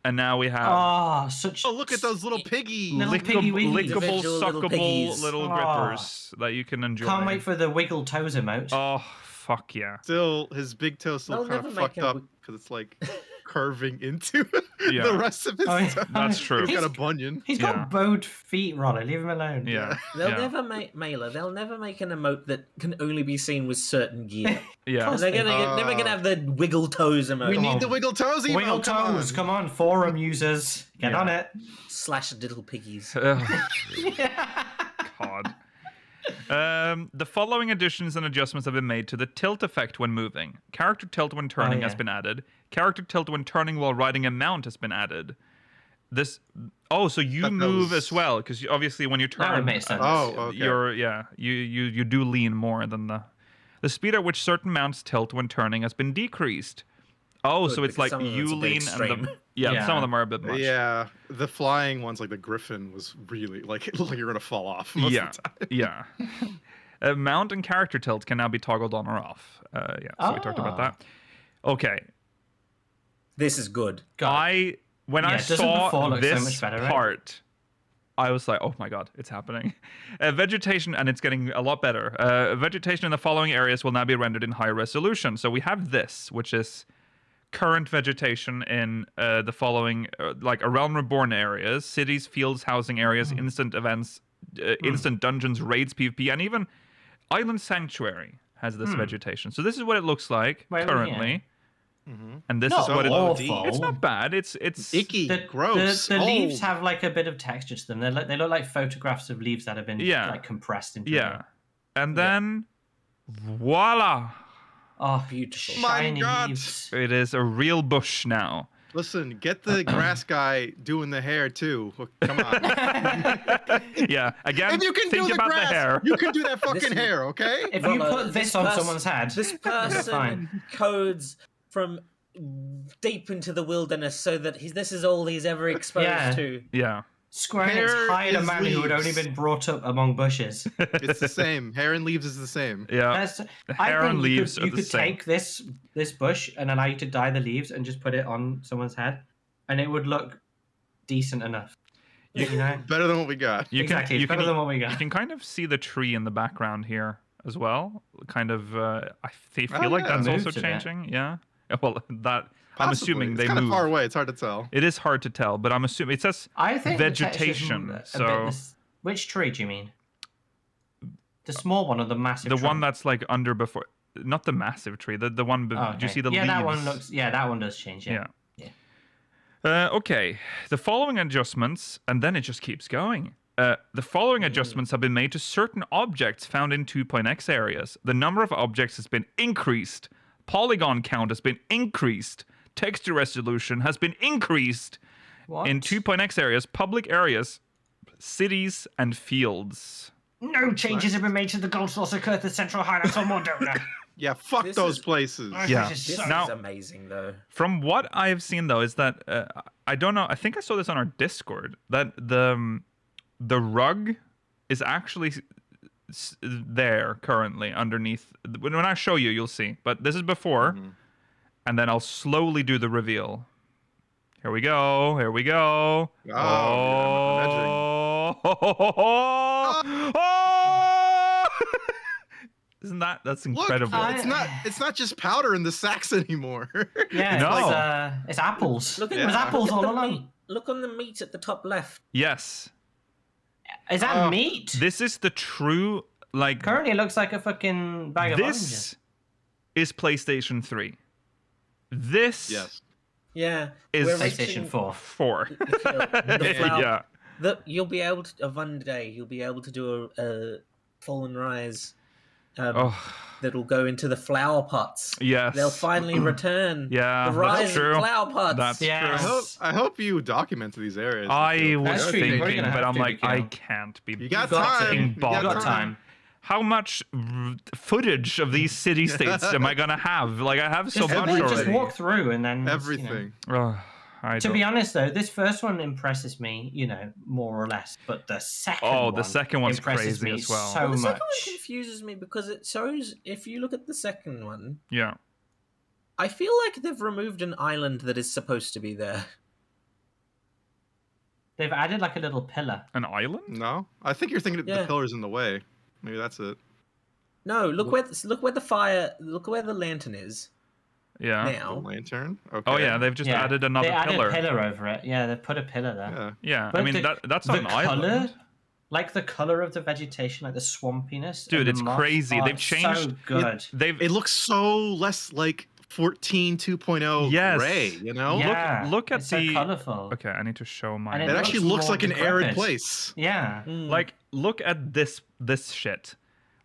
and now we have Oh, such. Oh, look at those little piggies. Little piggy wiggy. lickable, Individual little suckable piggies. little Oh. grippers that you can enjoy. Can't wait for the wiggle toes emote. Oh, fuck yeah. Still, his big toe's still They'll kind of never make fucked a up wi- because it's like curving into Yeah. the rest of his Oh, yeah. toe. That's true. He's got a bunion. He's Yeah. got bowed feet, Ronnie. Leave him alone. Yeah. They'll yeah. never make Mailer. They'll never make an emote that can only be seen with certain gear. Yeah. And they're never gonna have the wiggle toes emote. We Come need on. the wiggle toes. Emo. Wiggle Come toes. on. Come on, forum users. Get Yeah. on it. / little piggies. God. The following additions and adjustments have been made to the tilt effect when moving. Character tilt when turning has yeah. been added. Character tilt when turning while riding a mount has been added. This. Oh, so you That move was- as well, because obviously when you turn, would make sense. Oh, okay. you do lean more than the speed at which certain mounts tilt when turning has been decreased. Oh, Good, so it's because like some of them you it's a bit lean and extreme. yeah, some Yeah. of them are a bit much. Yeah, the flying ones like the griffin was really like it looked like you're gonna fall off. Most Yeah, of the time. yeah. Mount and character tilt can now be toggled on or off. Yeah, so we talked about Ah. that. Okay, This is good. when Yeah, I doesn't saw before look so this much better, right? part, I was like, "Oh my god, it's happening!" Vegetation, and it's getting a lot better. Vegetation in the following areas will now be rendered in high resolution. So we have this, which is current vegetation in the following, like Realm Reborn areas, cities, fields, housing areas, instant events, instant dungeons, raids, PvP, and even Island Sanctuary has this vegetation. So this is what it looks like Wait, currently. And this Not is what awful. it's not bad. It's Icky, The, gross. The leaves old. have like a bit of texture to them. They look like photographs of leaves that have been Yeah. like compressed into. yeah. And then voila, Oh, Beautiful. My shiny God. leaves. it is a real bush now. Listen, get the grass guy doing the hair too. Come on. Yeah. Again, If you can think do the about grass, the hair. you can do that fucking This- hair, okay? If you Brother, put this this on pers- someone's head, This you're person fine. codes from deep into the wilderness so that this is all he's ever exposed Yeah. to. Yeah. Square Enix Hair hired a is man who had only leaves. been brought up among bushes. It's the same. Hair and leaves is the same. Yeah. That's, hair I and think leaves you are could, the you could same. take this bush and allow you to dye the leaves and just put it on someone's head, and it would look decent enough. You know, Better than what we got. You exactly. Can, It's better than what we got. You can kind of see the tree in the background here as well. Kind of. I feel Oh, like yeah. that's Moved also a bit. changing. Yeah. Well, that I'm Possibly. assuming it's they kind of moved. far away. It's hard to tell. It is hard to tell, but I'm assuming it says I think the texture's vegetation. a bit So which tree do you mean? The small one or the massive? the trunk? one that's like under before, not the massive tree. The one. Oh, Do you okay. see the yeah, leaves? that one looks. Yeah, that one does change. Yeah. Okay, the following adjustments, and then it just keeps going. The following adjustments have been made to certain objects found in 2.x areas. The number of objects has been increased. Polygon count has been increased. Texture resolution has been increased What? in 2.x areas, public areas, cities, and fields. No changes have been made to the Gold Saucer Curth Central Highlights or Mordona. Yeah, fuck This those is- places. Yeah. This is This so- Now- is amazing, though. From what I have seen, though, is that I don't know. I think I saw this on our Discord that the rug is actually there currently underneath. When I show you, you'll see. But this is before, and then I'll slowly do the reveal. Here we go. Here we go. Oh, yeah, Oh! Isn't that's Look, incredible? it's not just powder in the sacks anymore. Yeah, No. it's apples. Look It at was Yeah. apples all the along. meat. Look on the meat at the top left. Yes. Is that meat? This is the true like. Currently, it looks like a fucking bag of This oranges. is PlayStation 3. This Yes. Yeah. Is we're PlayStation reaching 4. 4. the flower. Yeah. You'll be able to one day. You'll be able to do a fall and rise that'll go into the flower pots. Yes. They'll finally return. Yeah, The rise that's true. of flower pots. That's Yes. I hope you document these areas. I was That's true, you're thinking, gonna but have I'm to, like, I Mikhail. can't be. You got got to. time. You You got time. How much footage of these city states am I gonna have? Like, I have so Just, much just already. walk through and then Everything. To be honest, though, this first one impresses me, more or less. But the second one, the second one's impresses crazy me as well. so The second much. one confuses me because it shows, if you look at the second one, Yeah. I feel like they've removed an island that is supposed to be there. They've added like a little pillar. An island? No, I think you're thinking Yeah. the pillar's in the way. Maybe that's it. No, look where the lantern is Yeah. The now. lantern. Okay. Oh yeah, they've just added another they added pillar. a pillar over it. Yeah, they've put a pillar there. Yeah. Yeah, I But mean that's not the an color, island. like the color of the vegetation, like the swampiness. Dude, and the it's moss crazy. are They've changed. So good. They've It looks so less like 14 2.0 Yes. gray, you know? Yeah, look at it's the- so colorful. Okay, I need to show my. And It actually looks more like an arid decrepit. place. Yeah. Like, look at this shit.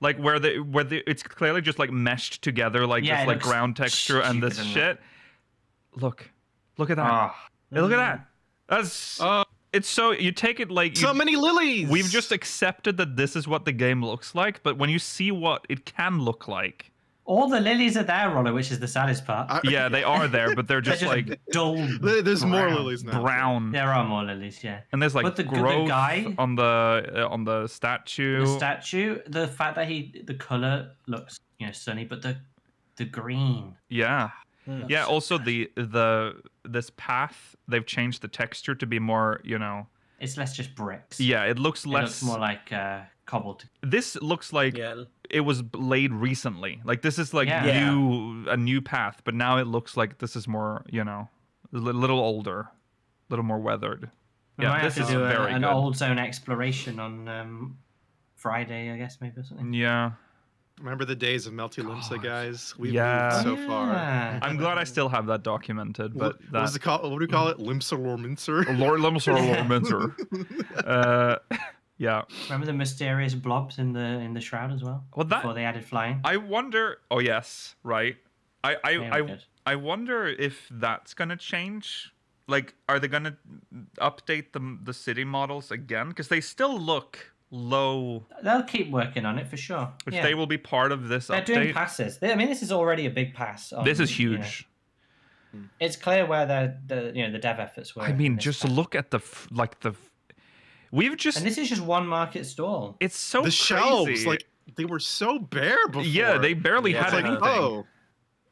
Like where it's clearly just like meshed together, like Yeah, this it like looks ground texture and this stupid, shit. Look at that. Ah. Hey, look at that. That's it's so you take it like So many lilies. we've just accepted that this is what the game looks like, but when you see what it can look like, All the lilies are there, Rollo, which is the saddest part. yeah, they are there, but they're They're just like dull. There's more brown. lilies now. brown, There are more lilies, yeah. and there's like But the growth guy- on the statue. The statue, the fact that the color looks, sunny, but the green. Yeah. Yeah, also this path, they've changed the texture to be more, It's less just bricks. yeah, it looks It less looks more like cobbled. this looks like Yeah. it was laid recently. Like this is like Yeah. a new path, but now it looks like this is more, a little older, a little more weathered. We Yeah, might this have is to do very an good. old zone exploration on Friday, I guess, maybe or something. Yeah. Remember the days of Melty Limsa, guys? We've Yeah. moved so far. Yeah. I'm glad I still have that documented, but What was it called? What do we call it? Limser or Mincer? Lord Mincer. Yeah. Remember the mysterious blobs in the shroud as well? Well, that Before they added flying. I wonder. Oh yes, right. Yeah, we did. I wonder if that's gonna change. Like, are they gonna update the city models again? Because they still look low. They'll keep working on it for sure. If Yeah. they will be part of this They're update, doing passes. This is already a big pass. this is huge. It's clear where the dev efforts were. I in mean, this just pass. look at we've just. And this is just one market stall. It's so The crazy. shelves, like they were so bare before. Yeah, they barely Yeah, had it's like, anything. Oh,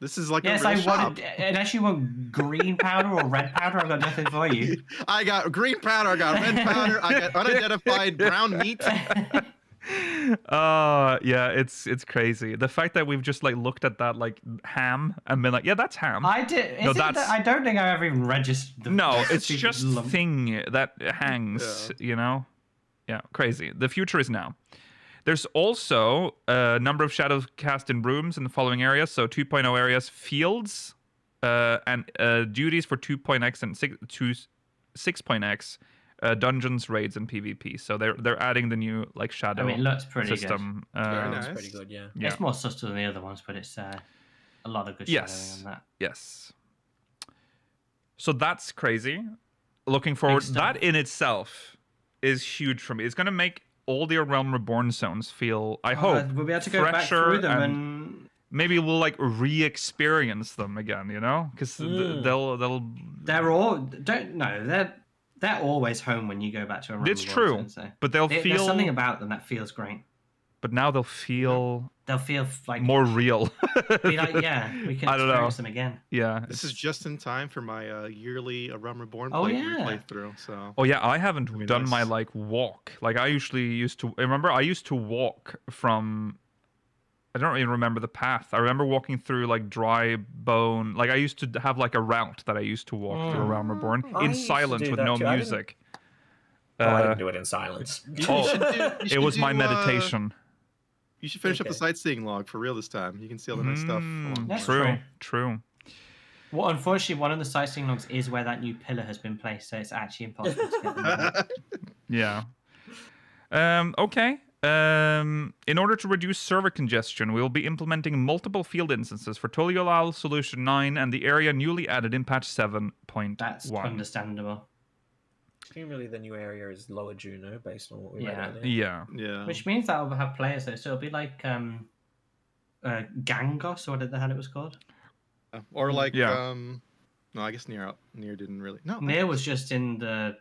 this is like Yes, a real I shop. wanted. Unless you want green powder or red powder, I've got nothing for you. I got green powder, I got red powder, I got unidentified brown meat. Yeah, it's crazy. The fact that we've just like looked at that like ham and been like, yeah, that's ham. I did. No, Is it that, that's- I don't think I've ever even registered. No, the it's stupid just lump. thing that hangs, Yeah, crazy. The future is now. There's also a number of shadows cast in rooms in the following areas. So 2.0 areas, fields, and duties for 2.x and 6.x, dungeons, raids, and PvP. So they're adding the new like shadow I mean, it looks pretty system. Very That's nice. pretty good, yeah. good. Yeah. It's more subtle than the other ones, but it's a lot of good shadowing Yes. on that. Yes. So that's crazy. Looking forward. stuff. That in itself is huge for me. It's going to make all the Realm Reborn zones feel, I hope, We'll be able to go back fresher through them and and maybe we'll like re-experience them again, because they'll they're all don't know they're always home when you go back to a it's Rumble true, Zone, so. but they'll There's feel something about them that feels great. but now they'll feel They'll feel like more real. be like, yeah, we can I don't know. experience them again. Yeah, This is just in time for my yearly A Realm Reborn Oh, yeah. playthrough. So oh yeah, I haven't be done nice. my like walk. Like I usually used to remember I used to walk from I don't even remember the path. I remember walking through like dry bone. Like I used to have like a route that I used to walk through Realm Reborn I in used to silence do with that no too. I didn't- music. I didn't do it in silence. It was my meditation. You should finish up the Okay. sightseeing log for real this time. You can see all the nice stuff. Mm, That's true, true. true. Well, unfortunately, one of the sightseeing logs is where that new pillar has been placed, so it's actually impossible to get them. Yeah. Okay. In order to reduce server congestion, we will be implementing multiple field instances for Toliolal Solution 9 and the area newly added in patch 7.1. That's understandable. Presumably the new area is Lower Juno, based on what we read earlier. Yeah. Which means that will have players though, so it'll be like Gangos, or what the hell it was called. Or like no, I guess Nier didn't really. No, Nier was just in the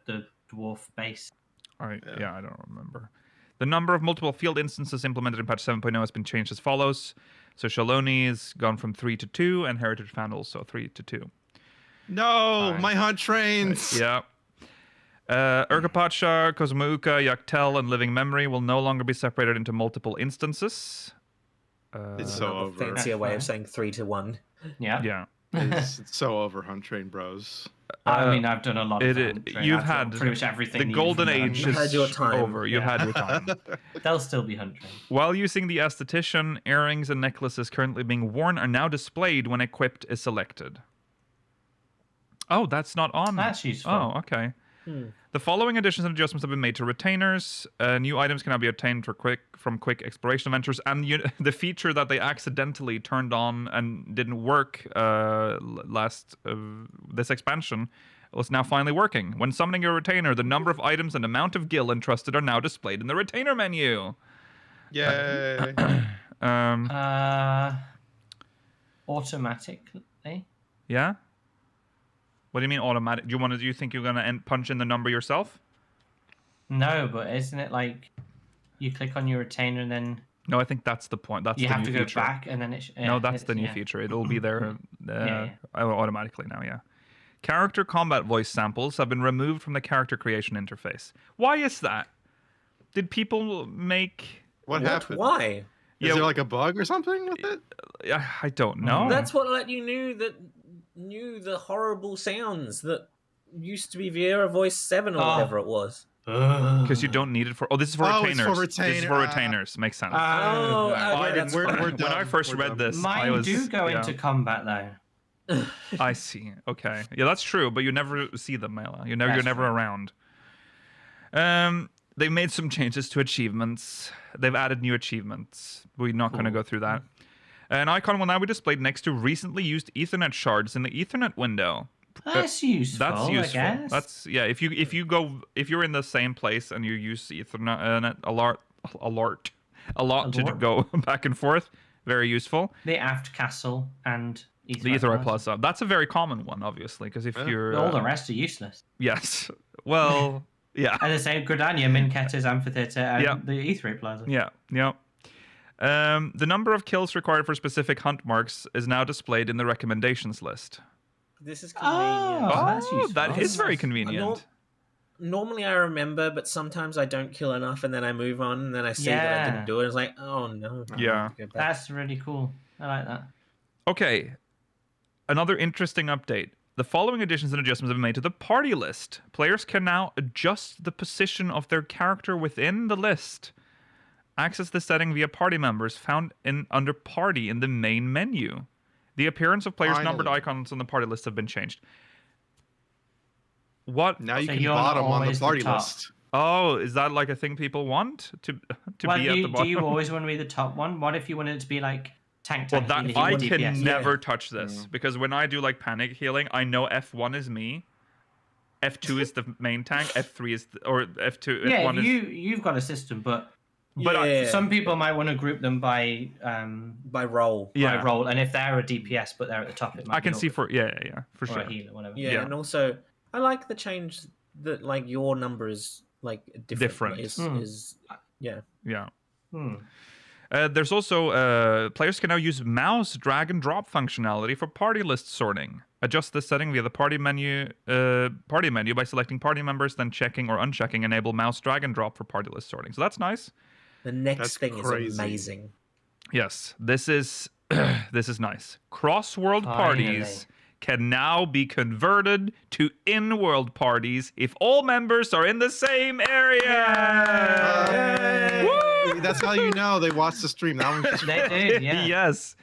dwarf base. All right. Yeah, I don't remember. The number of multiple field instances implemented in patch 7.0 has been changed as follows. So Shaloni has gone from 3 to 2, and Heritage Found also 3 to 2. No, my hunt trains. Yeah. Urkapacha, Kozumuuka, Yaktel, and Living Memory will no longer be separated into multiple instances. It's so over. Fancier way of saying 3 to 1. Yeah. It's so over, hunt train bros. I mean, I've done a lot of hunt train. You've I've had done pretty much everything. The golden age is had your time. over. You've had your time. They'll still be hunt train. While using the aesthetician, earrings and necklaces currently being worn are now displayed when equipped is selected. Oh, that's not on. That's useful. Oh, okay. The following additions and adjustments have been made to retainers. New items can now be obtained from quick exploration adventures, and the feature that they accidentally turned on and didn't work this expansion was now finally working. When summoning your retainer, the number of items and amount of gil entrusted are now displayed in the retainer menu. Yay! Automatically. Yeah. What do you mean automatic? Do you think you're gonna punch in the number yourself? No, but isn't it like you click on your retainer and then? No, I think that's the point. That's you the have new to go feature. back and then no, that's the new feature. It'll be there Yeah. automatically now. Yeah. Character combat voice samples have been removed from the character creation interface. Why is that? Did people make? What happened? Why? Is there like a bug or something with it? I don't know. That's what let you knew the horrible sounds that used to be Viera Voice 7 or whatever it was. Because you don't need it for. Oh, this is for retainers. It's for This is for retainers. Makes sense. When I first read this, mine do go into combat though. I see. Okay. Yeah, that's true. But you never see them, Mela. You're never around. They've made some changes to achievements. They've added new achievements. We're not going to go through that. An icon will now be displayed next to recently used Ethernet shards in the Ethernet window. That's useful. That's useful. I guess. That's If you're in the same place and you use Ethernet a lot to go back and forth, very useful. The Aft Castle and Ethernet the Ethernet Plus. That's a very common one, obviously, because if you're all the rest are useless. Yes. Well. Yeah. And the same Gridania, Minketta's Amphitheater, and the Etherate Plaza. Yeah. Yep. The number of kills required for specific hunt marks is now displayed in the recommendations list. This is convenient. That's useful. That is very convenient. Normally I remember, but sometimes I don't kill enough, and then I move on, and then I see that I didn't do it. It's like, oh no. Yeah. That's really cool. I like that. Okay. Another interesting update. The following additions and adjustments have been made to the party list. Players can now adjust the position of their character within the list. Access this setting via party members found under party in the main menu. The appearance of players' numbered icons on the party list have been changed. What? Now you can bottom on the party list. Oh, is that like a thing people want to be at the bottom? Do you always want to be the top one? What if you wanted it to be like tank? Well, I can never touch this because when I do like panic healing, I know F1 is me, F2 is the main tank, F3 is or F2. Yeah, F1 you've got a system, but some people might want to group them by role. Yeah. By role, and if they're a DPS but they're at the top, it might I can see for sure. Or a healer, whatever. Yeah, and also I like the change that like your number is like different. Yeah. There's also players can now use mouse drag and drop functionality for party list sorting. Adjust this setting via the party menu by selecting party members, then checking or unchecking enable mouse drag and drop for party list sorting. So that's nice. The next thing is amazing. Yes, this is nice. Cross-world parties can now be converted to in-world parties if all members are in the same area. Woo! That's how you know they watched the stream. They did, yeah. Yes.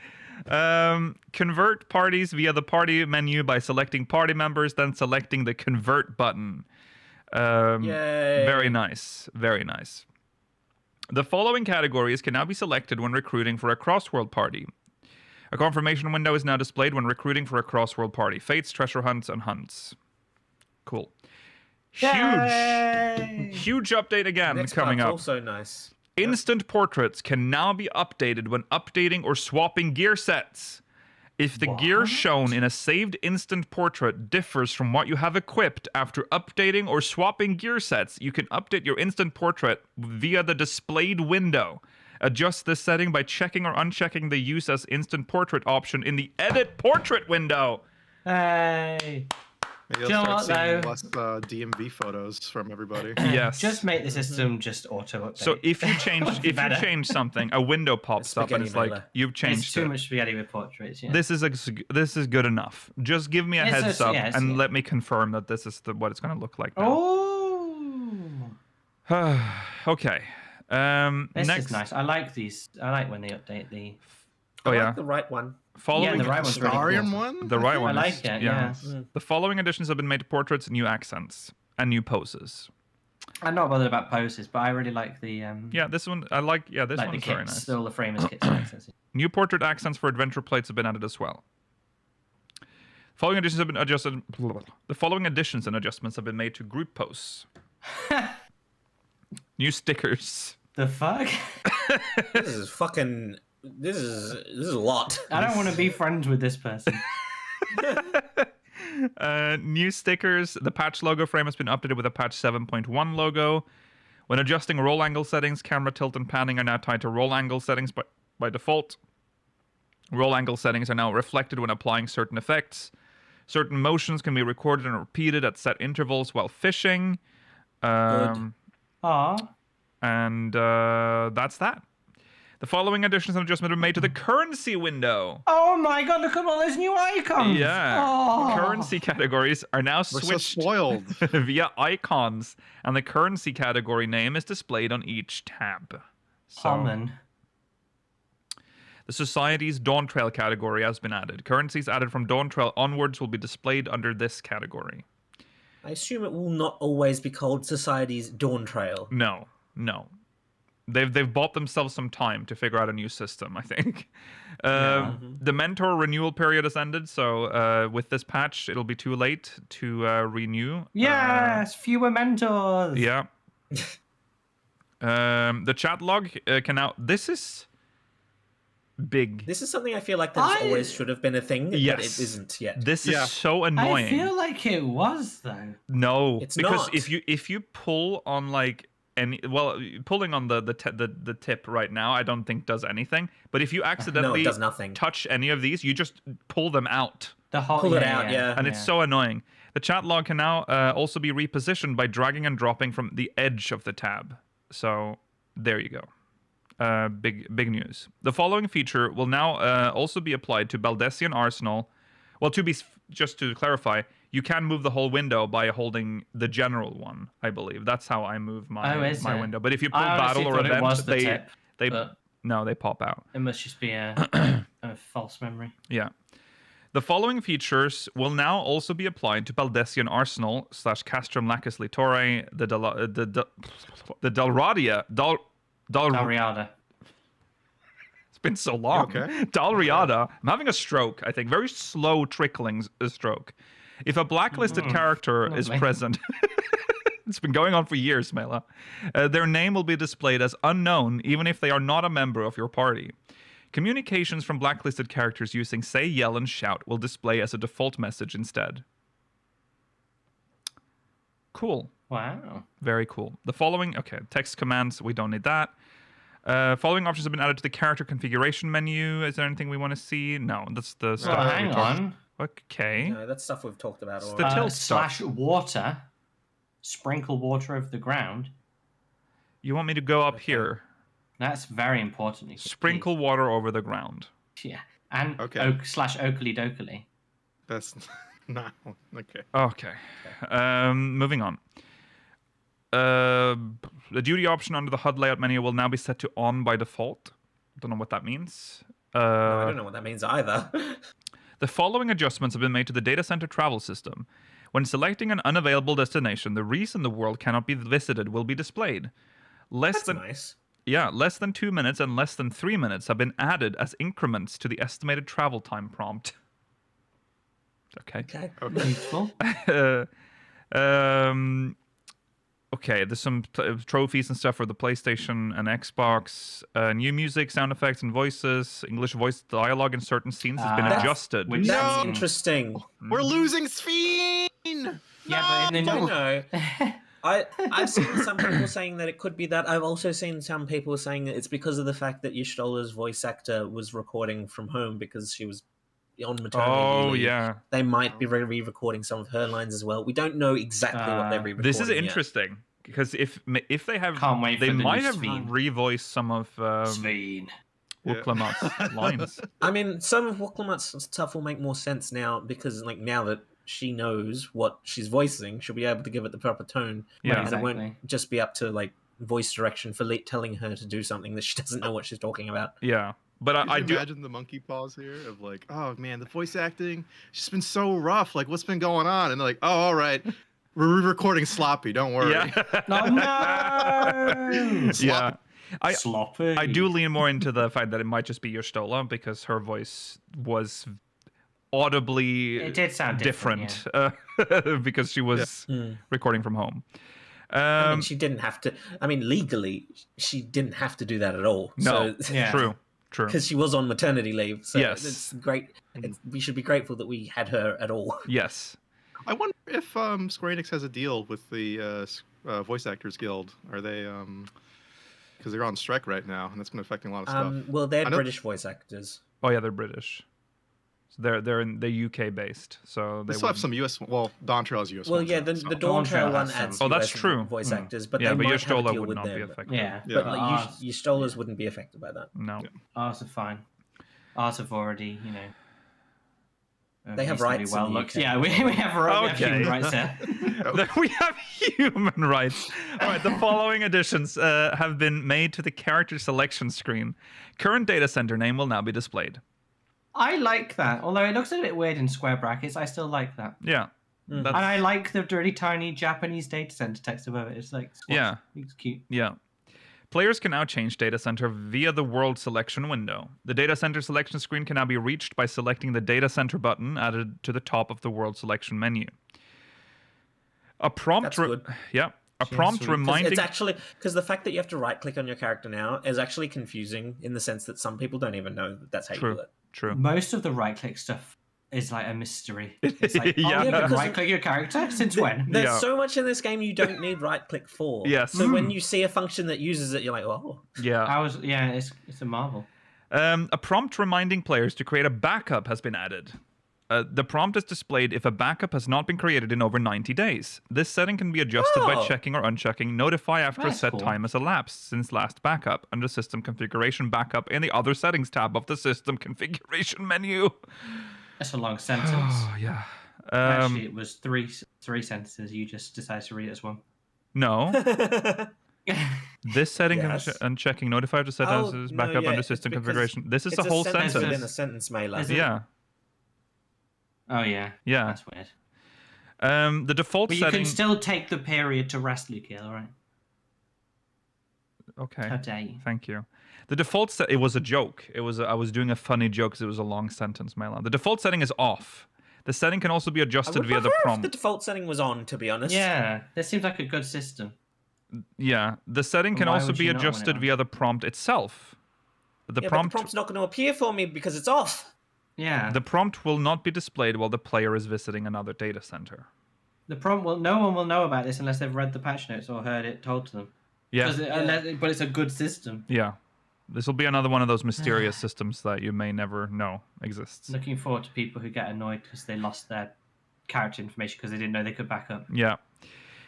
Convert parties via the party menu by selecting party members, then selecting the convert button. Yay. Very nice. Very nice. The following categories can now be selected when recruiting for a cross-world party. A confirmation window is now displayed when recruiting for a cross-world party. Fates, treasure hunts, and hunts. Cool. Huge update again Next coming part's up. also nice. Instant portraits can now be updated when updating or swapping gear sets. If the gear shown in a saved instant portrait differs from what you have equipped after updating or swapping gear sets, you can update your instant portrait via the displayed window. Adjust this setting by checking or unchecking the use as instant portrait option in the edit portrait window. Hey. Maybe you'll start seeing less DMV photos from everybody. Yes. Just make the system just auto update. So if you change something, a window pops up and it's like you've changed it's too much spaghetti with portraits. Yeah. This is good enough. Just give me a heads up and let me confirm that this is what it's going to look like now. Oh. Okay. This next is nice. I like these. I like when they update the. Oh I like the right one. Following the right one's really cool. one? The right one. I like it. Yeah. The following additions have been made to portraits, new accents, and new poses. I'm not bothered about poses, but I really like the. Yeah, this one I like. Yeah, this like one's the very kits, nice. all the framers kits. And accents. New portrait accents for adventure plates have been added as well. Following additions have been adjusted. The following additions and adjustments have been made to group posts. New stickers. The fuck? This is fucking. This is a lot. I don't want to be friends with this person. New stickers. The patch logo frame has been updated with a patch 7.1 logo. When adjusting roll angle settings, camera tilt and panning are now tied to roll angle settings by default. Roll angle settings are now reflected when applying certain effects. Certain motions can be recorded and repeated at set intervals while fishing. Aww. And that's that. The following additions and adjustments have been made to the currency window. Oh my god, look at all those new icons! Yeah. Oh. Currency categories are now We're switched so spoiled. via icons, and the currency category name is displayed on each tab. Common. The Society's Dawntrail category has been added. Currencies added from Dawntrail onwards will be displayed under this category. I assume it will not always be called Society's Dawntrail. No. They've bought themselves some time to figure out a new system, I think. The mentor renewal period has ended, so with this patch, it'll be too late to renew. Yes, fewer mentors. Yeah. The chat log can now... This is big. This is something I feel like that always should have been a thing, but it isn't yet. This is so annoying. I feel like it was, though. No, it's because not. if you pull on like... pulling on the tip right now, I don't think does anything. But if you accidentally it does nothing. touch any of these, you just pull them out. Pull it out, yeah. And it's so annoying. The chat log can now also be repositioned by dragging and dropping from the edge of the tab. So there you go. Big news. The following feature will now also be applied to Baldessian Arsenal. Well, just to clarify, you can move the whole window by holding the general one, I believe. That's how I move my window. But if you pull battle or event, they pop out. It must just be a false memory. Yeah. The following features will now also be applied to Baldessian Arsenal / Castrum Lacus Litore, the Dalradia. Dalriada. It's been so long. Okay. Dalriada. I'm having a stroke, I think. Very slow trickling stroke. If a blacklisted character is present, it's been going on for years, Mela, their name will be displayed as unknown even if they are not a member of your party. Communications from blacklisted characters using say, yell, and shout will display as a default message instead. Cool. Wow. Very cool. The following, text commands, we don't need that. Following options have been added to the character configuration menu. Is there anything we want to see? No, that's the stuff. Well, hang on. Okay. No, that's stuff we've talked about It's already. the tilt stuff. / water. Sprinkle water over the ground. You want me to go up here? That's very important. Sprinkle water over the ground. Yeah. And / Oakley Dokley. That's not okay. Okay. Moving on. The duty option under the HUD layout menu will now be set to on by default. Don't know what that means. No, I don't know what that means either. The following adjustments have been made to the data center travel system. When selecting an unavailable destination, the reason the world cannot be visited will be displayed. That's nice. less than 2 minutes and less than 3 minutes have been added as increments to the estimated travel time prompt. Okay. Useful. Okay, there's some trophies and stuff for the PlayStation and Xbox. New music, sound effects, and voices. English voice dialogue in certain scenes has been adjusted. That's interesting. We're losing Sphene! Yeah, but in the No. I've seen some people saying that it could be that. I've also seen some people saying that it's because of the fact that Y'shtola's voice actor was recording from home because she was on maternity leave. Yeah. They might be re-recording some of her lines as well. We don't know exactly what they're re-recording. This is interesting because if they have, Can't wait they for the might new have Sphene. revoiced some of Sphene. Wuklamat's lines. I mean, some of Wuklamat's stuff will make more sense now because, like, now that she knows what she's voicing, she'll be able to give it the proper tone. Yeah, because it won't just be up to like voice direction for telling her to do something that she doesn't know what she's talking about. Yeah. But I do imagine the monkey paws here of like, oh man, the voice acting, she's been so rough. Like, what's been going on? And they're like, oh, all right, we're re-recording sloppy. Don't worry. Yeah. No. Yeah. Sloppy. I do lean more into the fact that it might just be Y'shtola because her voice was audibly It did sound different, because she was recording from home. I mean, she didn't have to. I mean, legally, she didn't have to do that at all. No, so, true. Because she was on maternity leave. So Yes. it's great. We should be grateful that we had her at all. Yes. I wonder if Square Enix has a deal with the Voice Actors Guild. Are they? Because they're on strike right now, and that's been affecting a lot of stuff. Well, they're British voice actors. Oh yeah, they're British. So they're in the UK based. So They still have some US. Well, Dawntrail is US. Well, yeah, the Dawntrail one adds that's US true. voice actors, but yeah, they but might have a Y'shtola deal would with not them. be affected. Yeah. But like, Y'shtola's wouldn't be affected by that. No. Ours are fine. Ours have already, They have rights. Well in the looked. UK. Yeah, we have human rights there. We have human rights. All right, the following additions have been made to the character selection screen. Current data center name will now be displayed. I like that. Although it looks a bit weird in square brackets, I still like that. Yeah. And I like the dirty, tiny Japanese data center text above it. It's like, squash. Yeah. It's cute. Yeah. Players can now change data center via the world selection window. The data center selection screen can now be reached by selecting the data center button added to the top of the world selection menu. A prompt, That's good. prompt reminding. It's actually because the fact that you have to right click on your character now is actually confusing in the sense that some people don't even know that that's how you do it. True. Most of the right click stuff is like a mystery. It's like, Yeah. you can because right click your character? Since when? There's so much in this game you don't need right click for. Yes. So when you see a function that uses it, you're like, oh. Yeah. It's a marvel. A prompt reminding players to create a backup has been added. The prompt is displayed if a backup has not been created in over 90 days. This setting can be adjusted by checking or unchecking Notify after a set time has elapsed since last backup under System Configuration Backup in the Other Settings tab of the System Configuration menu. That's a long sentence. Oh, yeah. Actually, it was three sentences. You just decided to read it as one. No. This setting Yes. and checking Notify after set time has backup under System Configuration. This is a whole sentence sentence. within a sentence, Mailer. Yeah. Oh, yeah. Yeah. That's weird. The default But you setting. can still take the period to rest, Lukiel, all right? Okay. How dare you? Thank you. The default set. It was a joke. I was doing a funny joke because it was a long sentence, Mailan. The default setting is off. The setting can also be adjusted via the prompt. The default setting was on, to be honest. Yeah, this seems like a good system. Yeah, the setting can Why also would be you not want it adjusted on? via the prompt itself. The But the prompt. prompt's not going to appear for me because it's off. Yeah. The prompt will not be displayed while the player is visiting another data center. The prompt will. No one will know about this unless they've read the patch notes or heard it told to them. Yeah. But it's a good system. Yeah. This will be another one of those mysterious systems that you may never know exists. Looking forward to people who get annoyed because they lost their character information because they didn't know they could back up. Yeah.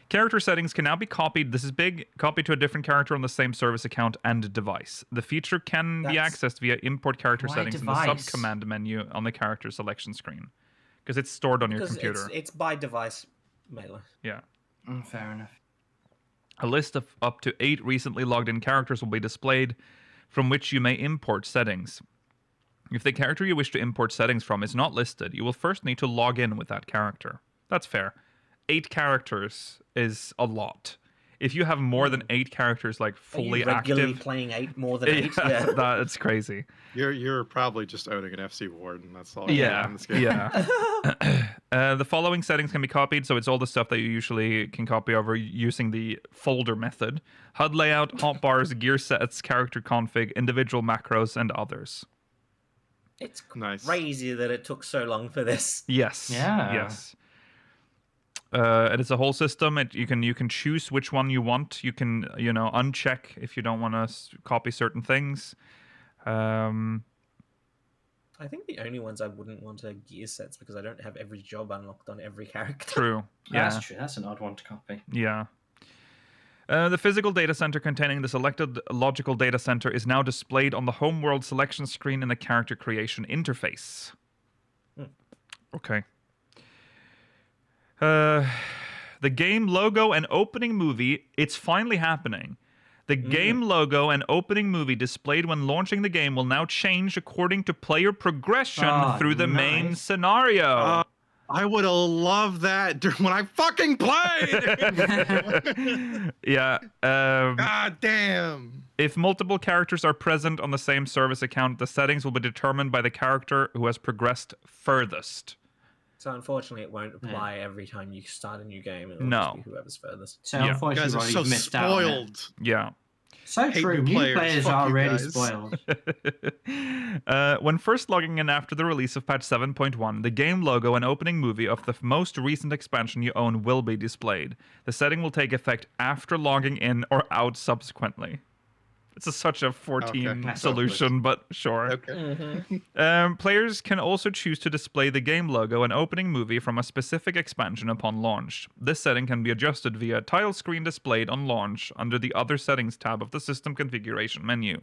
Character settings can now be copied. This is big. Copied to a different character on the same service account and device. The feature can be accessed via import character Why settings in the device? sub-command menu on the character selection screen. Because it's stored on your computer. It's by device, Mailer. Yeah. Fair enough. A list of up to 8 recently logged in characters will be displayed from which you may import settings. If the character you wish to import settings from is not listed, you will first need to log in with that character. That's fair. 8 characters is a lot. if you have more than 8 characters like fully Are you regularly active, playing 8 more than 8? Yeah. that's crazy. You're probably just owning an FC Ward, and that's all. Yeah, in this game. yeah. The following settings can be copied, so it's all the stuff that you usually can copy over using the folder method: HUD layout, hotbars, gear sets, character config, individual macros, and others. It's Nice. crazy that it took so long for this. Yes. Yeah. Yes. And it's a whole system. You can choose which one you want. You can uncheck if you don't want to copy certain things. I think the only ones I wouldn't want are gear sets because I don't have every job unlocked on every character. True. Yeah. That's true. That's an odd one to copy. Yeah. The physical data center containing the selected logical data center is now displayed on the homeworld selection screen in the character creation interface. Okay. The game logo and opening movie, it's finally happening. The game logo and opening movie displayed when launching the game will now change according to player progression through the main scenario. I would have loved that when I fucking played. Yeah. God damn. If multiple characters are present on the same service account, the settings will be determined by the character who has progressed furthest. So unfortunately, it won't apply every time you start a new game. It'll No. just be whoever's furthest. So Yeah. You unfortunately, guys are Rory, so you've missed out on it. spoiled. Yeah. So Hate true. new New players. players Fuck are you already guys. spoiled. When first logging in after the release of patch 7.1, the game logo and opening movie of the most recent expansion you own will be displayed. The setting will take effect after logging in or out subsequently. It's such a 14 Okay. solution, but sure. Okay. Players can also choose to display the game logo and opening movie from a specific expansion upon launch. This setting can be adjusted via a title screen displayed on launch under the Other Settings tab of the System Configuration menu.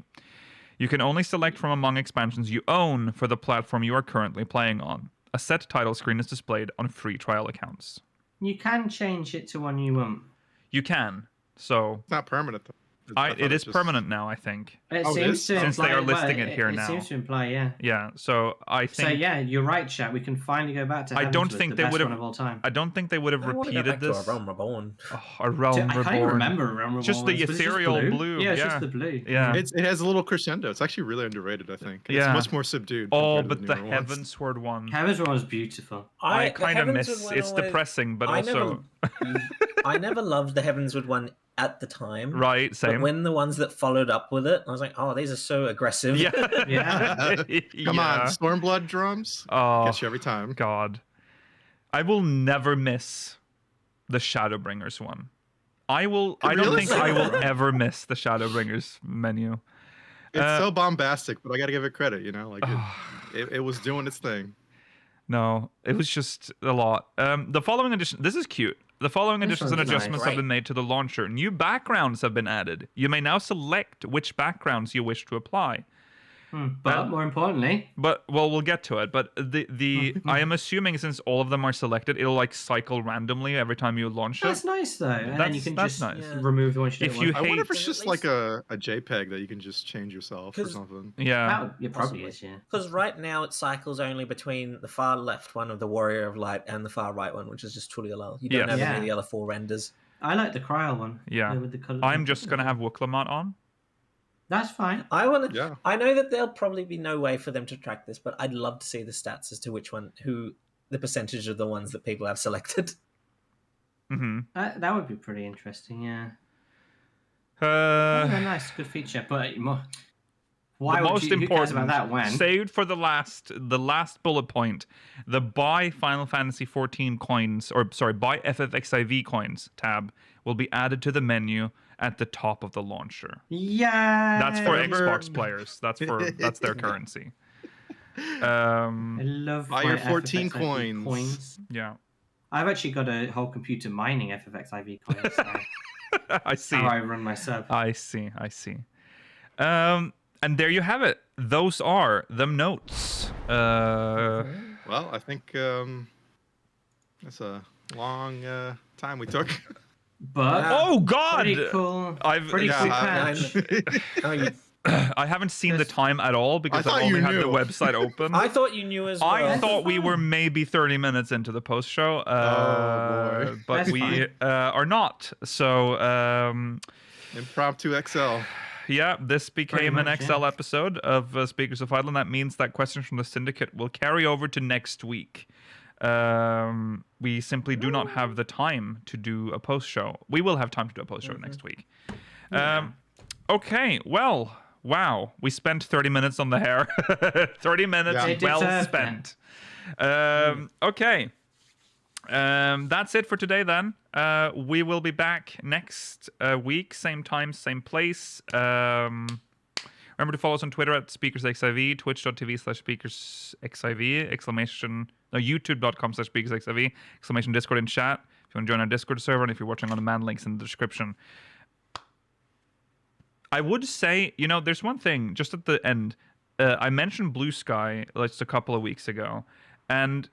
You can only select from among expansions you own for the platform you are currently playing on. A set title screen is displayed on free trial accounts. You can change it to one you want. You can, so It's not permanent though. it is permanent now, I think. It Oh, it seems is? to Since imply, they are well, listing it here It now. seems to imply, yeah. Yeah, so I think So yeah, you're right, chat. We can finally go back to. I don't Heavensward, think the they best would have. one of all time. I don't think they would have I want to go repeated back this. to a Realm Reborn. Oh, a Realm I can't even Reborn. remember Realm Reborn. Just the Was it just ethereal blue, Yeah, it's yeah. just the blue. Yeah. It has a little crescendo. It's actually really underrated, I think. It's Yeah. much more subdued. Oh, compared to but the newer ones. Heavensward one. Heavensward was beautiful. I the kind of Heavensward miss. one It's always- depressing, but I also I never loved the Heavensward one at the time. right. But Same. when the ones that followed up with it, I was like, oh, these are so aggressive. Yeah. Yeah. Come Yeah. on, Stormblood drums. Oh Gets you every time. God, I will never miss the Shadowbringers one. I will. I don't Really? think I will ever miss the Shadowbringers menu. It's so bombastic, but I got to give it credit. Like it was doing its thing. No, it was just a lot. The following edition. This is cute. The following additions and one's nice. adjustments have been made to the launcher. New backgrounds have been added. You may now select which backgrounds you wish to apply. But more importantly, But we'll get to it. But the I am assuming since all of them are selected, it'll like cycle randomly every time you launch that's it. nice though. And then That's- you can that's just nice. Yeah. remove the ones you If don't you want. I wonder if hate- it's At just least- like a JPEG that you can just change yourself or 'Cause- something. Yeah. It probably is, yeah. Because right now it cycles only between the far left one of the Warrior of Light and the far right one, which is just Tulialal. You don't Yes. have any Yeah. of the other 4 renders. I like the Cryo one. Yeah. With the color. I'm just gonna have Wuklamot on. That's fine. I want to. Yeah. I know that there'll probably be no way for them to track this, but I'd love to see the stats as to the percentage of the ones that people have selected. Mm-hmm. That would be pretty interesting, yeah. Oh, nice, good feature. But why the would most you, who cares important, about that when? saved for the last bullet point, the buy Final Fantasy 14 coins, or sorry, buy FFXIV coins tab will be added to the menu at the top of the launcher. Yeah. That's for Remember- Xbox players. That's their currency. I love Buy my your 14 FFXIV coins. Yeah, I've actually got a whole computer mining FFXIV coins. So I see. how I run my sub. I see. And there you have it. Those are the notes. Well, I think that's a long time we took. But Oh God! pretty cool. I've- pretty yeah, cool I- patch. I haven't seen the time at all because I've only had the website open. I thought you knew as well. I thought we were maybe 30 minutes into the post show, boy. but That's we fine. are not. So Impromptu XL. yeah, this became an much, XL yeah. episode of Speakers of Idle. That means that questions from the Syndicate will carry over to next week. We simply do not have the time to do a post show. We will have time to do a post show next week. Okay, well, wow. We spent 30 minutes on the hair. 30 minutes Yeah. It well deserved spent. Okay. That's it for today then. We will be back next week, same time, same place. Remember to follow us on Twitter at SpeakersXIV, twitch.tv/SpeakersXIV, YouTube.com/SpeakersXIV, Discord in chat. If you want to join our Discord server, and if you're watching on demand, links in the description. I would say, there's one thing just at the end. I mentioned Blue Sky just a couple of weeks ago, and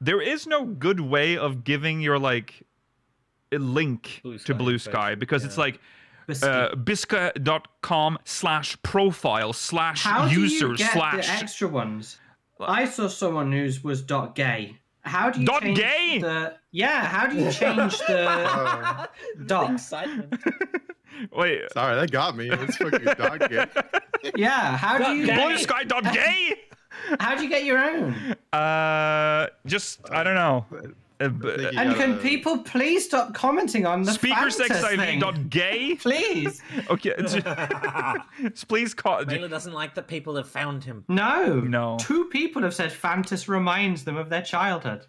there is no good way of giving your a link to Blue Sky because it's like bisca.com/profile/user/ the extra ones? I saw someone whose was .gay. How do you change .gay? how do you change the dot? Excitement. Wait. Sorry, that got me. It's fucking dog gay. Yeah, how do you BlueSky.gay? how do you get your own? I don't know. And can people please stop commenting on the SpeakersXIV.gay? Please. Okay. Please call. Mela doesn't like that people have found him. No. 2 people have said Fantas reminds them of their childhood.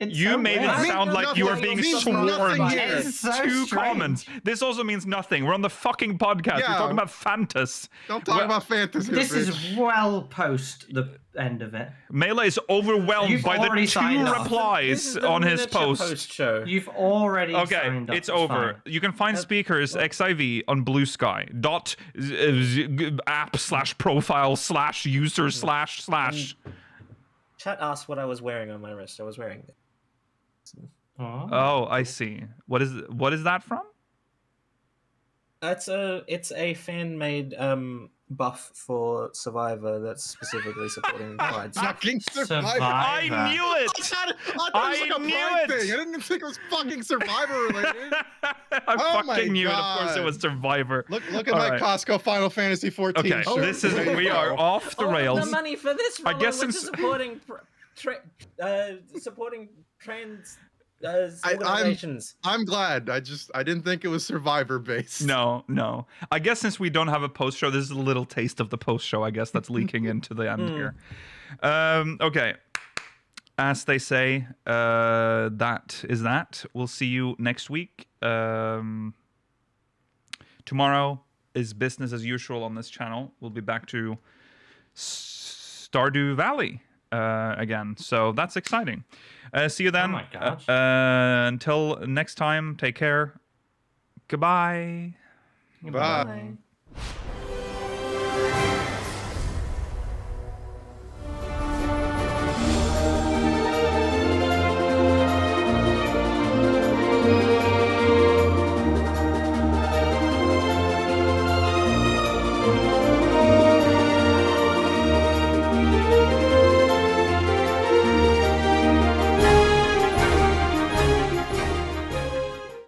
It's You so made weird. it sound like you were being means sworn nothing to here. It's so 2 strange. comments. This also means nothing. We're on the fucking podcast. Yeah. We're talking about Fantas. Don't talk about fantasy. This is well post the end of it. Melee is overwhelmed You've by the already 2 signed off. This replies is the on his miniature post. show. You've already Okay, signed up. it's over. Fine. You can find Speakers XIV on Blue Sky. app/profile/user//. Chat asked what I was wearing on my wrist. I was wearing it. Oh, I see. What is that from? It's a fan made buff for Survivor that's specifically supporting Pride. fucking Survivor. I knew it. I thought it was like a knew Pride it. thing. I didn't think it was fucking Survivor related. I Oh my fucking knew it. Of course, it God. was Survivor. Look at All my right. Costco Final Fantasy 14 Okay, shirt. this is There you we are go. off the rails. The money for this. I guess we're since- supporting supporting trans organizations. I'm glad. I didn't think it was Survivor based. No. I guess since we don't have a post show, this is a little taste of the post show. I guess that's leaking into the end here. Okay. As they say, that is that. We'll see you next week. Tomorrow is business as usual on this channel. We'll be back to Stardew Valley again. So that's exciting. See you then. Oh my gosh. Until next time, take care. Goodbye. Bye.